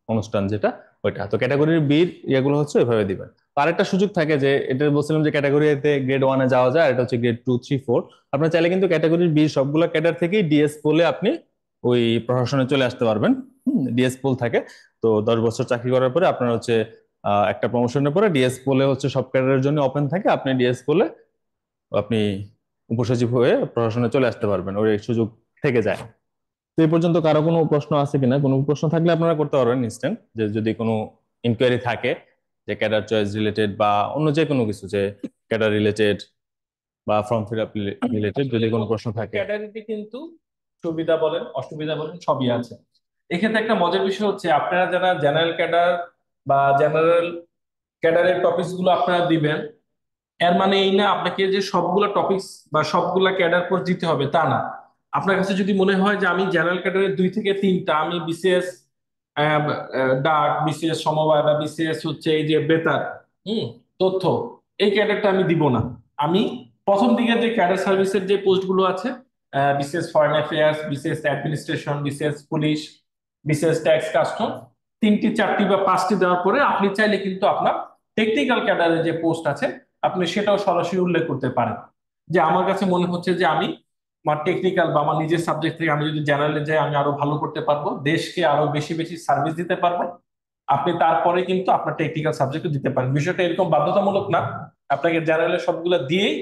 অনুষ্ঠান যেটা ওইটা। তো ক্যাটাগরির বির ইয়েগুলো হচ্ছে ওইভাবে দিবেন। তার একটা সুযোগ থাকে যে এটা বলছিলাম যে ক্যাটাগরিতে গ্রেড ওয়ানে যাওয়া যায়, আর এটা হচ্ছে গ্রেড টু থ্রি ফোর। আপনার চাইলে কিন্তু ক্যাটাগরির বি সবগুলো ক্যাডার থেকেই ডিএস পোলে আপনি ওই প্রশাসনে চলে আসতে পারবেন। ডিএস পোল থাকে, তো 10 বছর চাকরি করার পরে আপনার হচ্ছে একটা প্রমোশনের পরে ডিএস পোলে হচ্ছে সব ক্যাডারের জন্য ওপেন থাকে, আপনি ডিএস পোলে আপনি উপসচিব হয়ে প্রশাসনে চলে আসতে পারবেন, ওই সুযোগ থেকে যায়। তো এই পর্যন্ত কারো কোনো প্রশ্ন আছে কিনা? কোনো প্রশ্ন থাকলে আপনারা করতে পারবেন ইনস্ট্যান্ট, যে যদি কোনো ইনকোয়ারি থাকে যে ক্যাডার চয়েস রিলেটেড বা অন্য যে কোনো কিছু, যে ক্যাডার রিলেটেড বা ফর্ম ফিল আপ রিলেটেড যদি কোনো প্রশ্ন থাকে। ক্যাডারিতে কিন্তু সুবিধা বলেন অসুবিধা বলেন সবই আছে। এক্ষেত্রে একটা মজার বিষয় হচ্ছে আপনারা যারা জেনারেল ক্যাডার বা জেনারেল ক্যাডারের টপিকস গুলো আপনারা দিবেন, এর মানে এই না আপনাকে যে সবগুলা টপিকস বা সবগুলা ক্যাডার কোর্স দিতে হবে তা না। আপনার কাছে যদি মনে হয় যে আমি জেনারেল ক্যাডারের 2 থেকে 3টা, আমি বিসিএস ডাক, বিসিএস সমবায় বা বিসিএস হচ্ছে এই যে বেতার, হুম, তথ্য, এই ক্যাডারটা আমি দিব না। আমি প্রথম দিকে যে ক্যাডার সার্ভিসের যে পোস্টগুলো আছে, BCS foreign affairs, BCS administration, BCS police, BCS tax custom, 3টি 4টি বা 5টি দেওয়ার পরে আপনি চাইলে কিন্তু আপনার টেকনিক্যাল ক্যাডারের যে পোস্ট আছে আপনি সেটাও সরাসরি উল্লেখ করতে পারেন। যে আমার কাছে মনে হচ্ছে যে আমি আমার টেকনিক্যাল বা আমার নিজের সাবজেক্ট থেকে আমি যদি জেনারেলে যাই আমি আরো ভালো করতে পারবো, দেশকে আরো বেশি বেশি সার্ভিস দিতে পারবো। আপনি তারপরে কিন্তু আপনার টেকনিক্যাল সাবজেক্ট দিতে পারেন, বিষয়টা এরকম বাধ্যতামূলক না আপনাকে জেনারেলের সবগুলো দিয়েই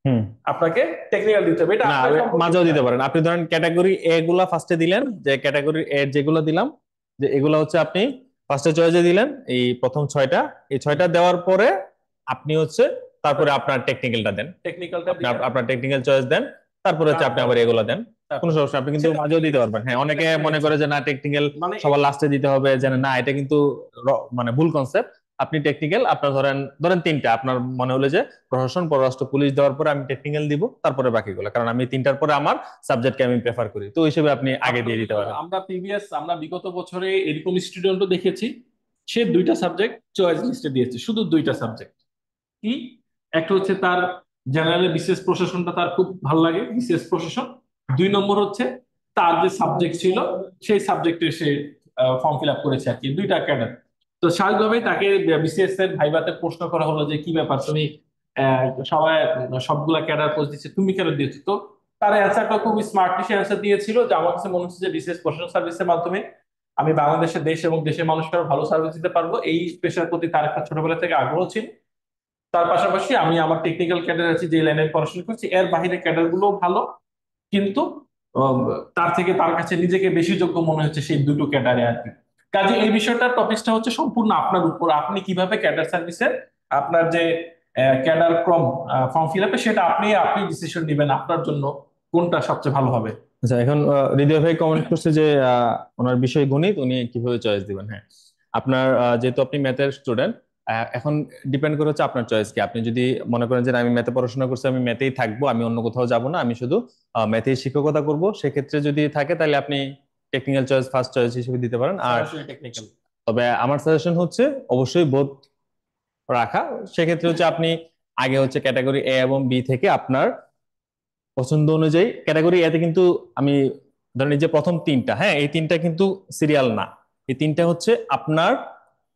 হুম। আপনাকে টেকনিক্যাল দিতে হবে, এটা না, আপনার সম্পর্কে মাঝেও দিতে ডিপেন্ড। পারেন। আপনি ধরেন ক্যাটাগরি এ গুলা ফার্স্টে দিলেন, যে ক্যাটাগরি এ যেগুলো দিলাম, যে এগুলো হচ্ছে আপনি ফার্স্টে চয়েসে দিলেন এই প্রথম ছয়টা, এই ছয়টা দেওয়ার পরে আপনি হচ্ছে তারপরে আপনার টেকনিক্যালটা দেন। টেকনিক্যালটা আপনি দিলেন, আপনার টেকনিক্যাল চয়েস দেন, তারপরে হচ্ছে আপনি তারপরে আবার এগুলো দেন। কোনো তারপরে সমস্যা না, আপনি কিন্তু সেটা মাঝেও দিতে পারবেন। হ্যাঁ, এটা অনেকে ঠিক মনে আছে। করে যে না টেকনিক্যাল মানে সবার লাস্টে দিতে হবে, যে না এটা কিন্তু মানে ভুল কনসেপ্ট। আপনি টেকনিক্যাল আপনার ধরেন ধরেন তিনটা, আপনার মনে হলো যে প্রশাসন, পররাষ্ট্র, পুলিশ দেওয়ার পরে আমি টেকনিক্যাল দিব, তারপরে বাকিগুলো, কারণ আমি তিনটার পরে আমার সাবজেক্টকে আমি প্রেফার করি, তো ওই হিসেবে আপনি আগে দিয়ে দিতে পারেন। আমরা বিগত বছরে এরকম স্টুডেন্টও দেখেছি, সে 2টা সাবজেক্ট চয়েস লিস্টে দিয়েছে, শুধু 2টা সাবজেক্ট। কি, একটা হচ্ছে তার জেনারেল বিসিএস প্রশাসনটা তার খুব ভালো লাগে, বিসিএস প্রশাসন। 2 নম্বর হচ্ছে তার যে সাবজেক্ট ছিল সেই সাবজেক্টে সে ফর্ম ফিল আপ করেছে আর কি, 2টা ক্যাডার। তো স্বাভাবিকভাবেই তাকে বিসিএস এর ভাইভাতে প্রশ্ন করা হলো যে কি ব্যাপার তুমি সবাই সবগুলা ক্যাডার পোস্ট দিচ্ছে, তুমি কেন দিয়েছো? তো তার অ্যান্সারটা খুব স্মার্টলি সে অ্যান্সার দিয়েছিল যে আমার কাছে মনে হচ্ছে যে বিসিএস প্রশাসন সার্ভিসের মাধ্যমে আমি বাংলাদেশের দেশ এবং দেশের মানুষকে আরো ভালো সার্ভিস দিতে পারবো, এই পেশার প্রতি তার একটা ছোটবেলা থেকে আগ্রহ ছিল। তার পাশাপাশি আমি আমার টেকনিক্যাল ক্যাডার আছে যে লাইনে পড়াশোনা করছি এর বাইরে ক্যাডার গুলো ভালো, কিন্তু উম, তার থেকে তার কাছে নিজেকে বেশি যোগ্য মনে হচ্ছে সেই 2টো ক্যাডারে আর কি। কাজে এই বিষয়টা টপিকটা হচ্ছে সম্পূর্ণ আপনার উপর, আপনি কিভাবে ক্যাডার সার্ভিসের আপনার যে ক্যাডার ক্রম ফর্ম ফিল আপে সেটা আপনি আপনি ডিসিশন নেবেন আপনার জন্য কোনটা সবচেয়ে ভালো হবে। আচ্ছা, এখন হৃদয় ভাই কমেন্ট করছে যে ওনার বিষয় গণিত, উনি কিভাবে চয়েস দিবেন। হ্যাঁ, আপনার যেহেতু আপনি ম্যাথের স্টুডেন্ট, এখন ডিপেন্ড করে হচ্ছে আপনার চয়েস কি। আপনি যদি মনে করেন যে না, আমি ম্যাথে পড়াশোনা করছি, আমি ম্যাথেই থাকবো, আমি অন্য কোথাও যাব না, আমি শুধু ম্যাথেই শিক্ষকতা করব, সেক্ষেত্রে যদি থাকে তাহলে আপনি টেকনিক্যাল চয়েস ফার্স্ট চয়েস হিসেবে দিতে পারেন। আর সরাসরি টেকনিক্যাল। তবে আমার সাজেশন হচ্ছে অবশ্যই বোধ রাখা। সেক্ষেত্রে হচ্ছে আপনি আগে হচ্ছে ক্যাটাগরি এ এবং বি থেকে আপনার পছন্দ অনুযায়ী, ক্যাটাগরি এতে কিন্তু আমি ধরেন এই যে প্রথম তিনটা, হ্যাঁ এই তিনটা কিন্তু সিরিয়াল না, এই তিনটা হচ্ছে আপনার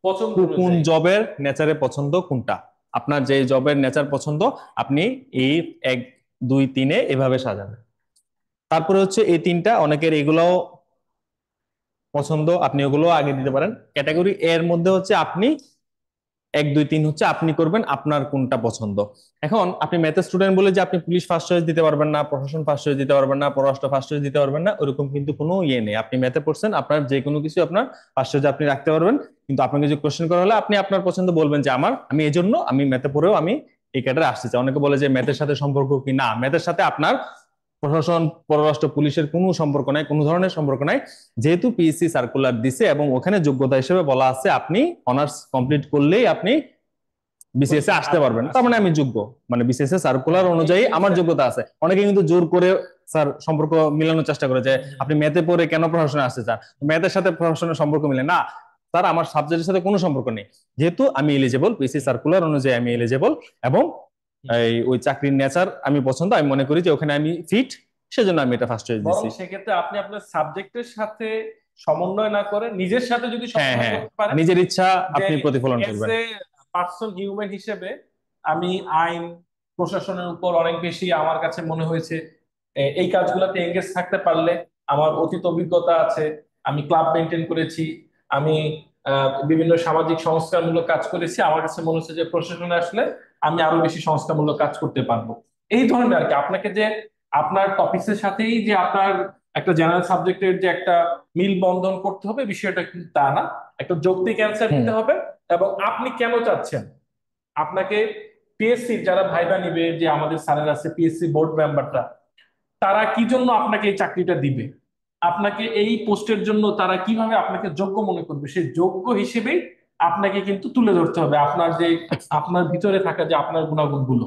পছন্দ কোন অনুযায়ী। জবের নেচারে পছন্দ কোনটা, আপনার যে জবের নেচার পছন্দ আপনি এই 1 2 3-এ এভাবে সাজাবেন। তারপরে হচ্ছে এই তিনটা অনেকের এগুলোও পছন্দ, আপনি ওগুলো আগে দিতে পারেন। ক্যাটাগরি এর মধ্যে হচ্ছে আপনি 1 2 3 হচ্ছে আপনি করবেন আপনার কোনটা পছন্দ। এখন আপনি ম্যাথের স্টুডেন্ট বলে যে আপনি পুলিশ ফার্স্ট চয়েস দিতে পারবেন না, প্রশাসন ফার্স্ট চয়েস দিতে পারবেন না, পররাষ্ট্র ফার্স্ট চয়েস দিতে পারবেন না, ওরকম কিন্তু কোনো ইয়ে নেই। আপনি ম্যাথে পড়ছেন, আপনার যে কোনো কিছু আপনার ফার্স্ট চয়েস আপনি রাখতে পারবেন। কিন্তু আপনাকে যে কোশ্চেন করা হলে আপনি আপনার পছন্দ বলবেন যে আমি এই জন্য আমি ম্যাথে পড়েও আমি এই ক্যাডারে আসতে চাই। অনেকে বলে যে ম্যাথের সাথে সম্পর্ক কি, না, ম্যাথের সাথে আপনার প্রশাসন পররাষ্ট্র পুলিশের কোনো সম্পর্ক নাই, কোনো ধরনের সম্পর্ক নাই। যেহেতু পিএসসি সার্কুলার দিছে এবং ওখানে যোগ্যতা হিসেবে বলা আছে আপনি অনার্স কমপ্লিট করলেই আপনি বিসিএস এ আসতে পারবেন, তার মানে আমি যোগ্য, মানে বিসিএস এ সার্কুলার অনুযায়ী আমার যোগ্যতা আছে। অনেকে কিন্তু জোর করে স্যার সম্পর্ক মিলানোর চেষ্টা করে যে আপনি ম্যাথে পড়ে কেন প্রশাসনে আসতে চান, ম্যাথের সাথে প্রশাসনের সম্পর্ক মিলে না। স্যার আমার সাবজেক্টের সাথে কোনো সম্পর্ক নেই, যেহেতু আমি এলিজেবল, পিএসসি সার্কুলার অনুযায়ী আমি এলিজেবল, এবং এই ওই চাকরির নেচার আমি পছন্দ, আমি মনে করি যে ওখানে আমি ফিট, সেজন্য আমি এটা ফার্স্ট চয়েস বরং দিছি। সেক্ষেত্রে আপনি আপনার সাবজেক্টের সাথে সমন্বয় না করে নিজের সাথে যদি হ্যাঁ সমন্বয় হ্যাঁ, করতে পারেন, নিজের ইচ্ছা যে আপনি প্রতিফলন এজ করবেন। এ পার্সন হিউম্যান হিসেবে আমি আইন প্রশাসনের উপর অনেক বেশি আমার কাছে মনে হয়েছে এই কাজগুলোতে এঙ্গেজ থাকতে পারলে, আমার অতীত অভিজ্ঞতা আছে, আমি ক্লাব মেনটেন করেছি, আমি বিভিন্ন সামাজিক সংস্কারমূলক কাজ করেছি, আমার কাছে মনে হচ্ছে যে প্রশাসনে আসলে আমি আরো বেশি সংস্কারমূলক কাজ করতে পারবো। এই ধরনের আর কি, আপনাকে যে আপনার টপিক্সের সাথেই যে আপনার একটা জেনারেল সাবজেক্টের যে একটা মিল বন্ধন করতে হবে, বিষয়টা কিন্তু তা না। একটা যৌক্তিক অ্যান্সার হুম। দিতে হবে, এবং আপনি কেন চাচ্ছেন। আপনাকে পিএসসি যারা ভাইবা নিবে, যে আমাদের স্যারের আছে পিএসসি বোর্ড মেম্বাররা, তারা কি জন্য আপনাকে এই চাকরিটা দিবে, আপনাকে এই পোস্টের জন্য তারা কিভাবে আপনাকে যোগ্য মনে করবে, সেই যোগ্য হিসেবেই আপনাকে কিন্তু তুলে ধরতে হবে আপনার যে আপনার ভিতরে থাকা যে আপনার গুণাগুণ গুলো।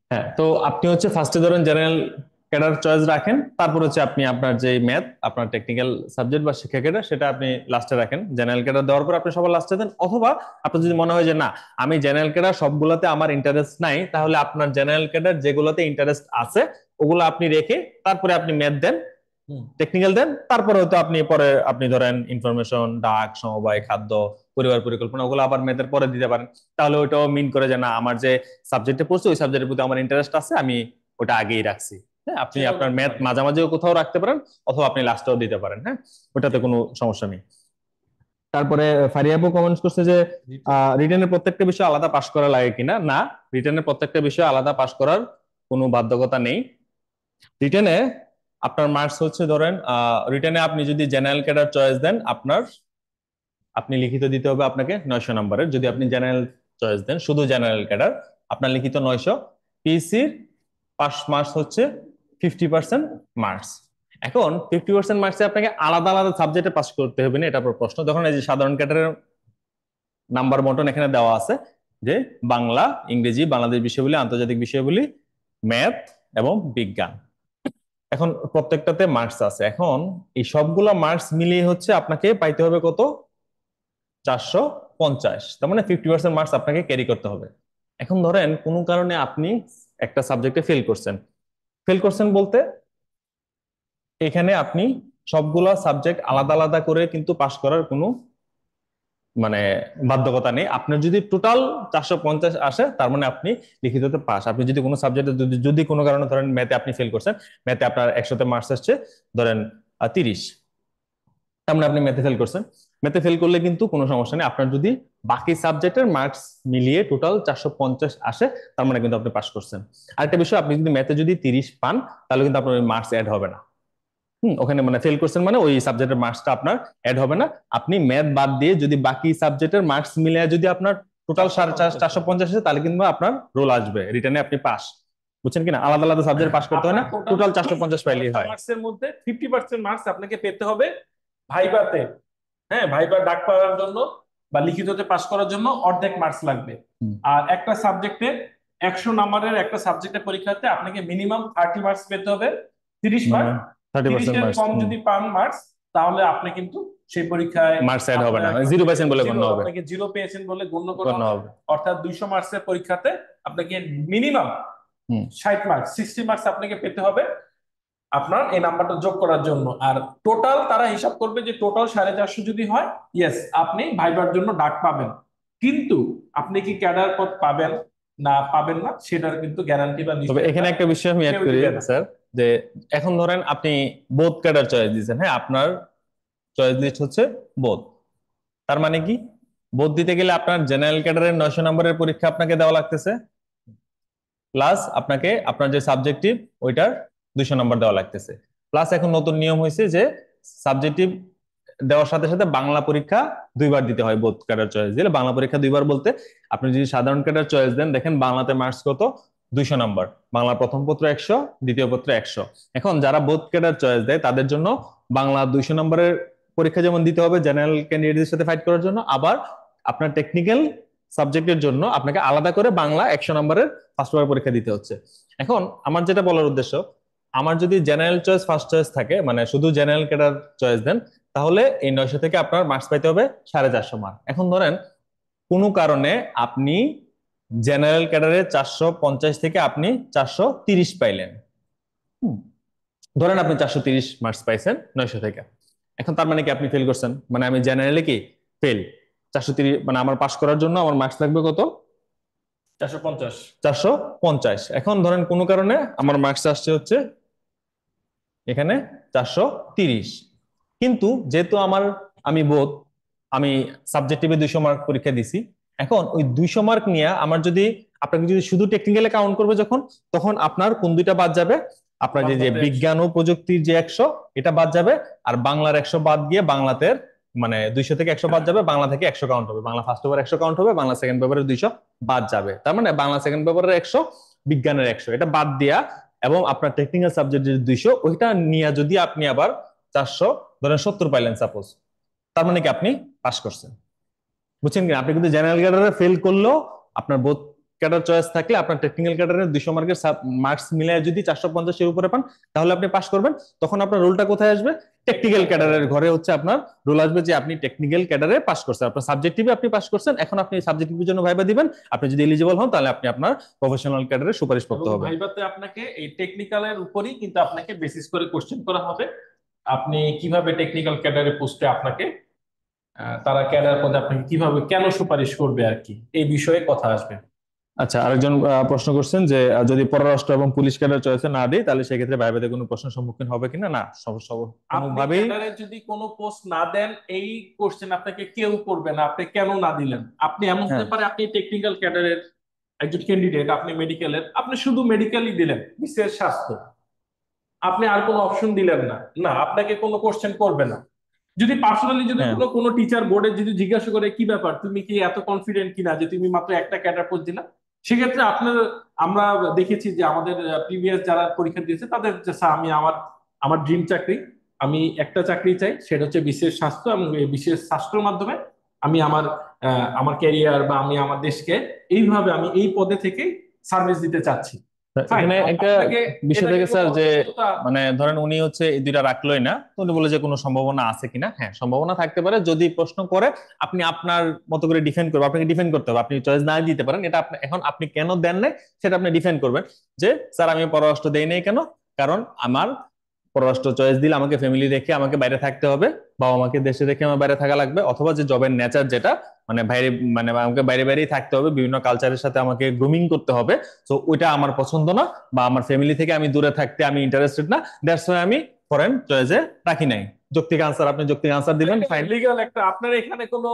হ্যাঁ, তো আপনি হচ্ছে ফার্স্টে ধরেন জেনারেল ক্যাডার চয়েস রাখেন, তারপর হচ্ছে আপনি আপনার যে ম্যাথ আপনার টেকনিক্যাল সাবজেক্ট বা শিক্ষা ক্যাডার সেটা আপনি লাস্টে রাখেন। জেনারেল ক্যাডার দেওয়ার পর আপনি সবার লাস্টে দেন, অথবা আপনার যদি মনে হয় যে না আমি জেনারেল ক্যাডার সবগুলোতে আমার ইন্টারেস্ট নাই, তাহলে আপনার জেনারেল ক্যাডার যেগুলোতে ইন্টারেস্ট আছে ওগুলো আপনি রেখে তারপরে আপনি ম্যাথ দেন, হুম। টেকনিক্যাল দেন, তারপরে হয়তো আপনি পরে আপনি ধরেন ইনফরমেশন, ডাক, সমবায়, খাদ্য, পরিবার পরিকল্পনা ওগুলো আবার ম্যাথের পরে দিতে পারেন। তাহলে ওইটাও মিন করে যে না আমার যে সাবজেক্টে পড়ছে ওই সাবজেক্টের প্রতি আমার ইন্টারেস্ট আছে, আমি ওটা আগেই রাখছি। হ্যাঁ, আপনি সেটাও আপনার করতে ম্যাথ পারেন। মাঝামাঝিও কোথাও রাখতে পারেন, অথবা আপনি লাস্টেও দিতে পারেন। হ্যাঁ, ওটাতে কোনো সমস্যা নেই। তারপরে ফারিয়া আপু কমেন্টস করছে যে রিটেনের প্রত্যেকটা বিষয় আলাদা পাশ করা লাগে কিনা। না, রিটেনের প্রত্যেকটা বিষয় আলাদা পাশ করার কোনো বাধ্যকতা নেই। রিটেনে আপনার মার্কস হচ্ছে ধরেন রিটেনে আপনি যদি জেনারেল ক্যাডার চয়েস দেন আপনার আপনি লিখিত দিতে হবে আপনাকে 900 নম্বরের। যদি আপনি জেনারেল চয়েস দেন শুধু জেনারেল ক্যাডার আপনার লিখিত 900। পিসির পাস মার্কস হচ্ছে 50% মার্কস। এখন 50% মার্কসে আপনাকে আলাদা আলাদা সাবজেক্টে পাস করতে হবে না, এটা প্রশ্ন। যখন এই যে সাধারণ ক্যাডারের নাম্বার বন্টন এখানে দেওয়া আছে যে বাংলা, ইংরেজি, বাংলাদেশ বিষয়গুলি, আন্তর্জাতিক বিষয়গুলি, ম্যাথ এবং বিজ্ঞান, এখন প্রত্যেকটাতে মার্কস আছে। এখন এই সবগুলা মার্কস মিলিয়ে হচ্ছে আপনাকে পাইতে হবে কত, 450। তার মানে 50% মার্কস আপনাকে ক্যারি করতে হবে। এখন ধরেন কোনো কারণে আপনি একটা সাবজেক্টে ফেল করছেন, ফেল করছেন বলতে এখানে আপনি সবগুলা সাবজেক্ট আলাদা আলাদা করে কিন্তু পাশ করার কোনো মানে বাধ্যকতা নেই। আপনার যদি টোটাল 450 আসে তার মানে আপনি লিখিততে পাস। আপনি যদি কোনো সাবজেক্টে যদি কোনো কারণে ধরেন ম্যাথে আপনি ফেল করছেন, ম্যাথে আপনার 100তে মার্কস আসছে ধরেন 30, তার মানে আপনি ম্যাথে ফেল করছেন। ম্যাথে ফেল করলে কিন্তু কোনো সমস্যা নেই, আপনার যদি বাকি সাবজেক্টের মার্কস মিলিয়ে টোটাল 450 আসে তার মানে কিন্তু আপনি পাস করছেন। আরেকটা বিষয়, আপনি যদি ম্যাথে যদি 30 পান তাহলে কিন্তু আপনার মার্কস অ্যাড হবে না। ওখানে মানে ফেল করছেন মানে ওই সাবজেক্টের মার্কসটা আপনার অ্যাড হবে না। আপনি ম্যাথ বাদ দিয়ে যদি বাকি সাবজেক্টের মার্কস মিলে যদি আপনার টোটাল 450 আসে তাহলে কিন্তু আপনার রোল আসবে, রিটার্নে আপনি পাস। বুঝছেন কিনা, আলাদা আলাদা সাবজেক্ট পাস করতে হয় আপনার না, টোটাল 450 পাইলেই 900 হয়। মার্কসের মধ্যে 50% মার্কস আপনাকে পেতে হবে ভাইভাতে। হ্যাঁ, ভাইবার ডাক পাওয়ার জন্য বা লিখিততে পাস করার জন্য অর্ধেক মার্কস লাগবে। আর একটা সাবজেক্টে 100 নম্বরের একটা সাবজেক্টের পরীক্ষাতে আপনাকে মিনিমাম 30 মার্কস পেতে হবে, 30 মার্ক। মানে 30% 30-এর মার্কস, কম যদি পান মার্কস, তাহলে আপনি কিন্তু সেই পরীক্ষায় মার্কস অ্যাড হবে না, আপনার 0% বলে জিরো, গণ্য হবে। আপনাকে জিরো পেয়েছেন বলে গণ্য করা গণ্য হবে। হবে। অর্থাৎ 200 মার্কসের পরীক্ষাতে আপনাকে মিনিমাম হুম 60 মার্কস, 60 মার্কস আপনাকে পেতে হবে। আপনার এই নাম্বারটা যোগ করার জন্য। আর টোটাল তারা হিসাব করবে যে টোটাল 450 যদি হয়, ইয়েস আপনি ভাইবার জন্য ডাক পাবেন। কিন্তু আপনি কি ক্যাডার পদ পাবেন না পাবেন না সেটার কিন্তু গ্যারান্টি বা তবে এখানে নিশ্চয়তা একটা বিষয় আমি অ্যাড কেউ করি দিবে না। স্যার, যে এখন ধরেন আপনি বোথ ক্যাডার চয়েস দিয়েছেন, হ্যাঁ আপনার চয়েস লিস্ট হচ্ছে বোথ। তার মানে কি, বোথ দিতে গেলে আপনার জেনারেল ক্যাডারের 900 নম্বরের পরীক্ষা আপনাকে দেওয়া লাগতেছে, প্লাস আপনাকে আপনার যে সাবজেক্টিভ ওইটার 200 নম্বর দেওয়া লাগতেছে। প্লাস এখন নতুন নিয়ম হয়েছে যে সাবজেক্টিভ দেওয়ার সাথে সাথে বাংলা পরীক্ষা 2বার দিতে হয়। বোথ ক্যাডার চয়েস দিলে বাংলা পরীক্ষা 2বার বলতে, আপনি যদি সাধারণ ক্যাডার চয়েস দেন, দেখেন বাংলাতে মার্কস কত, 200 নম্বর। বাংলা প্রথম পত্র 100, দ্বিতীয় পত্র 100। এখন যারা বোথ ক্যাডার চয়েস দেয় তাদের জন্য বাংলা 200 নম্বরের পরীক্ষা যেমন দিতে হবে জেনারেল ক্যান্ডিডেটদের সাথে ফাইট করার জন্য, আবার আপনার টেকনিক্যাল সাবজেক্টের জন্য আপনাকে আলাদা করে বাংলা 100 নম্বরের ফার্স্ট পেপার পরীক্ষা দিতে হচ্ছে। এখন আমার যেটা বলার উদ্দেশ্য, আমার যদি জেনারেল চয়েস ফার্স্ট চয়েস থাকে, মানে শুধু জেনারেল ক্যাডার চয়েস দেন, তাহলে এই 900 থেকে আপনার মার্কস পাইতে হবে 450 মার্ক। এখন ধরেন কোনো কারণে আপনি জেনারেল ক্যাডারে 450 থেকে আপনি 430 পাইলেন। হুম, ধরেন আপনি 430 মার্কস পাইছেন 900 থেকে। এখন তার মানে কি আপনি ফেল করছেন, মানে আমি জেনারেলে কি ফেল। 430 মানে আমার পাস করার জন্য আমার মার্কস লাগবে কত, 450। 450। এখন ধরেন কোনো কারণে আমার মার্কস আসছে হচ্ছে এখানে 430, কিন্তু যেহেতু আমি বোধ আমি সাবজেক্টিভে 200 মার্ক পরীক্ষা দিছি, এখন ওই 200 মার্ক নিয়ে আমার যদি আপনাকে যদি শুধু টেকনিক্যালে কাউন্ট করবে যখন, তখন আপনার কোন দুইটা বাদ যাবে, আপনার যে যে বাংলাতে 100। বিজ্ঞান ও প্রযুক্তির যে 100 এটা বাদ যাবে, আর বাংলার 100 বাদ দিয়ে বাংলাতে মানে 200 থেকে 100 বাদ যাবে, বাংলা থেকে 100 কাউন্ট হবে, বাংলা ফার্স্ট পেপার 100 কাউন্ট হবে, বাংলা সেকেন্ড পেপারের 200 বাদ যাবে। তার মানে বাংলা সেকেন্ড পেপারের 100, বিজ্ঞানের 100 এটা বাদ দিয়া, এবং আপনার টেকনিক্যাল সাবজেক্টের 200 ওইটা নিয়ে যদি আপনি আবার 400 ধরেন 70 পাইলেন সাপোজ, তার মানে কি আপনি পাস করছেন। বুঝছেন কি, আপনি কিন্তু জেনারেল ক্যাডারে ফেল করলেও আপনার বোথ ক্যাডার চয়েস থাকলে আপনার টেকনিক্যাল ক্যাডারের 200 মার্কের মার্কস মিলিয়ে যদি 450 এর উপরে পান, তাহলে আপনি পাস করবেন। তখন আপনার রোলটা কোথায় আসবে, টেকনিক্যাল ক্যাডারের ঘরে হচ্ছে আপনার রোল আসবে যে আপনি টেকনিক্যাল ক্যাডারে পাস করছেন, আপনার সাবজেক্টিভে আপনি পাস করছেন, এখন আপনি সাবজেক্টিভের জন্য ভাইবা দিবেন। আপনি যদি এলিজিবল হন তাহলে আপনি আপনার প্রফেশনাল ক্যাডারে সুপারিশপ্রাপ্ত এবং হবেন। ভাইভাতে আপনাকে এই টেকনিক্যালের উপরই কিন্তু আপনাকে বেসিস করে কোশ্চেন করা হবে। আপনি কিভাবে টেকনিক্যাল ক্যাডারে পোস্টে আপনাকে তারা ক্যাডার পদে আপনাকে কিভাবে কেন সুপারিশ করবে আর কি, এই বিষয়ে কথা আসবে। আচ্ছা, আরেকজন প্রশ্ন করছেন যে যদি পররাষ্ট্র এবং পুলিশ ক্যাডার চয়েসে না দিই তাহলে সেক্ষেত্রে ভাইভাতে কোনো প্রশ্নের সম্মুখীন হবে কিনা। না, আপনি কোনোভাবেই। ক্যাডারে যদি কোনো পোস্ট না দেন, এই কোশ্চেন আপনাকে কেউ করবে না আপনি কেন না দিলেন। আপনি এমন হ্যাঁ হতে পারে আপনি টেকনিক্যাল ক্যাডারের একজন ক্যান্ডিডেট, আপনি মেডিকেলের, আপনি শুধু মেডিকেলই দিলেন, বিশেষ স্বাস্থ্য, আপনি আর কোনো অপশন দিলেন না, না আপনাকে কোনো কোশ্চেন করবে না। যদি পার্সোনালি যদি হ্যাঁ কোনো কোনো টিচার বোর্ডে যদি জিজ্ঞাসা করে কি ব্যাপার তুমি কি এত কনফিডেন্ট কিনা যে তুমি মাত্র একটা ক্যাডার পোস্ট দিলা, সেক্ষেত্রে আপনার, আমরা দেখেছি যে আমাদের প্রিভিয়াস যারা পরীক্ষা দিয়েছে তাদের যে স্যার আমি আমার আমার ড্রিম চাকরি, আমি একটা চাকরি চাই সেটা হচ্ছে বিশেষ স্বাস্থ্য, এবং এই বিশেষ স্বাস্থ্যের মাধ্যমে আমি আমার ক্যারিয়ার বা আমি আমার দেশকে এইভাবে আমি এই পদে থেকে সার্ভিস দিতে চাচ্ছি। ফাইন, এখানে একটা আপনাকে বিষয় এটাকে থেকে কোনো স্যার যে অসুস্থতা। মানে ধরেন উনি হচ্ছে এই দুইটা রাখলোই না, তো উনি বলে যে কোনো সম্ভাবনা আছে কিনা। হ্যাঁ সম্ভাবনা থাকতে পারে, যদি প্রশ্ন করে আপনি আপনার মতো করে ডিফেন্ড করবেন, আপনাকে ডিফেন্ড করতে হবে। আপনি চয়েস না দিতে পারেন, এটা আপনি এখন আপনি কেন দেন নাই সেটা আপনি ডিফেন্ড করবেন, যে স্যার আমি পররাষ্ট্র দেই নাই কেন, কারণ আমার পররাষ্ট্র চয়েস দিলে আমাকে ফ্যামিলি রেখে আমাকে বাইরে থাকতে হবে, বাবা মাকে দেশে রেখে আমার বাইরে থাকা লাগবে, অথবা যে জবের নেচার যেটা মানে বাইরে মানে আমাকে বাইরে বাইরেই থাকতে হবে, বিভিন্ন কালচারের সাথে আমাকে গ্রুমিং করতে হবে, তো ওইটা আমার পছন্দ না, বা আমার ফ্যামিলি থেকে আমি দূরে থাকতে আমি ইন্টারেস্টেড না, দ্যাটস ওয়াই আমি ফরেন চয়েসে রাখি নাই। যৌক্তিক আনসার, আপনি যৌক্তিক আনসার দিবেন, ফাইন। লিগাল একটা আপনার এখানে কোনো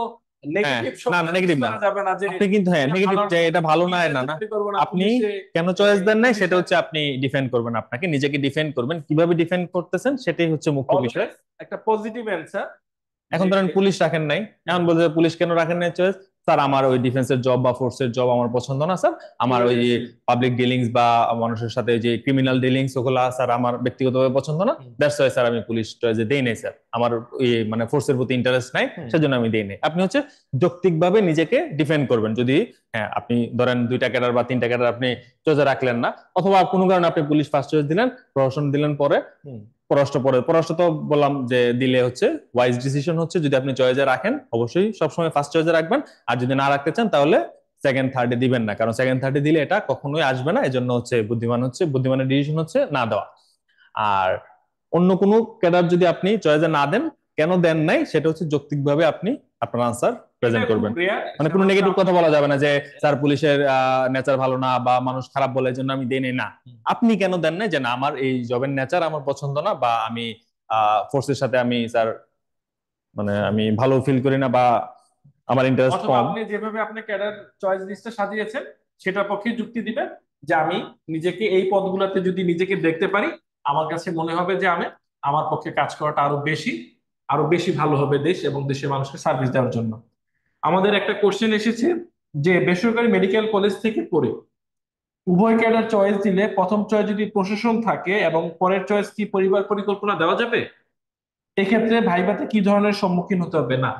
হ্যাঁ, নেগেটিভ না শব্দ না ইউজ নেগেটিভ না, করা যাবে না যে আপনি কিন্তু হ্যাঁ এটা নেগেটিভ ভালো যে এটা ভালো না পুলিশে না না, চাকরি করবো না, আপনি পুলিশে কেন চয়েস দেন নাই সেটা পুলিশে হচ্ছে আপনি ডিফেন্ড করবেন, আপনাকে নিজেকে ডিফেন্ড করবেন, কিভাবে ডিফেন্ড করতেছেন সেটাই হচ্ছে মুখ্য বিষয়। অলওয়েজ একটা পজিটিভ অ্যান্সার। এখন যে ধরেন পুলিশ রাখেন নাই, এখন বলতে পুলিশ কেন রাখেন নাই চয়েস, স্যার আমার ওই ডিফেন্সের জব বা ফোর্সের জব আমার পছন্দ না স্যার, আমার ওই পাবলিক ডিলিংস বা মানুষের সাথে যে ক্রিমিনাল ডিলিংস ওগুলা স্যার আমার ব্যক্তিগতভাবে পছন্দ না, দ্যাটস ওয়াই স্যার আমি পুলিশ চয়েসে দেই নাই স্যার, আমার ওই মানে ফোর্সের প্রতি ইন্টারেস্ট নাই সেজন্য আমি দেই নাই। আপনি হচ্ছে যৌক্তিকভাবে নিজেকে ডিফেন্ড করবেন, যদি হ্যাঁ আপনি ধরেন 2টা ক্যাডার বা 3টা ক্যাডার আপনি চয়েসে রাখলেন না, অথবা কোনো কারণে আপনি পুলিশ ফার্স্ট চয়েস দিলেন, প্রশাসন দিলেন পরে, পররাষ্ট্র তো বললাম যে দিলে হচ্ছে ওয়াইজ ডিসিশন হচ্ছে, যদি আপনি চয়েসে রাখেন অবশ্যই সবসময় ফার্স্ট চয়েসে রাখবেন, আর যদি না রাখতে চান তাহলে সেকেন্ড থার্ডে দিবেন না, কারণ সেকেন্ড থার্ডে দিলে এটা কখনোই আসবে না, এজন্য হচ্ছে বুদ্ধিমানের ডিসিশন হচ্ছে না দেওয়া। আর অন্য কোনো ক্যাডার যদি আপনি চয়েসে না দেন, কেন দেন নাই সেটা হচ্ছে যৌক্তিকভাবে আপনি আপনার আনসার এটা প্রেজেন্ট খুব করবেন। রেয়ার, মানে কোনো সাধারণত নেগেটিভ কথা আপনি বলা যাবে না যে স্যার পুলিশের নেচার ভালো না বা মানুষ খারাপ বলে এই জন্য আমি দেই নাই, না। আপনি কেন দেন নাই, যে না আমার এই জবের নেচার আমার পছন্দ না, বা আমি ফোর্সের সাথে আমি স্যার মানে আমি ভালো ফিল করি না, বা আমার ইন্টারেস্ট অথবা কম। আপনি যেভাবে আপনি ক্যাডার চয়েস লিস্টটা সাজিয়েছেন সেটার পক্ষে যুক্তি দিবেন যে আমি নিজেকে এই পদগুলোতে যদি নিজেকে দেখতে পারি, আমার কাছে মনে হবে যে আমি আমার পক্ষে কাজ করাটা আরো বেশি ভালো হবে দেশ এবং দেশের মানুষকে সার্ভিস দেওয়ার জন্য। আমাদের একটা কোশ্চেন এসেছে যে বেসরকারি মেডিকেল কলেজ থেকে পড়ে উভয় ক্যাডার চয়েস দিলে প্রথম চয়েস যদি প্রশাসন থাকে এবং পরের চয়েস কি পরিবার পরিকল্পনা দেওয়া যাবে, এক্ষেত্রে ভাইভাতে কি ধরনের সম্মুখীন হতে হবে? না,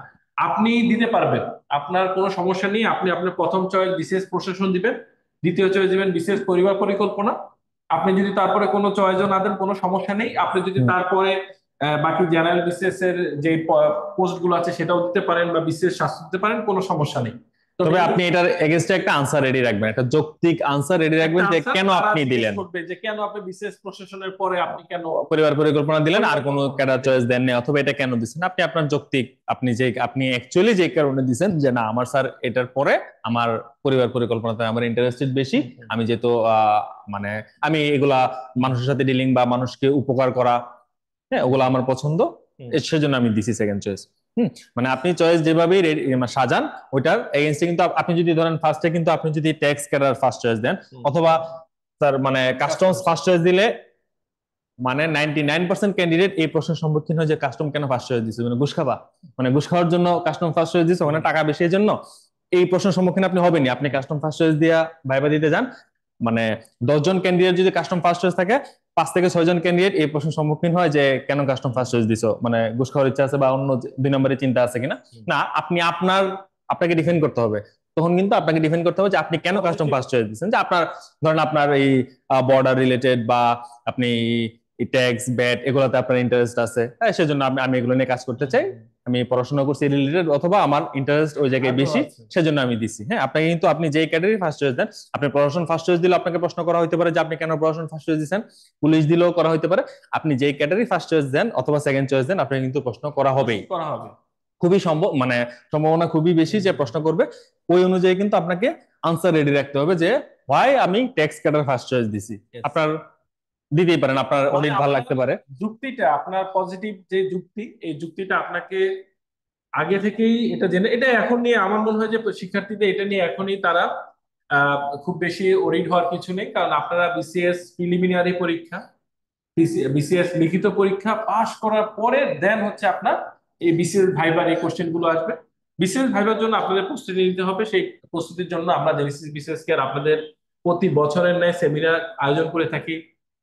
আপনি দিতে পারবেন, আপনার কোনো সমস্যা নেই। আপনি আপনার প্রথম চয়েস বিশেষ প্রশাসন দিবেন, দ্বিতীয় চয়েস দিবেন বিশেষ পরিবার পরিকল্পনা। আপনি যদি তারপরে কোনো চয়েসও না দেন কোনো সমস্যা নেই, আপনি যদি তারপরে বাকি জেনারেল বিসিএস এর যে পোস্ট গুলো আছে সেটাও দিতে পারেন বা বিসিএস স্বাস্থ্য দিতে পারেন, কোনো সমস্যা নেই। তবে তবে আপনি এটার এগেইনস্টে একটা আনসার রেডি রাখবেন, একটা যৌক্তিক আনসার রেডি একটা রাখবেন যে আনসার কেন তারা আপনি জিজ্ঞেস দিলেন, করবে যে কেন আপনি বিশেষ প্রশাসনের পরে আপনি কেন পরিবার পরিকল্পনা দিলেন আর পরিবার কোনো পরিকল্পনা ক্যাডার দিলেন। চয়েস দেননি, অথবা এটা কেন দিচ্ছেন, আপনি আপনার যৌক্তিক, আপনি অ্যাকচুয়ালি যে কারণে দিচ্ছেন যে না আমার স্যার এটার পরে আমার পরিবার পরিকল্পনাতে আমার ইন্টারেস্টেড বেশি, আমি যেহেতু মানে আমি এগুলা মানুষের সাথে ডিলিং বা মানুষকে উপকার করা, হ্যাঁ ওগুলো আমার পছন্দ, সেজন্য আমি দিছি সেকেন্ড চয়েস। মানে আপনি চয়েস যেভাবেই সাজান ওইটার এগেইনস্টে কিন্তু আপনি যদি ধরেন ফার্স্টে কিন্তু আপনি যদি ট্যাক্স ক্যাডার ফার্স্ট চয়েস দেন, অথবা স্যার মানে কাস্টমস ফার্স্ট চয়েস দিলে, মানে 99% ক্যান্ডিডেট এই প্রশ্নের সম্মুখীন হয় যে কাস্টম কেন ফার্স্ট চয়েস দিচ্ছে, মানে ঘুষ খাবা, মানে ঘুষ খাওয়ার জন্য কাস্টম ফার্স্ট চয়েস দিচ্ছে, মানে টাকা বেশি এর জন্য। এই প্রশ্নের সম্মুখীন আপনি হবেনই, আপনি কাস্টম ফার্স্ট চয়েস দিয়া ভাইবা দিতে যান, মানে 10 জন ক্যান্ডিডেট যদি কাস্টম ফার্স্ট চয়েস থাকে, 5 থেকে 6 জন ক্যান্ডিডেট এই প্রশ্নের সম্মুখীন হয় যে কেন কাস্টম ফার্স্ট চয়েস দিছো, মানে ঘুষ খাওয়ার ইচ্ছা আছে বা অন্য 2 নম্বরে চিন্তা আছে কিনা। না, আপনি আপনাকে ডিফেন্ড করতে হবে, তখন কিন্তু আপনাকে ডিফেন্ড করতে হবে যে আপনি কেন কাস্টম ফার্স্ট চয়েস দিচ্ছেন, যে আপনার ধরেন আপনার এই বর্ডার রিলেটেড বা আপনি ট্যাক্স ব্যাট এগুলোতে আপনার ইন্টারেস্ট আছে, হ্যাঁ সেজন্য আমি এগুলো নিয়ে কাজ করতে চাই, আমি পড়াশোনা করছি রিলেটেড, অথবা আমার ইন্টারেস্ট ওই জায়গায় বেশি, সেজন্য আমি দিছি। হ্যাঁ আপনাকে কিন্তু আপনি যেই ক্যাটাগরি ফার্স্ট চয়েস দেন, আপনি পড়াশোনা ফার্স্ট চয়েস দিলে আপনাকে প্রশ্ন করা হতে পারে যে আপনি কেন পড়াশোনা ফার্স্ট চয়েস দিচ্ছেন, পুলিশ দিলেও করা হতে পারে, আপনি যেই ক্যাটাগরি ফার্স্ট চয়েস দেন অথবা সেকেন্ড চয়েস দেন আপনাকে কিন্তু প্রশ্ন করা হবেই, করা হবে। খুবই সম্ভব, মানে সম্ভাবনা খুবই বেশি যে প্রশ্ন করবে। ওই অনুযায়ী কিন্তু আপনাকে আনসার রেডি রাখতে হবে যে হোয়াই আমি ট্যাক্স ক্যাডার ফার্স্ট চয়েস দিছি। আপনার দিতেই পারেন, আপনার মানে অডিট ভালো আপনার লাগতে পারে। যুক্তিটা, আপনার পজিটিভ যে যুক্তি, এই যুক্তিটা আপনাকে আগে থেকেই এটা জেনে, এটা এখন নিয়ে আমার মনে হয় যে শিক্ষার্থীদের এটা নিয়ে এখনই তারা খুব বেশি ওরিড হওয়ার কিছু নেই, কারণ আপনারা বিসিএস প্রিলিমিনারি পরীক্ষা, বিসিএস লিখিত পরীক্ষা পাশ করার পরে দেন হচ্ছে আপনার এই বিসিএস ভাইবার এই কোশ্চেন গুলো আসবে। বিসিএস ভাইবার জন্য আপনাদের প্রস্তুতি নিতে হবে, সেই প্রস্তুতির জন্য আমরা জেনেসিস বিসিএস কে আপনাদের প্রতি বছরের ন্যায় সেমিনার আয়োজন করে থাকি,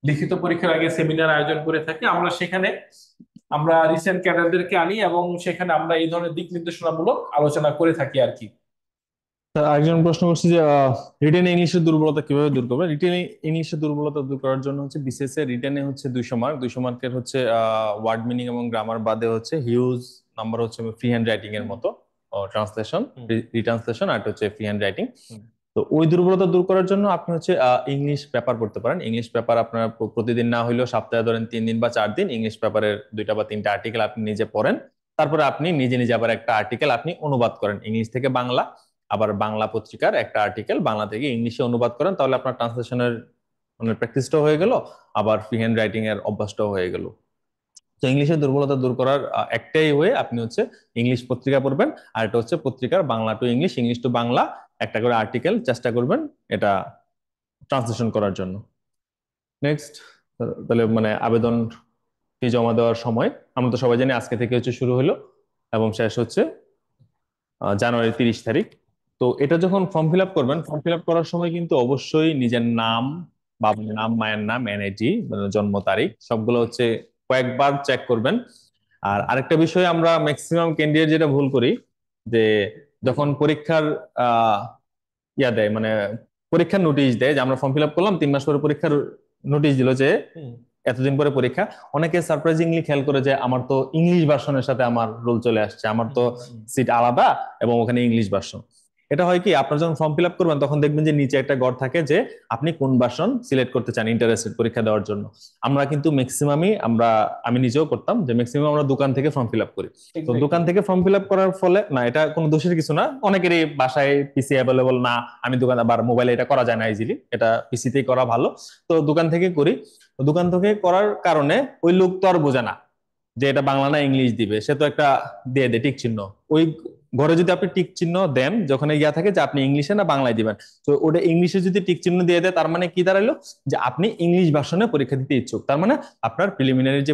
লিখিত পরীক্ষার আগে সেমিনার আয়োজন করে থাকি। আমরা সেখানে আমরা রিসেন্ট ক্যাডারদেরকে আনি এবং সেখানে আমরা এই ধরনের দিক নির্দেশনামূলক আলোচনা করে থাকি আর কি। স্যার, আরেকজন প্রশ্ন করছে যে রিটেন ইংলিশের দুর্বলতা কিভাবে দূর করবে। রিটেন ইংলিশের দুর্বলতা দূর করার জন্য হচ্ছে বিসিএস এর রিটেনে হচ্ছে 200 মার্ক, 200 মার্কের হচ্ছে ওয়ার্ড মিনিং এবং গ্রামার বাদে হচ্ছে হিউজ নাম্বার হচ্ছে ফ্রি হ্যান্ড রাইটিং এর মতো ট্রান্সলেশন, রিট্রান্সলেশন, আর হচ্ছে ফ্রি হ্যান্ড রাইটিং। তো ওই দুর্বলতা দূর করার জন্য আপনি হচ্ছে ইংলিশ পেপার পড়তে পারেন। ইংলিশ পেপার আপনার প্রতিদিন না হইলেও সপ্তাহে ধরেন 3 দিন বা 4 দিন ইংলিশ পেপারের 2টা বা 3টা আর্টিকেল আপনি নিজে পড়েন। তারপরে আপনি নিজে নিজে আবার একটা আর্টিকেল আপনি অনুবাদ করেন ইংলিশ থেকে বাংলা, আবার বাংলা পত্রিকার একটা আর্টিকেল বাংলা থেকে ইংলিশে অনুবাদ করেন, তাহলে আপনার ট্রান্সলেশনের মানে প্র্যাকটিসটাও হয়ে গেল, আবার ফ্রি হ্যান্ড রাইটিং এর অভ্যাসটাও হয়ে গেল। তো ইংলিশের দুর্বলতা দূর করার একটাই ওয়ে, আপনি হচ্ছে ইংলিশ পত্রিকা পড়বেন, আর এটা হচ্ছে পত্রিকার Bangla to English, English to Bangla একটা করে আর্টিকেল চেষ্টা করবেন এটা ট্রান্সলেশন করার জন্য। নেক্সট, তাহলে মানে আবেদন ফি জমা দেওয়ার সময় আমরা তো সবাই জানি আজকে থেকে হচ্ছে শুরু হলো এবং শেষ হচ্ছে জানুয়ারি 30 তারিখ। তো এটা যখন ফর্ম ফিল আপ করবেন, ফর্ম ফিল আপ করার সময় কিন্তু অবশ্যই নিজের নাম, বাবার নাম, মায়ের নাম, এনআইডি মানে জন্ম তারিখ সবগুলো হচ্ছে কয়েকবার চেক করবেন। আর আরেকটা বিষয় আমরা ম্যাক্সিমাম ক্যান্ডিডেট যেটা ভুল করি, যে যখন পরীক্ষার আহ ইয়া দেয় মানে পরীক্ষার নোটিশ দেয় যে আমরা ফর্ম ফিল আপ করলাম 3 মাস পরে পরীক্ষার নোটিশ দিল যে এতদিন পরে পরীক্ষা, অনেকে সারপ্রাইজিংলি খেয়াল করে যে আমার তো ইংলিশ ভার্সনের সাথে আমার রোল চলে আসছে, আমার তো সিট আলাদা এবং ওখানে ইংলিশ ভার্সন। এটা হয় কি, আপনার যখন ফর্ম ফিল আপ করবেন তখন দেখবেন যে নিচে একটা ঘর থাকে যে আপনি কোন ভার্সন সিলেক্ট করতে চান ইন্টারেস্টেড পরীক্ষা দেওয়ার জন্য। আমরা কিন্তু ম্যাক্সিমামই আমি নিজেও করতাম যে ম্যাক্সিমাম আমরা দোকান থেকে ফর্ম ফিল আপ করি। তো এক্স্যাক্টলি। দোকান থেকে ফর্ম ফিল আপ করার ফলে না, এটা কোনো দোষের কিছু না, অনেকেরই বাসায় পিসি অ্যাভেলেবল না, আমি দোকান আবার মোবাইলে এটা করা যায় না ইজিলি, এটা পিসিতেই করা ভালো। তো দোকান থেকে করি। তো দোকান থেকে করার কারণে ওই লোক তো আর বোঝে না যে এটা বাংলা না ইংলিশ দিবে, সে তো একটা দিয়ে দেয় টিক চিহ্ন। ওই ঘরে যদি আপনি টিক চিহ্ন দেন যখন ইয়া থাকে যে আপনি ইংলিশে না বাংলায় দিবেন, তো ওটা ইংলিশে যদি টিক চিহ্ন দিয়ে দেয় তার মানে কি দাঁড়াইলো, যে আপনি ইংলিশ ভার্সনে পরীক্ষা দিতে ইচ্ছুক। তার মানে আপনার প্রিলিমিনারি যে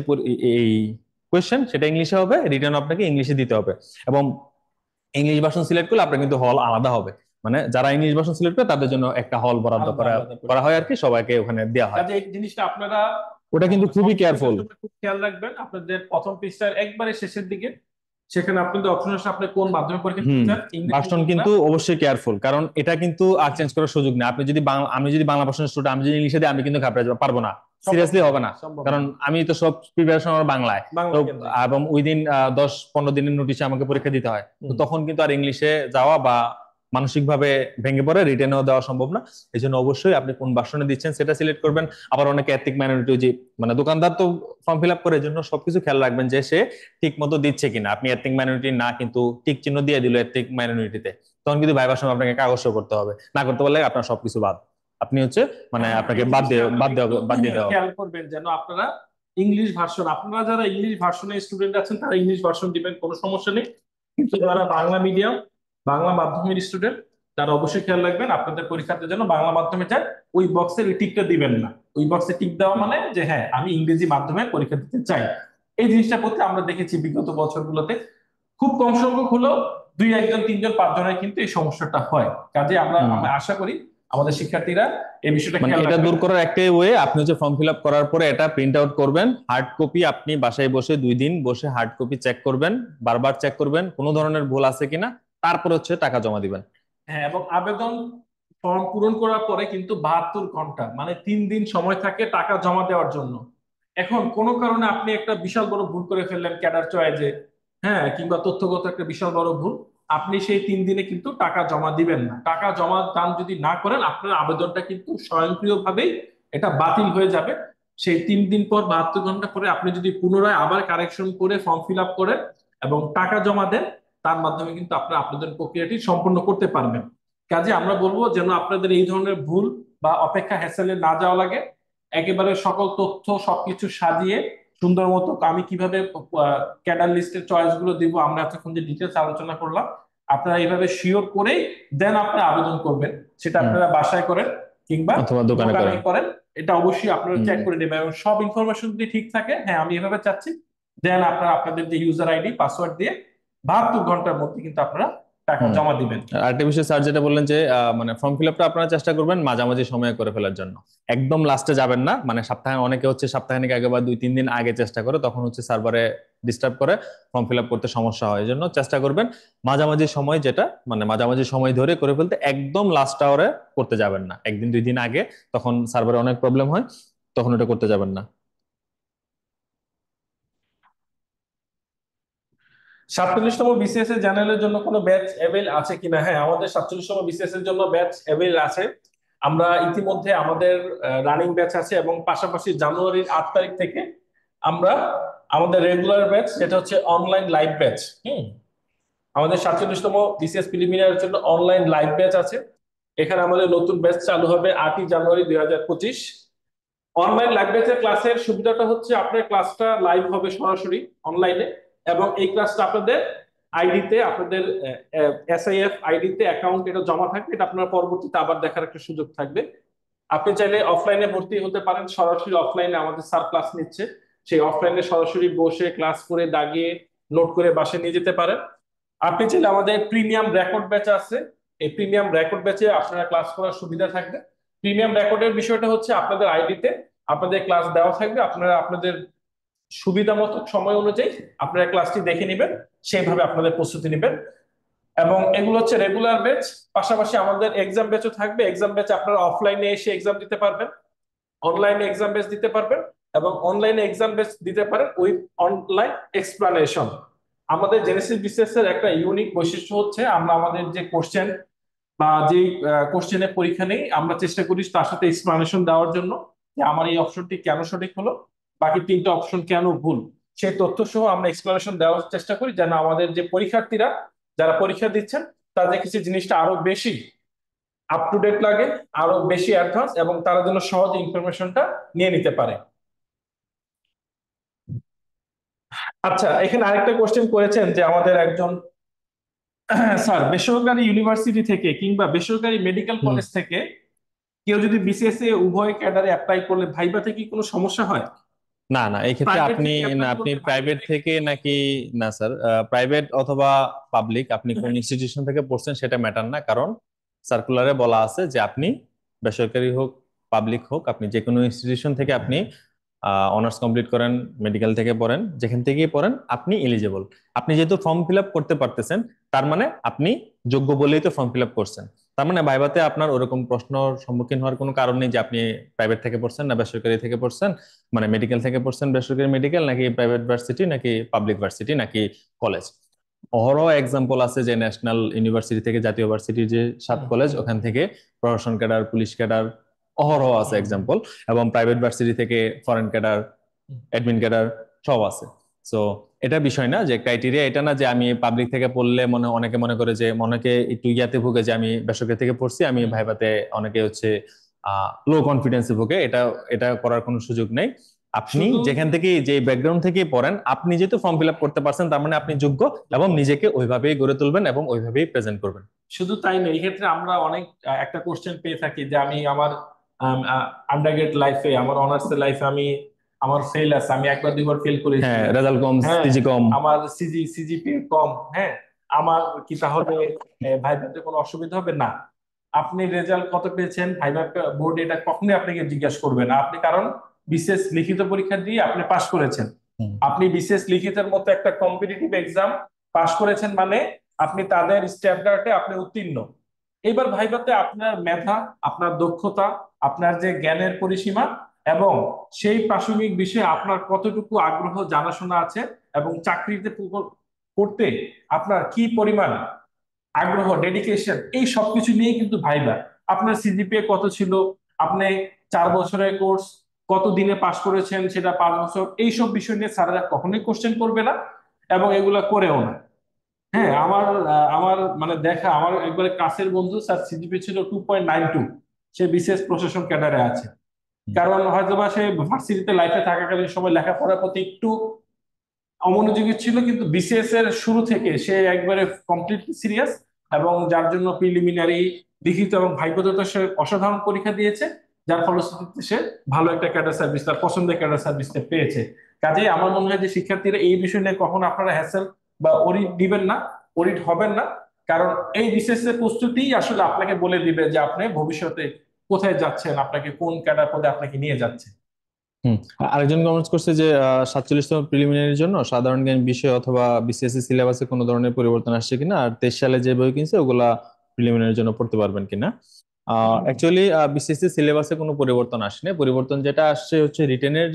এই কোয়েশ্চেন সেটা ইংলিশে হবে, রিটার্ন আপনাকে ইংলিশে দিতে হবে। এবং ইংলিশ ভার্সন সিলেক্ট করলে আপনার কিন্তু হল আলাদা হবে, মানে যারা ইংলিশ ভার্সন সিলেক্ট করে তাদের জন্য একটা হল বরাদ্দ আলাদা করা আলাদা করা হয় পরীক্ষা। আর কি, সবাইকে ওখানে দেওয়া হয়। কাজে এই জিনিসটা আপনারা ওটা কিন্তু খুবই সংক্ষিপ্তের কেয়ারফুল। জন্য খুব খেয়াল রাখবেন। আপনাদের প্রথম পৃষ্ঠার একবারে শেষের দিকে সেখানে আপনাদের অপশন আছে আপনি কোন মাধ্যমে পরীক্ষা দিতে হুম। চান, ইংলিশ ভার্সন মিডিয়াম না। কিন্তু অবশ্যই কেয়ারফুল, কারণ এটা কিন্তু আর চেঞ্জ করার সুযোগ নেই। আপনি যদি বাংলা, আমি যদি বাংলা ভার্সনের স্টুডেন্ট, আমি যদি ইংলিশে দিই আমি কিন্তু ঘাবড়ে যাবো, পারবো না, সম্ভব সিরিয়াসলি না, হবে না। সম্ভব কারণ না। আমি তো সব প্রিপারেশন আমার বাংলায়। তো বাংলা কেন্দ্রিক। এবং উইদিন 10-15 দিনের নোটিশে আমাকে পরীক্ষা দিতে হয়। তো হুম। তখন কিন্তু আর ইংলিশে যাওয়া বা মানসিক ভাবে ভেঙে পড়ে রিটেনও দেওয়া সম্ভব না। এই জন্য অবশ্যই আপনি কোন ভার্সনে দিচ্ছেন সেটা সিলেক্ট করবেন। আবার অনেকে এথনিক মাইনরিটি, যে মানে দোকানদার তো ফর্ম ফিল আপ করে, জন্য সবকিছু খেয়াল রাখবেন যে সে ঠিক মতো দিচ্ছে কিনা। আপনি এথনিক মাইনরিটি না কিন্তু টিক চিহ্ন দিয়ে দিল এথনিক মাইনরিটিতে, তখন কিন্তু ভাইবার সময় আপনাকে কাগজ show করতে হবে, না করতে পারলে আপনার সবকিছু বাদ, আপনি হচ্ছে মানে হ্যাঁ, আপনাকে এই জিনিসটা আপনারা একটু বাদ দিয়ে দেওয়া হবে। খেয়াল করবেন যেন আপনারা ইংলিশ ভার্সন, আপনারা যারা ইংলিশ ভার্সনের স্টুডেন্ট আছেন তারা ইংলিশ ভার্সন দিবেন, কোনো সমস্যা নেই। কিন্তু যারা বাংলা মিডিয়াম, বাংলা মাধ্যমের স্টুডেন্ট, তারা অবশ্যই খেয়াল রাখবেন আপনাদের পরীক্ষাতে যেন বাংলা মাধ্যমে যায়। ওই বক্সের ওই টিকটা দিবেন না। ওই বক্সে টিক দেওয়া মানে যে হ্যাঁ আমি ইংরেজি মাধ্যমে পরীক্ষা দিতে চাই। এই জিনিসটা করতে আমরা দেখেছি বিগত বছরগুলোতে খুব কম সংখ্যক হলেও দুই একজন তিনজন পাঁচজনের কিন্তু এই সমস্যাটা হয়। কাজে আমরা হুম। আমরা আশা করি আমাদের শিক্ষার্থীরা এই বিষয়টা মানে খেয়াল এটা রাখবেন। দূর করার একটাই ওয়ে, আপনি হচ্ছে ফর্ম ফিল আপ করার পরে এটা প্রিন্ট আউট করবেন, হার্ড কপি আপনি বাসায় বসে 2 দিন বসে হার্ড কপি চেক করবেন, বারবার চেক করবেন কোনো ধরনের ভুল আছে কিনা, তারপর হচ্ছে টাকা জমা দিবেন। হ্যাঁ, এবং আবেদন ফর্ম পূরণ করার পরে কিন্তু 72 ঘন্টা মানে 3 দিন সময় থাকে টাকা জমা দেওয়ার জন্য। এখন কোনো কারণে আপনি একটা বিশাল বড় ভুল করে ফেললেন ক্যাডার চয়েসে, হ্যাঁ, কিংবা তথ্যগত একটা বিশাল বড় ভুল, আপনি সেই 3 দিনে কিন্তু টাকা জমা দিবেন না। টাকা জমা দান যদি না করেন আপনার আবেদনটা কিন্তু স্বয়ংক্রিয়ভাবেই এটা বাতিল হয়ে যাবে। সেই 3 দিন পর 72 ঘন্টা পরে আপনি যদি পুনরায় আবার কারেকশন করে ফর্ম ফিল আপ করেন এবং টাকা জমা দেন, তার মাধ্যমে কিন্তু আপনার আবেদন প্রক্রিয়াটি সম্পূর্ণ করতে পারবেন। কাজে আমরা বলবো যেন আপনাদের এই ধরনের ভুল বা অপেক্ষা হ্যাসেলে না যাওয়া লাগে। একেবারে সকল তথ্য সবকিছু সাজিয়ে সুন্দর মতো আমি কিভাবে ক্যাডার লিস্টের চয়েস গুলো দিব, আমরা এতক্ষণ যে ডিটেলস আলোচনা করলাম, আপনারা এইভাবে শিওর করেই দেন আপনারা আবেদন করবেন। সেটা হুম। আপনারা বাসায় করেন কিংবা অথবা দোকানে দোকানে করেন। করেন, এটা অবশ্যই আপনারা হুম। চেক করে নেবেন এবং সব ইনফরমেশন যদি ঠিক থাকে, হ্যাঁ আমি এভাবে চাচ্ছি, দেন আপনারা আপনাদের যে ইউজার আইডি পাসওয়ার্ড দিয়ে 72 ঘন্টার মধ্যে কিন্তু আপনারা টাকা হুম। জমা দিবেন। আর্টিফিশিয়াল স্যার যেটা বললেন যে মানে ফর্ম ফিল আপটা আপনারা চেষ্টা করবেন মাঝামাঝি সময়ে করে ফেলার জন্য, একদম লাস্টে যাবেন না। মানে সপ্তাহে অনেকে হচ্ছে সপ্তাহখানিক আগে বা 2-3 দিন আগে চেষ্টা করে, তখন হচ্ছে সার্ভারে ডিস্টার্ব করে, ফর্ম ফিল আপ করতে সমস্যা হয়। এই জন্য চেষ্টা করবেন মাঝামাঝি সময়, যেটা মানে মাঝামাঝি সময় ধরে করে ফেলতে, একদম লাস্ট আওয়ারে করতে যাবেন না, 1-2 দিন আগে, তখন সার্ভারে অনেক প্রবলেম হয়, তখন এটা করতে যাবেন না। 47তম বিসিএস এর জেনারেলের জন্য কোনো ব্যাচ অ্যাভেল আছে কিনা? হ্যাঁ, আমাদের 47তম বিসিএস এর জন্য ব্যাচ অ্যাভেল আছে। আমরা ইতিমধ্যে আমাদের রানিং ব্যাচ আছে এবং পাশাপাশি জানুয়ারির 8 তারিখ থেকে আমরা আমাদের রেগুলার ব্যাচ, যেটা হচ্ছে অনলাইন লাইভ ব্যাচ, আমাদের 47তম বিসিএস প্রিলিমিনারির জন্য অনলাইন লাইভ ব্যাচ আছে। এখানে আমাদের নতুন ব্যাচ চালু হবে 8ই জানুয়ারি 2025। অনলাইন লাইভ ব্যাচের ক্লাসের সুবিধাটা হচ্ছে আপনার ক্লাসটা লাইভ হবে সরাসরি অনলাইনে, এবং এই ক্লাসটা আপনাদের আইডিতে, আপনাদের এসআইএফ আইডিতে অ্যাকাউন্ট এটা জমা থাকবে, এটা আপনার পরবর্তীতে আবার দেখার একটা সুযোগ থাকবে। আপনি চাইলে অফলাইনে ভর্তি হতে পারেন, সরাসরি অফলাইনে আমাদের স্যার ক্লাস নিচ্ছে, সেই অফলাইনে সরাসরি বসে ক্লাস করে দাগিয়ে নোট করে বাসায় নিয়ে যেতে পারেন। আপনি চাইলে আমাদের প্রিমিয়াম রেকর্ড ব্যাচ আছে, এই প্রিমিয়াম রেকর্ড ব্যাচে আপনারা ক্লাস করার সুবিধা থাকবে। প্রিমিয়াম রেকর্ডের বিষয়টা হচ্ছে আপনাদের আইডিতে আপনাদের ক্লাস দেওয়া থাকবে, আপনারা আপনাদের সুবিধা মতো সময় অনুযায়ী আপনারা ক্লাসটি দেখে নেবেন, সেইভাবে আপনাদের প্রস্তুতি নেবেন। এবং এগুলো হচ্ছে রেগুলার ব্যাচ। পাশাপাশি আমাদের এক্সাম ব্যাচও থাকবে, এক্সাম ব্যাচ আপনারা অফলাইনে এসে এক্সাম দিতে পারবেন, অনলাইনে এক্সাম বেস দিতে পারবেন, এবং অনলাইনে এক্সাম বেস দিতে পারেন উইথ অনলাইন এক্সপ্লানেশন। আমাদের জেনেসিস বিসিএস এর একটা ইউনিক বৈশিষ্ট্য হচ্ছে আমরা আমাদের যে কোশ্চেন বা যে কোশ্চেনের পরীক্ষা নেই, আমরা চেষ্টা করি তার সাথে এক্সপ্লানেশন দেওয়ার জন্য যে আমার এই অপশনটি কেন সঠিক হলো, বাকি তিনটা অপশন কেন ভুল, সেই তথ্য সহ আমরা এক্সপ্লানেশন দেওয়ার চেষ্টা করি, যেন আমাদের যে পরীক্ষার্থীরা যারা পরীক্ষা দিচ্ছেন তাদের কাছে জিনিসটা আরো বেশি আপ টু ডেট লাগে, আরো বেশি অ্যাডভান্স, এবং তারা যেন সহজে ইনফরমেশনটা নিয়ে নিতে পারে। আচ্ছা, এখানে আরেকটা কোশ্চেন করেছেন যে আমাদের একজন স্যার, বেসরকারি ইউনিভার্সিটি থেকে কিংবা বেসরকারি মেডিকেল হুম। কলেজ থেকে কেউ যদি বিসিএস এ উভয় ক্যাডারে অ্যাপ্লাই করলে ভাইভাতে কি কোনো সমস্যা হয়? না না, এই ক্ষেত্রে প্রাইভেট আপনি, থেকে না অ্যাপ্লাই আপনি করলে প্রাইভেট ভাইভাতে থেকে নাকি, না স্যার, প্রাইভেট অথবা পাবলিক, আপনি কোন ইনস্টিটিউশন থেকে পড়ছেন সেটা ম্যাটার না। কারণ সার্কুলারে বলা আছে যে আপনি বেসরকারি হোক পাবলিক হোক, আপনি যে কোনো ইনস্টিটিউশন থেকে আপনি অনার্স কমপ্লিট করেন, মেডিকেল থেকে পড়েন, যেখান থেকেই পড়েন, আপনি এলিজেবল। আপনি যেহেতু ফর্ম ফিল আপ করতে পারতেছেন, তার মানে আপনি যোগ্য বলেই তো ফর্ম ফিল আপ করছেন। তার মানে ভাইভাতে আপনার ওরকম প্রশ্নর সম্মুখীন হওয়ার কোনো কারণ নেই যে আপনি প্রাইভেট থেকে পড়ছেন না বেসরকারি থেকে পড়ছেন, মানে মেডিকেল থেকে পড়ছেন, বেসরকারি মেডিকেল নাকি প্রাইভেট ভার্সিটি নাকি পাবলিক ভার্সিটি নাকি কলেজ। অহরহ এক্সাম্পল আছে যে ন্যাশনাল ইউনিভার্সিটি থেকে জাতীয় ভার্সিটির যে সাত কলেজ, ওখান থেকে প্রশাসন ক্যাডার, পুলিশ ক্যাডার অহরহ আছে এক্সাম্পল। এবং প্রাইভেট ভার্সিটি থেকে ফরেন ক্যাডার, অ্যাডমিন ক্যাডার সব আছে। সো এটা বিষয় না, যে ক্রাইটেরিয়া এটা না যে আমি পাবলিক থেকে পড়লে, অনেকে মনে করে যে, অনেকে একটু ইয়াতে ভুগে যে আমি বেসরকারি থেকে পড়ছি, আমি ভাইভাতে, অনেকে হচ্ছে লো কনফিডেন্সে ভুগে। এটা এটা করার কোনো সুযোগ নেই। আপনি শুধু যেখান থেকে, যে ব্যাকগ্রাউন্ড থেকে পড়েন, আপনি যেহেতু ফর্ম ফিল আপ করতে পারছেন, তার মানে আপনি যোগ্য, এবং নিজেকে ওইভাবেই গড়ে তুলবেন এবং ওইভাবেই প্রেজেন্ট করবেন। শুধু তাই নয়, এই ক্ষেত্রে আমরা অনেক একটা কোশ্চেন পেয়ে থাকি যে আমি আমার আন্ডারগ্রেড লাইফে, আমার অনার্স লাইফে আমি আমার ফেল আছে, আমি একবার দুইবার ফেল করেছি। হ্যাঁ, রেজাল্ট কম, হ্যাঁ, সিজি কম। আমার সিজিপিএ কম। হ্যাঁ, আমার কি তাহলে ভাইভাতে কোনো অসুবিধা হবে না? আপনি রেজাল্ট কত পেয়েছেন ভাইভা বোর্ড এটা কখনোই আপনাকে জিজ্ঞাসা করবে না, আপনি কারণ বিশেষ লিখিত পরীক্ষা দিয়ে আপনি পাশ করেছেন। হুম। আপনি বিশেষ লিখিতের মতো একটা কম্পিটিটিভ এক্সাম পাশ করেছেন, মানে আপনি তাদের স্ট্যান্ডার্ডে আপনি উত্তীর্ণ। এবার ভাইভাতে আপনার মেধা, আপনার দক্ষতা, আপনার যে জ্ঞানের পরিসীমা, এবং সেই প্রাসঙ্গিক বিষয়ে আপনার কতটুকু আগ্রহ জানাশোনা আছে, এবং চাকরিতে করতে আপনার কি পরিমাণ আগ্রহ, ডেডিকেশন, এই সবকিছু নিয়ে কিন্তু ভাইবা। আপনার সিজিপিএ কত ছিল, আপনি 4 বছরের কোর্স কত দিনে পাশ করেছেন, সেটা 5 বছর, এইসব বিষয় নিয়ে স্যাররা কখনোই কোশ্চেন করবে না, এবং এগুলা করেও না। হ্যাঁ, আমার মানে দেখা, আমার একবারে কাছের বন্ধু, স্যার সিজিপি ছিল 2.92, সে বিশেষ প্রশাসন ক্যাডারে আছে। কারণ হয়তোবা সে ভার্সিটিতে লাইফে থাকাকালীন সময় লেখাপড়ার প্রতি একটু অমনোযোগী ছিল, কিন্তু বিসিএস এর শুরু থেকে সে একবারে কমপ্লিটলি সিরিয়াস, এবং যার জন্য প্রিলিমিনারি, লিখিত এবং ভাইবাতে সে অসাধারণ পরীক্ষা দিয়েছে, যার ফলশ্রুতিতে সে ভালো একটা ক্যাডার সার্ভিস, তার পছন্দের ক্যাডার সার্ভিসটা পেয়েছে। কাজেই আমার মনে হয় যে শিক্ষার্থীরা এই বিষয় নিয়ে কখনো আপনারা হ্যাসেল বা অরিট দিবেন না, অরিট হবেন না। কারণ এই বিসিএস এর প্রস্তুতি আসলে আপনাকে বলে দিবে যে আপনি ভবিষ্যতে কোথায় যাচ্ছেন, আপনাকে কোন ক্যাডার পদে আপনাকে নিয়ে যাচ্ছে। হুম। আরেকজন কমেন্টস করছে যে 47তম প্রিলিমিনারির জন্য সাধারণ জ্ঞান বিষয় অথবা বিসিএসসি সিলেবাসে কোনো ধরনের পরিবর্তন আসছে কিনা, আর 23 সালে যে বই কিনছে ওগুলা প্রিলিমিনারির জন্য পড়তে পারবেন কিনা। অ্যাকচুয়ালি বিসিএসসি সিলেবাসে কোনো পরিবর্তন আসেনি। পরিবর্তন যেটা আসছে হচ্ছে রিটেনের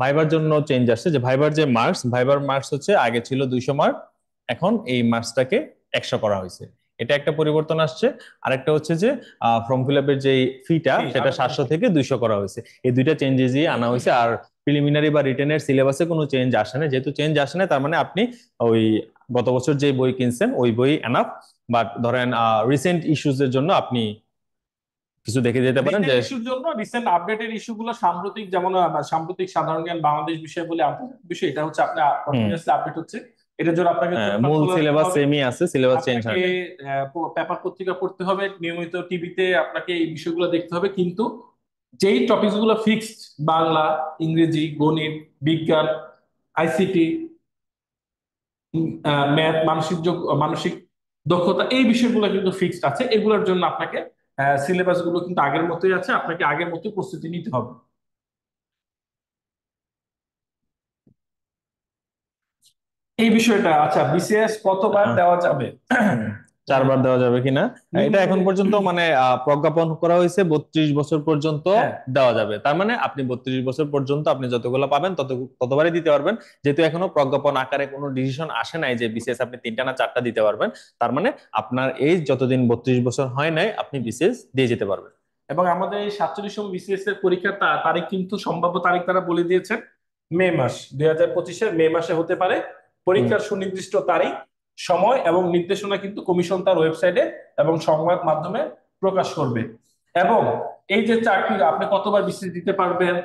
ভাইবার জন্য চেঞ্জ আসছে। যে ভাইবার যে মার্কস, ভাইবার মার্কস হচ্ছে আগে ছিল 200 মার্ক, এখন এই মার্কসটাকে 100 করা হয়েছে। এটা একটা পরিবর্তন আসছে। আরেকটা হচ্ছে যে ফর্ম ফিল আপের যে ফিটা, সেটা আবেদন 700 fee। থেকে 200 করা হয়েছে। এই দুইটা চেঞ্জেসই আনা হয়েছে। আর প্রিলিমিনারি বা রিটেনের সিলেবাসে কোনো চেঞ্জ আসে না। যেহেতু চেঞ্জ আসে না, তার মানে আপনি ওই গত বছর যে বই কিনছেন ওই বই এনাফ। বাট ধরেন রিসেন্ট ইস্যুজ এর জন্য আপনি কিছু দেখে যেতে পারেন রিসেন্ট যে। ইস্যুর জন্য, রিসেন্ট আপডেটেড ইস্যুগুলো সাম্প্রতিক, যেমন সাম্প্রতিক সাধারণ জ্ঞান বাংলাদেশ বিষয় বলে আন্তর্জাতিক বিষয়, এটা হচ্ছে আপনার হুম। কন্টিনিউয়াসলি আপডেট হচ্ছে। এটার জন্য আপনাকে চোখকান মূল খোলা রাখতে সিলেবাস হবে, সেমই আছে, সিলেবাস চেঞ্জ আপনাকে হয় নাই। পেপার পত্রিকা পড়তে হবে, নিয়মিত টিভিতে আপনাকে এই বিষয়গুলো দেখতে হবে, কিন্তু যেই টপিকস গুলো ফিক্সড, বাংলা, ইংরেজি, গণিত, বিজ্ঞান, আইসিটি, ম্যাথ, মানসিক দক্ষতা, এই বিষয়গুলো কিন্তু ফিক্সড আছে। এগুলোর জন্য আপনাকে সিলেবাস গুলো কিন্তু আগের মতোই আছে, আপনাকে আগের মতোই প্রস্তুতি নিতে হবে। এই বিষয়টা, আচ্ছা বিসিএস কতবার আহ, দেওয়া যাবে? 4 বার দেওয়া যাবে কিনা। এটা এখন নিম্ন- পর্যন্ত মানে প্রজ্ঞাপন করা হয়েছে 32 বছর পর্যন্ত হ্যাঁ, দেওয়া যাবে। তার মানে আপনি 32 বছর পর্যন্ত আপনি যতগুলো পাবেন ততবারই দিতে পারবেন। যেহেতু এখনো প্রজ্ঞাপন আকারে কোনো ডিসিশন আসে নাই যে বিসিএস আপনি 3টা না 4টা দিতে পারবেন, তার মানে আপনার এই যতদিন 32 বছর হয় নাই আপনি বিসিএস দিয়ে যেতে পারবেন। এবং আমাদের এই 47তম বিসিএস এর পরীক্ষার তারিখ কিন্তু সম্ভাব্য তারিখ তারা বলে দিয়েছেন, মে মাস 2025-এর মে মাসে হতে পারে। হুম। পরীক্ষার সুনির্দিষ্ট তারিখ, সময় এবং নির্দেশনা কিন্তু কমিশন তার ওয়েবসাইটে এবং সংবাদ মাধ্যমে প্রকাশ করবে। এবং এই যে চাকরি আপনি কতবার বিসিএস দিতে পারবেন,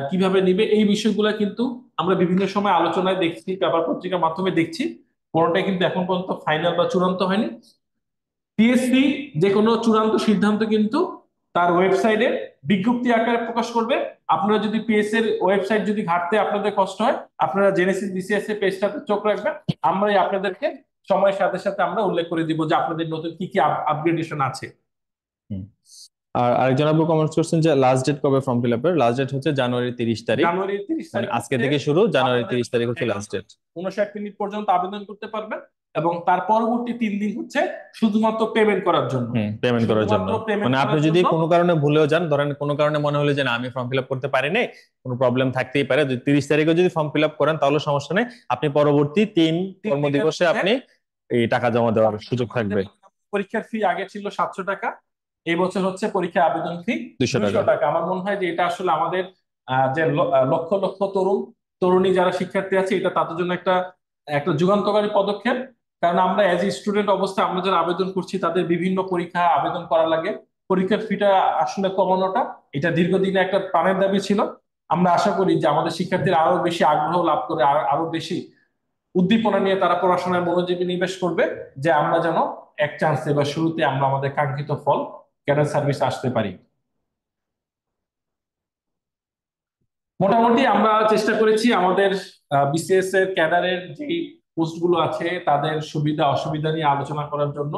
কিভাবে নিবে, এই বিষয়গুলো কিন্তু আমরা বিভিন্ন সময় আলোচনায় দেখছি, পেপার পত্রিকার মাধ্যমে দেখছি। কোনোটাই কিন্তু এখন পর্যন্ত ফাইনাল বা চূড়ান্ত হয়নি। পিএসসি যে কোনো চূড়ান্ত সিদ্ধান্ত কিন্তু তার ওয়েবসাইটে বিজ্ঞপ্তি আকারে প্রকাশ করবে। আপনারা যদি পিএসসি এর ওয়েবসাইট যদি ঘাঁটতে আপনাদের কষ্ট হয়, আপনারা জেনেসিস বিসিএস এর পেজটাতে চোখ রাখবেন। আমরাই আপনাদেরকে সময়ের সাথে সাথে আমরা উল্লেখ করে দিব যে আপনাদের নতুন কি কি আপগ্রেডেশন আছে। হুম। আর আরেকজন আপু কমেন্টস করছেন যে লাস্ট ডেট কবে ফর্ম ফিল আপের। লাস্ট ডেট হচ্ছে জানুয়ারি 30 তারিখ। জানুয়ারি 30 মানে তারিখ আজকে হচ্ছে থেকে শুরু, জানুয়ারি আপনাদের 30 তারিখ হচ্ছে লাস্ট ডেট 59 মিনিট পর্যন্ত আবেদন করতে পারবেন। এবং তার পরবর্তী 3 দিন হচ্ছে শুধুমাত্র পেমেন্ট করার জন্য। পেমেন্ট করার জন্য। শুধুমাত্র পেমেন্ট মানে আপনি করার যদি জন্য কোনো কারণে ভুলেও যান, ধরেন কোনো কারণে মনে হলো যে না আমি ফর্ম ফিল আপ করতে পারি নাই, কোনো প্রবলেম থাকতেই পারে, যদি 30 তারিখে যদি ফর্ম ফিল আপ করেন তাহলে সমস্যা নেই, আপনি পরবর্তী 3 তিন দিনের কর্মদিবসে মধ্যে আপনি এই টাকা জমা দেওয়ার সুযোগ আমাদের থাকবে। পরীক্ষার ফি আগে ছিল 700 টাকা, এই বছর হচ্ছে পরীক্ষা আবেদন ফি 200 200 টাকা। টাকা। আমার মনে হয় যে এটা আসলে আমাদের যে লক্ষ লক্ষ তরুণী যারা শিক্ষার্থী আছে, এটা তাদের জন্য একটা একটা যুগান্তকারী পদক্ষেপ। কারণ আমরা এজ এ স্টুডেন্ট অবস্থায় আমরা যারা আবেদন করছি তাদের বিভিন্ন পরীক্ষা আবেদন করা লাগে। পরীক্ষার ফিটা আসলে কমানোটা এটা দীর্ঘদিনে একটা প্রাণের দাবি ছিল। আমরা আশা করি যে আমাদের শিক্ষার্থীরা আরো বেশি আগ্রহ লাভ করে, আরো বেশি উদ্দীপনা নিয়ে তারা পড়াশোনায় মনোযোগী নিবেশ করবে, যে আমরা যেন এক চান্সে বা শুরুতে আমরা আমাদের কাঙ্ক্ষিত ফল ক্যাডার সার্ভিস আসতে পারি। মোটামুটি আমরা চেষ্টা করেছি আমাদের বিসিএস এর ক্যাডারের যে পোস্ট গুলো আছে তাদের সুবিধা অসুবিধা নিয়ে আলোচনা করার জন্য।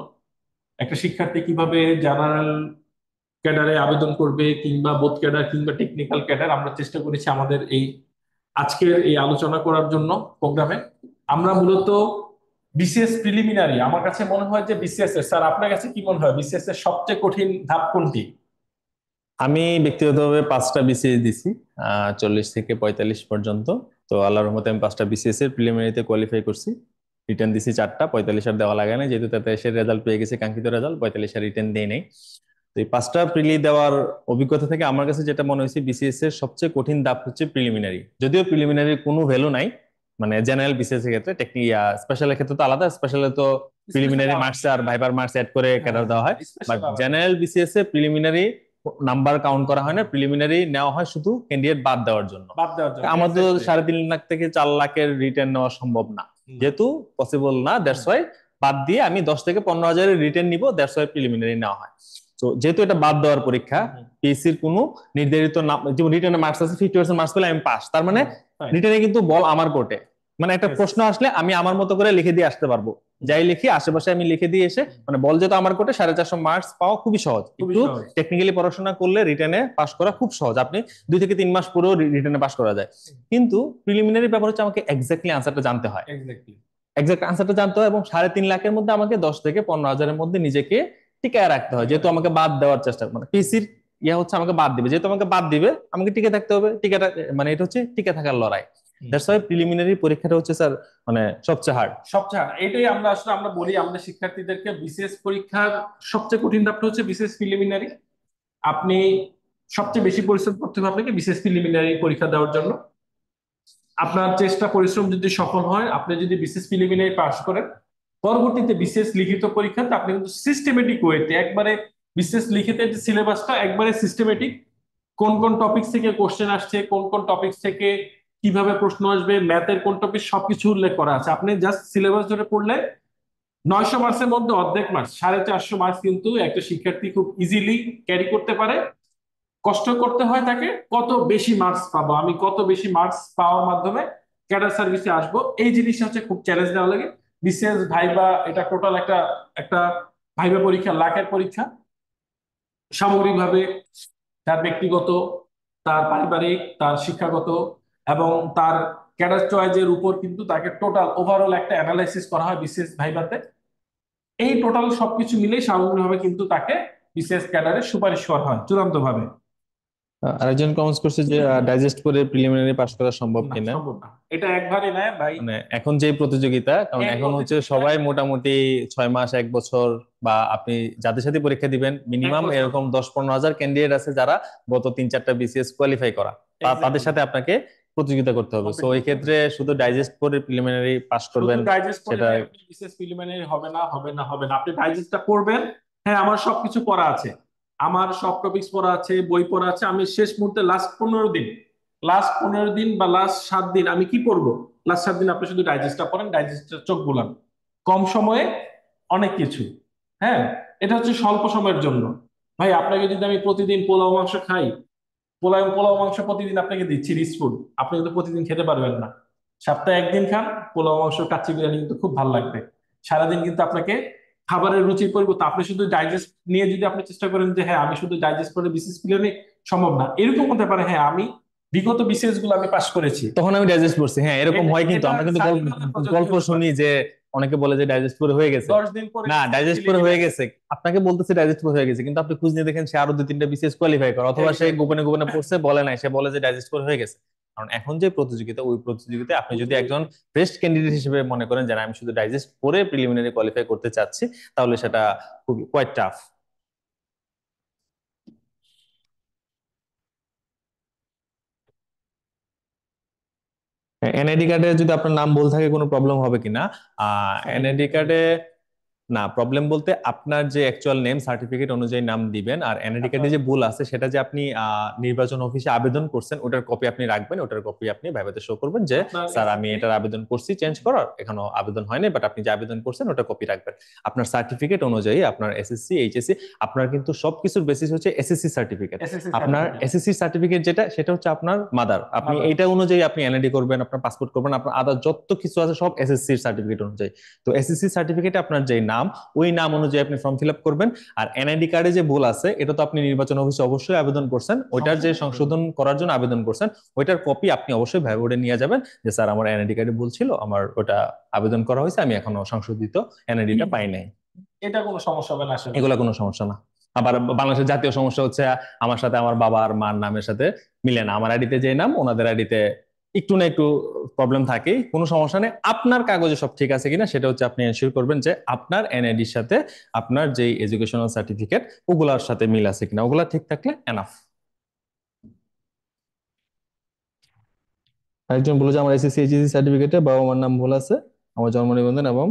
একটা শিক্ষার্থী কিভাবে জেনারেল ক্যাডারে আবেদন করবে, কিংবা বোথ ক্যাডার কিংবা টেকনিক্যাল ক্যাডার, আমরা চেষ্টা করেছি আমাদের এই আজকের এই আলোচনা করার জন্য প্রোগ্রামে। আমরা মূলত বিসিএস প্রিলিমিনারি, আমার কাছে মনে হয় যে বিসিএস এর, স্যার আপনার কাছে কি মনে হয় বিসিএস এর সবচেয়ে কঠিন ধাপ কোনটি? আমি ব্যক্তিগতভাবে 5টা বিসিএস দিছি, 40 থেকে 45 পর্যন্ত। তো আল্লাহর রহমতে আমি 5টা বিসিএস এর প্রিলিমিনারিতে কোয়ালিফাই করছি। রিটার্ন দিছি 4টা, 45 আর দেওয়া লাগে না, যেহেতু তাতে এসে রেজাল্ট পেয়ে গেছে, কাঙ্ক্ষিত রেজাল্ট, 45 আর রিটার্ন দেই নাই। তো এই 5টা প্রিলি দেওয়ার অভিজ্ঞতা থেকে আমার কাছে যেটা মনে হয়েছে, বিসিএস এর সবচেয়ে কঠিন ধাপ হচ্ছে প্রিলিমিনারি। যদিও প্রিলিমিনারির কোনো ভ্যালু নাই, মানে জেনারেল বিসিএস এর ক্ষেত্রে, স্পেশালের ক্ষেত্রে তো আলাদা, স্পেশালে তো স্পেশাল প্রিলিমিনারি মার্কস আর ভাইবার মার্কস অ্যাড করে হ্যাঁ, ক্যাডার দেওয়া হয়। বাট স্পেশাল আলাদা। জেনারেল বিসিএস এ প্রিলিমিনারি নাম্বার কাউন্ট করা হয় না, প্রিলিমিনারি নেওয়া হয় শুধু ক্যান্ডিডেট বাদ দেওয়ার জন্য। বাদ দেওয়ার জন্য, আমার তো এক্স্যাক্টলি। 3.5 লাখ থেকে 4 লাখের রিটার্ন নেওয়া সম্ভব না, না। যেহেতু পসিবল না, দ্যাটস ওয়াই বাদ দিয়ে আমি 10 থেকে 15 হাজারের রিটার্ন নিব, দ্যাটস ওয়াই প্রিলিমিনারি নেওয়া হয়। তো যেহেতু এটা বাদ দেওয়ার পরীক্ষা, পিএসসির কোনো নির্ধারিত যেমন রিটার্নের মার্কস আছে, 50% মার্কস পেলে আমি পাস, তার মানে রিটার্নে কিন্তু বল আমার কোর্টে। মানে একটা প্রশ্ন আসলে আমি আমার মতো করে লিখে দিয়ে আসতে পারবো, যাই লিখি আশেপাশে আমি লিখে দিয়ে এসে, মানে বল যেহেতু আমার কোর্টে, 450 মার্কস পাওয়া খুবই সহজ। খুবই একটু সহজ। টেকনিক্যালি পড়াশোনা করলে রিটার্নে পাস করা খুব সহজ, আপনি 2 থেকে 3 মাস পরেও রিটার্নে পাস করা যায়। কিন্তু প্রিলিমিনারি ব্যাপার হচ্ছে আমাকে এক্স্যাক্টলি আনসারটা জানতে হয়, এক্স্যাক্টলি। এক্সাক্ট আনসারটা জানতে হয়, এবং 3.5 লাখের মধ্যে আমাকে 10 থেকে 15 হাজারের মধ্যে নিজেকে টিকায় রাখতে হয়, যেহেতু আমাকে বাদ দেওয়ার চেষ্টা, মানে পিসির ইয়া হচ্ছে আমাকে বাদ দিবে, যেহেতু আমাকে বাদ দিবে আমাকে টিকে থাকতে হবে, টিকাটা মানে এটা হচ্ছে টিকে থাকার লড়াই। দ্যাটস ওয়াই প্রিলিমিনারি পরীক্ষাটা হচ্ছে স্যার মানে সবচেয়ে হার্ড। সবচেয়ে hard। এটাই আমরা আসলে আমরা বলি আমাদের শিক্ষার্থীদেরকে, বিসিএস পরীক্ষার সবচেয়ে কঠিন ধাপটা হচ্ছে বিসিএস প্রিলিমিনারি। আপনি সবচেয়ে বেশি পরিশ্রম করতে হবে আপনাকে বিসিএস প্রিলিমিনারি পরীক্ষা দেওয়ার জন্য। আপনার চেষ্টা পরিশ্রম যদি সফল হয়, আপনি যদি বিসিএস প্রিলিমিনারি পাস করেন, পরবর্তীতে বিসিএস লিখিত পরীক্ষাতে আপনি কিন্তু সিস্টেমেটিক ওয়েতে একবারে, বিসিএস লিখিত যে সিলেবাসটা একবারে সিস্টেমেটিক, কোন কোন টপিক থেকে কোশ্চেন আসছে, কোন কোন টপিক থেকে কিভাবে প্রশ্ন আসবে, ম্যাথের কোন টপিক, সবকিছু উল্লেখ করা আছে। আপনি জাস্ট সিলেবাস ধরে পড়লে 900 মার্কসের মধ্যে অর্ধেক মার্কস, 450 মার্কস কিন্তু একটা শিক্ষার্থী খুব ইজিলি ক্যারি করতে পারে। কষ্ট করতে হয় তাকে কত বেশি মার্কস পাবো আমি, কত বেশি মার্কস পাওয়ার মাধ্যমে ক্যাডার সার্ভিসে আসবো, এই জিনিসটা হচ্ছে খুব চ্যালেঞ্জ দেওয়া লাগে। বিসিএস ভাইবা এটা টোটাল একটা একটা ভাইবা পরীক্ষা, লাখের পরীক্ষা। সামগ্রিকভাবে তার ব্যক্তিগত, তার পারিবারিক, তার শিক্ষাগত এবং তার ক্যাডার চয়েসের উপর কিন্তু তাকে টোটাল ওভারঅল একটা অ্যানালাইসিস করা হয় বিসিএস ভাইভাতে। এই টোটাল সবকিছু মিলেই স্বাভাবিকভাবে কিন্তু তাকে বিসিএস ক্যাডারে সুপারিশ করা হয় চূড়ান্ত ভাবে। আরেকজন কমেন্টস করছে যে ডাইজেস্ট করে প্রিলিমিনারি পাস করা সম্ভব না, কিনা। সম্ভব না, এটা একবারই নয় ভাই। মানে এখন যে প্রতিযোগিতা, কারণ এই এখন হচ্ছে প্রতিযোগিতায় সবাই মোটামুটি 6 মাস 1 বছর, বা আপনি যাদের সাথে পরীক্ষা দিবেন এক মিনিমাম বছর এরকম 10-15 হাজার ক্যান্ডিডেট আছে যারা গত 3-4টা বিসিএস কোয়ালিফাই করা, তাদের এক্স্যাক্টলি সাথে আপনাকে প্রতিযোগিতা করতে হবে। সো কম্পিট এই করতে হবে। ক্ষেত্রে শুধু ডাইজেস্ট করে প্রিলিমিনারি পাস শুধু করবেন ডাইজেস্ট পড়ে সেটা। যে আপনি বিসিএস প্রিলিমিনারি হবে না, হবে না, হবে না, আপনি ডাইজেস্টটা পড়বেন। হ্যাঁ, আমার সবকিছু পড়া আছে, আমার সব টপিকস পড়া আছে, বই পড়া আছে। আমি শেষ মুহূর্তে লাস্ট 15 দিন বা লাস্ট 7 দিন আমি কি পড়বো? লাস্ট 7 দিন আপনি শুধু ডাইজেস্টটা পড়েন, ডাইজেস্টটা চোখ বুলান। কম সময়ে অনেক কিছু। হ্যাঁ, এটা হচ্ছে স্বল্প সময়ের জন্য। ভাই, আপনাকে যদি আমি প্রতিদিন পোলাও মাংস খাই, পোলাও পোলাও মাংস প্রতিদিন আপনাকে দিচ্ছি রিচ ফুড, আপনি কিন্তু প্রতিদিন খেতে পারবেন না। সপ্তাহে একদিন খান পোলাও মাংস, কাচ্চি বিরিয়ানি, কিন্তু খুব ভালো লাগবে। সারাদিন কিন্তু আপনাকে খাবারের রুচির পরিবর্তন, আপনি শুধু ডাইজেস্ট নিয়ে যদি আপনি চেষ্টা করেন যে হ্যাঁ আমি শুধু ডাইজেস্ট করে বিসিএস বিরিয়ানি, সম্ভব না। এরকম হতে পারে হ্যাঁ আমি বিগত বিসিএস গুলো আমি পাশ করেছি, তখন আমি ডাইজেস্ট করছি, হ্যাঁ এরকম এটা হয়, কিন্তু এটা আমরা কিন্তু সার্টিফিকেটের প্রযোজ্য গল্প হতে পারে। শুনি যে অনেকে বলে যে ডাইজেস্ট করে হয়ে গেছে। 10 দিন পরে না, বিসিএস ডাইজেস্ট করে হয়ে এলিজিবেল। গেছে, আপনাকে বলতেছে ডাইজেস্ট করে হয়ে গেছে, কিন্তু আপনি খোঁজ নিয়ে দেখেন সে আরো 2-3টা বিসিএস কোয়ালিফাই করে, অথবা সে এক্স্যাক্টলি। গোপনে গোপনে পড়ছে, বলে নাই, সে বলে যে ডাইজেস্ট করে হয়ে গেছে। কারণ এখন যে প্রতিযোগিতা, ওই প্রতিযোগিতায় আপনি যদি একজন বেস্ট ক্যান্ডিডেট হিসেবে মনে করেন যে না, আমি শুধু ডাইজেস্ট করে প্রিলিমিনারি কোয়ালিফাই করতে চাচ্ছি, তাহলে সেটা খুবই কোয়াইট টাফ। এনআইডি কার্ডে যদি আপনার নাম ভুল থাকে কোনো প্রবলেম হবে কিনা? এনআইডি কার্ডে না, প্রবলেম বলতে আপনার যে অ্যাকচুয়াল নেম সার্টিফিকেট অনুযায়ী নাম দিবেন, আর এনআইডি কার্ডে আপনার যে ভুল আছে সেটা যে আপনি নির্বাচন অফিসে আবেদন করছেন ওটার কপি আপনি রাখবেন, ওটার কপি আপনি ভাইভাতে শো করবেন যে আপনার স্যার আমি এসএসসি এটার আবেদন করছি চেঞ্জ করার, এখনো আবেদন হয়নি, বাট আপনি যে আবেদন করছেন ওটা কপি রাখবেন। আপনার সার্টিফিকেট অনুযায়ী আপনার এসএসসি এইচএসসি, আপনার কিন্তু সবকিছুর বেসিস হচ্ছে এসএসসি সার্টিফিকেট। এসএসসি আপনার সার্টিফিকেট এসএসসি সার্টিফিকেট যেটা, সেটা হচ্ছে আপনার মাদার, আপনি মাদার। এইটা অনুযায়ী আপনি এনআইডি করবেন, আপনার পাসপোর্ট করবেন, আপনার আদার যত কিছু আছে সব এসএসসি সার্টিফিকেট অনুযায়ী। তো এসএসসি সার্টিফিকেটে আপনার যে নাম, ওই নাম অনুযায়ী আপনি ফর্ম ফিল আপ করবেন। আর এনআইডি কার্ডে যে ভুল আছে এটা তো আপনি নির্বাচন অফিসে অবশ্যই আবেদন করছেন, ওইটার যে সংশোধন করার জন্য আবেদন করছেন ওইটার কপি আপনি অবশ্যই ভাইবোর্ডে নিয়ে যাবেন, যে স্যার আমার এনআইডি কার্ডে ভুল ছিল, আমার ওটা আবেদন করা হয়েছে, আমি এখনো সংশোধিত এনআইডিটা পাই নাই। এটা কোনো সমস্যা হবে না আশা করি। এগুলা কোনো সমস্যা না। আবার বাংলাদেশের জাতীয় সমস্যা হচ্ছে আমার সাথে আমার বাবা আর মার নামের সাথে মিলে না, আমার আইডিতে যে নাম ওনাদের আইডিতে একটু না একটু প্রবলেম থাকে, কোনো সমস্যা নেই। আপনার কাগজে সব ঠিক আছে কিনা সেটা হচ্ছে আপনি এনশিওর করবেন যে আপনার এনআইডির সাথে আপনার যে এডুকেশনাল সার্টিফিকেট ওগুলার সাথে মিল আছে কিনা, ওগুলা ঠিক থাকলে এনাফ। একজন বলে যে আমার এসএসসি এইচএসসি সার্টিফিকেটে বাবা মার নাম ভুল আছে, আমার জন্ম নিবন্ধন এবং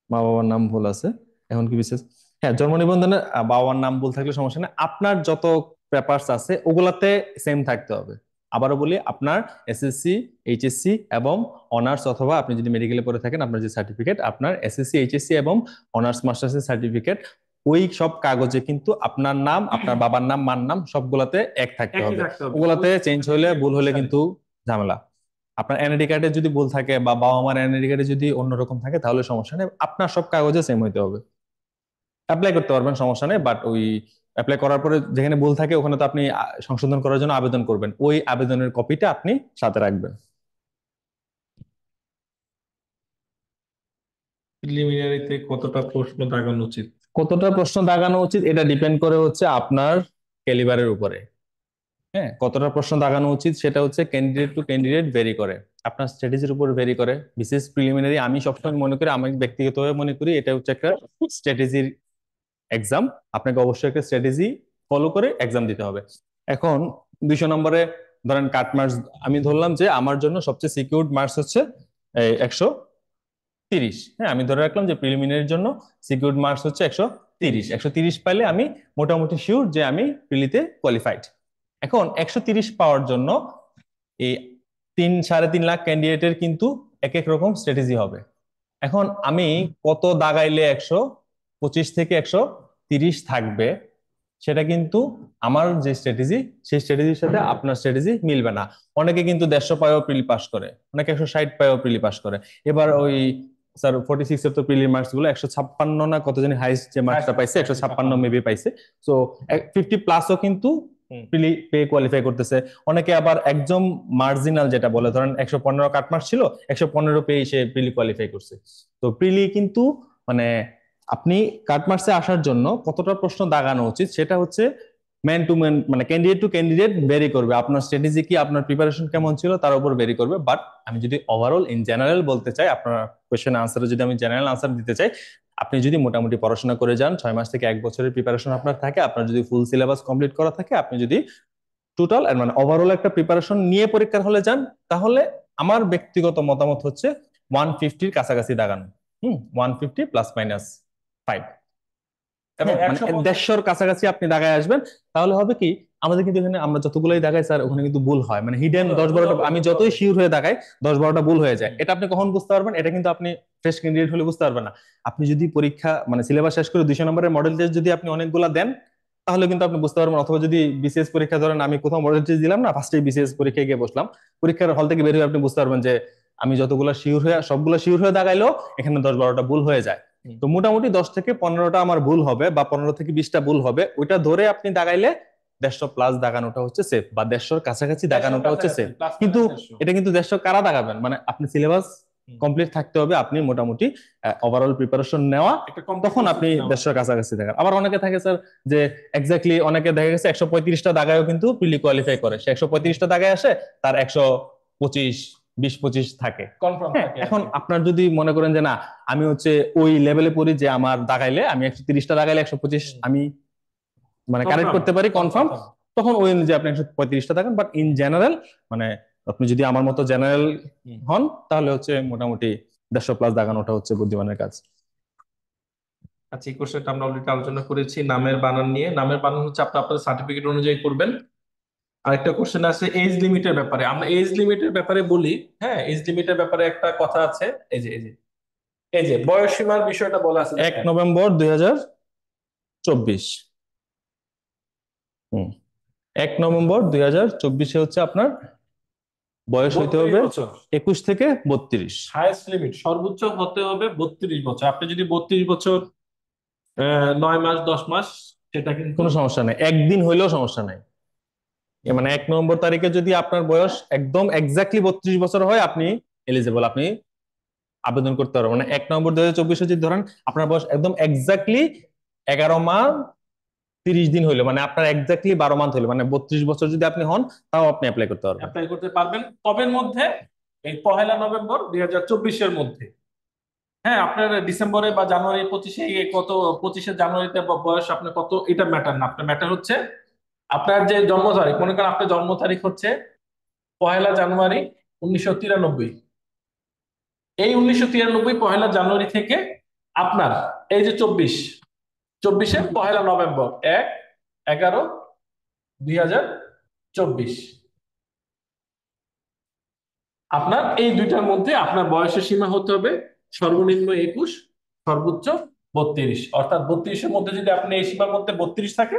মা বাবার নাম ভুল আছে, এখন কি বিশেষ? হ্যাঁ, জন্ম নিবন্ধনে বাবা মার নাম ভুল থাকলে সমস্যা নেই, আপনার যত পেপারস আছে ওগুলাতে সেম থাকতে হবে। আবারও বলি, আপনার এসএসসি এইচএসসি এবং অনার্স, অথবা আপনি যদি মেডিকেলে পড়ে থাকেন আপনার যে সার্টিফিকেট, আপনার এসএসসি এইচএসসি এবং অনার্স মাস্টার্সের সার্টিফিকেট, ওই সব কাগজে কিন্তু আপনার নাম, আপনার বাবার নাম, মার নাম সবগুলাতে এক থাকতে একই হবে। থাকতে হবে, ওগুলাতে ওই চেঞ্জ হইলে, ভুল হলে অনুসারে। কিন্তু ঝামেলা। আপনার এনআইডি কার্ডে যদি ভুল থাকে বা বাবা মার এনআইডি কার্ডে যদি অন্যরকম থাকে তাহলে সমস্যা নেই, আপনার সব কাগজে সেম হইতে হবে। অ্যাপ্লাই করতে পারবেন, সমস্যা নেই, বাট ওই অ্যাপ্লাই করার পরে যেখানে ভুল থাকে ওখানে তো আপনি সংশোধন করার জন্য আবেদন করবেন, ওই আবেদনের কপিটা আপনি সাথে রাখবেন। প্রিলিমিনারিতে কতটা প্রশ্ন দাগানো উচিত? কতটা প্রশ্ন দাগানো উচিত এটা ডিপেন্ড করে হচ্ছে আপনার ক্যালিবারের উপরে। হ্যাঁ, কতটা প্রশ্ন দাগানো উচিত সেটা হচ্ছে ক্যান্ডিডেট টু ক্যান্ডিডেট ভেরি করে, আপনার স্ট্র্যাটেজির উপর ভেরি করে। বিশেষ প্রিলিমিনারি আমি সবসময় মনে করি, আমি ব্যক্তিগতভাবে মনে করি এটা হচ্ছে একটা স্ট্র্যাটেজির এক্সাম, আপনাকে অবশ্যই একটা স্ট্র্যাটেজি ফলো করে এক্সাম দিতে হবে। এখন 200 নম্বরে ধরেন কাট মার্কস, আমি ধরলাম যে আমার জন্য সবচেয়ে সিকিউরড মার্কস হচ্ছে 130। হ্যাঁ, আমি ধরে রাখলাম যে প্রিলিমিনারির জন্য সিকিউরড মার্কস হচ্ছে 130। 130 পাইলে আমি মোটামুটি শিওর যে আমি প্রিলিতে কোয়ালিফাইড। এখন 130 পাওয়ার জন্য এই 3-3.5 লাখ ক্যান্ডিডেটের কিন্তু এক এক রকম স্ট্র্যাটেজি হবে। এখন আমি কত দাগাইলে 125 থেকে 130 থাকবে, সেটা কিন্তু আমার যে স্ট্র্যাটেজি সেই স্ট্র্যাটেজির সাথে আপনার স্ট্র্যাটেজি মিলবে না। অনেকে কিন্তু 150 পায়ও প্রিলি পাস করে, অনেকে 160 পায়ও প্রিলি পাস করে। এবার ওই স্যার 46 এর তো প্রিলি মার্কস গুলো 156 না কত জানি হাইস্ট যে মার্কসটা পাইছে, 156 মেবি পাইছে। সো 50 প্লাসও কিন্তু প্রিলি পে কোয়ালিফাই করতেছে। অনেকে আবার একদম মার্জিনাল যেটা বলে, ধরেন 115 কাট মার্কস ছিল, 115 পেয়ে সে প্রিলি কোয়ালিফাই করছে। তো প্রিলি কিন্তু মানে আপনি কাট মার্কসে আসার জন্য কতটা প্রশ্ন দাগানো উচিত সেটা হচ্ছে ম্যান টু ম্যান, মানে ক্যান্ডিডেট টু ক্যান্ডিডেট ভেরি করবে, আপনার স্ট্র্যাটেজি কি, আপনার প্রিপারেশন কেমন ছিল তার উপর ভেরি করবে। বাট আমি যদি ওভারঅল ইন জেনারেল বলতে চাই, আপনার কোয়েশ্চেন আনসারে যদি আমি জেনারেল আনসার দিতে চাই, আপনি যদি মোটামুটি পড়াশোনা করে যান, 6 মাস থেকে 1 বছরের প্রিপারেশন আপনার থাকে, আপনার যদি ফুল সিলেবাস কমপ্লিট করা থাকে, আপনি যদি টোটাল মানে ওভারঅল একটা প্রিপারেশন নিয়ে পরীক্ষার হলে যান, তাহলে আমার ব্যক্তিগত মতামত হচ্ছে 150-র কাছাকাছি দাগানো। 150 +- 5। এবং মানে 150। 150-র কাছাকাছি আপনি দাগায় আসবেন। তাহলে হবে কি, আমাদের কিন্তু এখানে আমরা যতগুলোই দাগাই স্যার, ওখানে কিন্তু ভুল হয়, মানে হিডেন 10-12টা, আমি যতই শিওর হয়ে দাগাই 10-12টা ভুল হয়ে যায়। এটা আপনি কখন বুঝতে পারবেন? এটা কিন্তু আপনি ফ্রেশ ক্যান্ডিডেট হলে বুঝতে পারবেন না। আপনি যদি পরীক্ষা মানে সিলেবাস শেষ করে 200 নম্বরের মডেল টেস্ট যদি আপনি অনেকগুলা দেন, তাহলে কিন্তু আপনি বুঝতে পারবেন। অথবা যদি বিসিএস পরীক্ষা ধরেন, আমি কোথাও মডেল টেস্ট দিলাম না, ফার্স্টে বিসিএস পরীক্ষায় গিয়ে বসলাম, পরীক্ষার হল থেকে বের হয়ে আপনি বুঝতে পারবেন যে আমি যতগুলো শিওর হয়ে, সবগুলো শিওর হয়ে দাগাইলেও এখানে 10-12টা ভুল হয়ে যায়। তো মোটামুটি 10 থেকে 15টা আমার ভুল হবে, বা 15 থেকে 20টা ভুল হবে, ওইটা ধরে আপনি দাগাইলে 150+ দাগানোটা হচ্ছে সেফ, বা 150-র কাছাকাছি দাগানোটা হচ্ছে সেফ। কিন্তু এটা কিন্তু 150 কারা দাগাবেন, মানে আপনি সিলেবাস কমপ্লিট থাকতে হবে, আপনি মোটামুটি ওভারঅল প্রিপারেশন নেওয়া, তখন আপনি 150-র কাছাকাছি দেখান। আবার অনেকে থাকে স্যার যে এক্স্যাক্টলি, অনেকে দেখা গেছে 135টা দাগায়ও কিন্তু প্রিলি কোয়ালিফাই করে, সে 135টা দাগায় আসে, তার 125, 20-25 থাকে। কনফার্ম হ্যাঁ, থাকে আর এখন কি। আপনার যদি মনে করেন যে না, আমি হচ্ছে ওই লেভেলে পড়ি যে আমার দাগাইলে, আমি 130টা দাগাইলে 125 আমি মানে কারেক্ট কনফার্ম করতে পারি কনফার্ম, কনফার্ম। তখন ওই অনুযায়ী আপনি 135টা থাকেন। বাট ইন জেনারেল, মানে আপনি যদি আমার মতো জেনারেল হন, তাহলে হচ্ছে মোটামুটি 150+ দাগানোটা হচ্ছে বুদ্ধিমানের কাজ। আচ্ছা, এই কোশ্চেনটা আমরা অলরেডি আলোচনা করেছি নামের বানান নিয়ে। নামের বানান হচ্ছে আপনি আপনাদের সার্টিফিকেট অনুযায়ী করবেন। আরেকটা কোশ্চেন আছে এজ লিমিটের ব্যাপারে। আমরা এজ লিমিটের ব্যাপারে বলি। হ্যাঁ, এজ লিমিটের ব্যাপারে একটা কথা আছে। এই যে বয়স সীমার বিষয়টা বলা আছে 1 দেখেন। নভেম্বর 2024। 1 নভেম্বর 2024 হচ্ছে আপনার বয়স হইতে 32 হবে বছর 21 থেকে 32। হাইয়েস্ট লিমিট, সর্বোচ্চ হতে হবে 32 বছর। আপনি যদি 32 বছর 9 মাস 10 মাস, সেটা কিন্তু কোনো সমস্যা নেই, একদিন হইলেও সমস্যা নাই। মানে 1 নভেম্বর তারিখে যদি আপনার বয়স একদম এক্স্যাক্টলি 32 বছর হয়, আপনি এলিজিবল, আপনি আবেদন করতে পারবেন। মানে 1 নভেম্বর 2024 যদি ধরেন আপনার বয়স একদম এক্স্যাক্টলি 11 মাস 30 দিন হইলো, মানে আপনার এক্স্যাক্টলি 12 মান্থ হইলো, মানে 32 বছর যদি আপনি হন, তাও আপনি অ্যাপ্লাই করতে পারবেন। অ্যাপ্লাই করতে পারবেন। তবে মধ্যে এই 1 নভেম্বর 2024-এর মধ্যে। হ্যাঁ, আপনার ডিসেম্বরে বা জানুয়ারি 25-এ কত, 25শে জানুয়ারিতে বয়স আপনার কত, এটা ম্যাটার না। আপনার ম্যাটার হচ্ছে আপনার যে জন্ম তারিখ। মনে করেন আপনার জন্ম তারিখ হচ্ছে 1 জানুয়ারি 1993। এই 1993 1 জানুয়ারি থেকে আপনার এই যে 24-এর 1 নভেম্বর, 1/11/2024, আপনার এই দুইটার মধ্যে আপনার বয়সের সীমা হতে হবে সর্বনিম্ন 21, সর্বোচ্চ 32। অর্থাৎ 32-এর মধ্যে যদি আপনি এই সীমার মধ্যে 32 থাকে,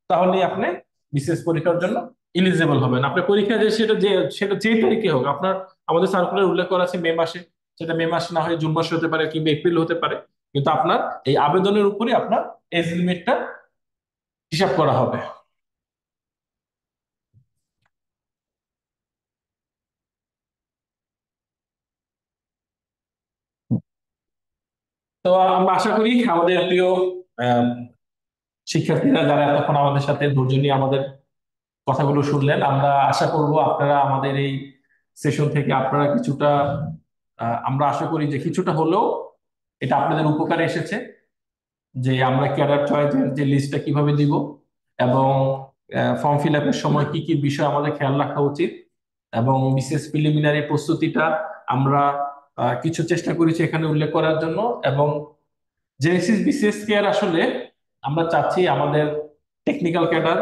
তাহলে আপনি বিসিএস পরীক্ষার জন্য ইলিজিবল হবেন। আপনার পরীক্ষা যে সেটা যেই তারিখে হোক, আপনার আমাদের সার্কুলার উল্লেখ করা আছে মে মাসে, সেটা মে মাস না হয়ে জুন মাসে হতে পারে, কিংবা এপ্রিল হতে পারে। কিন্তু আপনার এই আবেদনের উপরই আপনার এজ লিমিটটা হিসাব করা হবে। তো আমরা আশা করি আমাদের প্রিয় আহ, শিক্ষার্থীরা যারা এতক্ষণ আমাদের সাথে ধৈর্য নিয়ে আমাদের কথাগুলো শুনলেন, আমরা আশা করব আপনারা আমাদের এই সেশন থেকে আপনারা কিছুটা, আমরা আশা করি যে কিছুটা হলেও এটা আপনাদের উপকারে এসেছে। যে আমরা ক্যাডার চয়েসের যে লিস্টটা কিভাবে দিব, এবং ফর্ম ফিল আপের সময় কি কি বিষয় আমাদের খেয়াল রাখা উচিত, এবং বিশেষ প্রিলিমিনারি প্রস্তুতিটা আমরা কিছু চেষ্টা করেছি এখানে উল্লেখ করার জন্য। এবং জেনেসিস বিসিএস কেয়ার আসলে আমরা চাচ্ছি আমাদের টেকনিক্যাল ক্যাডার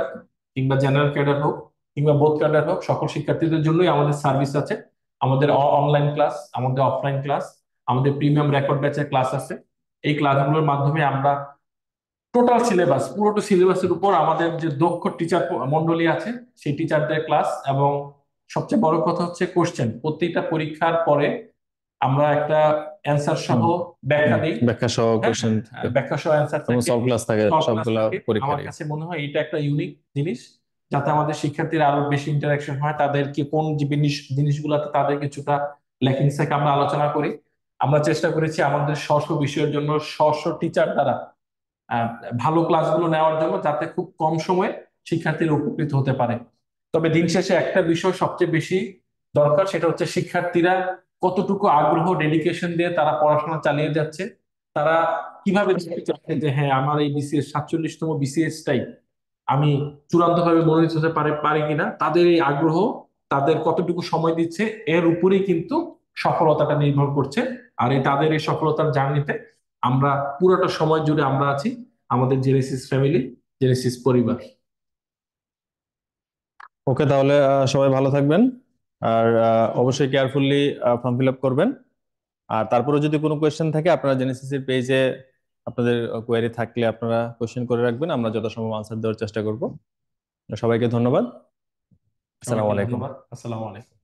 কিংবা জেনারেল ক্যাডার হোক কিংবা বোথ ক্যাডার হোক, সকল শিক্ষার্থীদের জন্যই আমাদের সার্ভিস আছে। আমাদের অনলাইন ক্লাস, আমাদের অফলাইন ক্লাস, আমাদের প্রিমিয়াম রেকর্ড ব্যাচের ক্লাস আছে। এই ক্লাসগুলোর মাধ্যমে আমরা টোটাল সিলেবাস, পুরোটা সিলেবাসের উপর আমাদের যে দক্ষ টিচার মন্ডলী আছে, সেই টিচারদের ক্লাস। এবং সবচেয়ে বড় কথা হচ্ছে কোশ্চেন, প্রত্যেকটা পরীক্ষার পরে আমরা একটা অ্যান্সার সহ ব্যাখ্যা দিই। ব্যাখ্যা সহ হ্যাঁ, কোশ্চেন ব্যাখ্যা সহ অ্যান্সার এবং থাকে, সব ক্লাস থাকে, সব ক্লাস সবগুলা থাকে। আমার পরীক্ষারই। কাছে মনে হয় এটা একটা ইউনিক জিনিস, যাতে আমাদের শিক্ষার্থীরা আরো বেশি ইন্টারাকশন হয়, তাদেরকে কোন জিনিসগুলোতে তাদের কিছুটা ল্যাকিংস থাকে আমরা আলোচনা করি। আমরা চেষ্টা করেছি আমাদের স্ব বিষয়ের জন্য স্ব টিচার দ্বারা আহ, ভালো ক্লাসগুলো নেওয়ার জন্য, যাতে খুব কম সময়ে শিক্ষার্থীরা উপকৃত হতে পারে। তবে দিন শেষে একটা বিষয় সবচেয়ে বেশি দরকার, সেটা হচ্ছে শিক্ষার্থীরা কতটুকু আগ্রহ ডেডিকেশন দিয়ে তারা পড়াশোনা চালিয়ে যাচ্ছে, তারা কিভাবে দেখতে চাচ্ছে যে হ্যাঁ আমার এই বিসিএস 47তম বিসিএস টাই আমি চূড়ান্ত ভাবে মনোনীত হতে পারি কিনা, তাদের এই আগ্রহ, তাদের কতটুকু সময় দিচ্ছে, এর উপরেই কিন্তু সফলতাটা নির্ভর করছে। আর এই তাদের এই সফলতার জার্নিতে আমরা পুরোটা সময় জুড়ে আমরা আছি, আমাদের জেনেসিস ফ্যামিলি, জেনেসিস পরিবার। ওকে, তাহলে সবাই ভালো থাকবেন। আর অবশ্যই কেয়ারফুলি ফর্ম ফিল আপ করবেন। আর তারপরে যদি কোনো কোয়েশ্চেন থাকে আপনারা জেনেসিসের পেজে আপনাদের কোয়েরি থাকলে আপনারা কোয়েশ্চেন করে রাখবেন, আমরা যথাসম্ভব আনসার দেওয়ার চেষ্টা করব। সবাইকে ধন্যবাদ। আসসালামু সবাইকে আলাইকুম। ধন্যবাদ। আসসালামু আলাইকুম।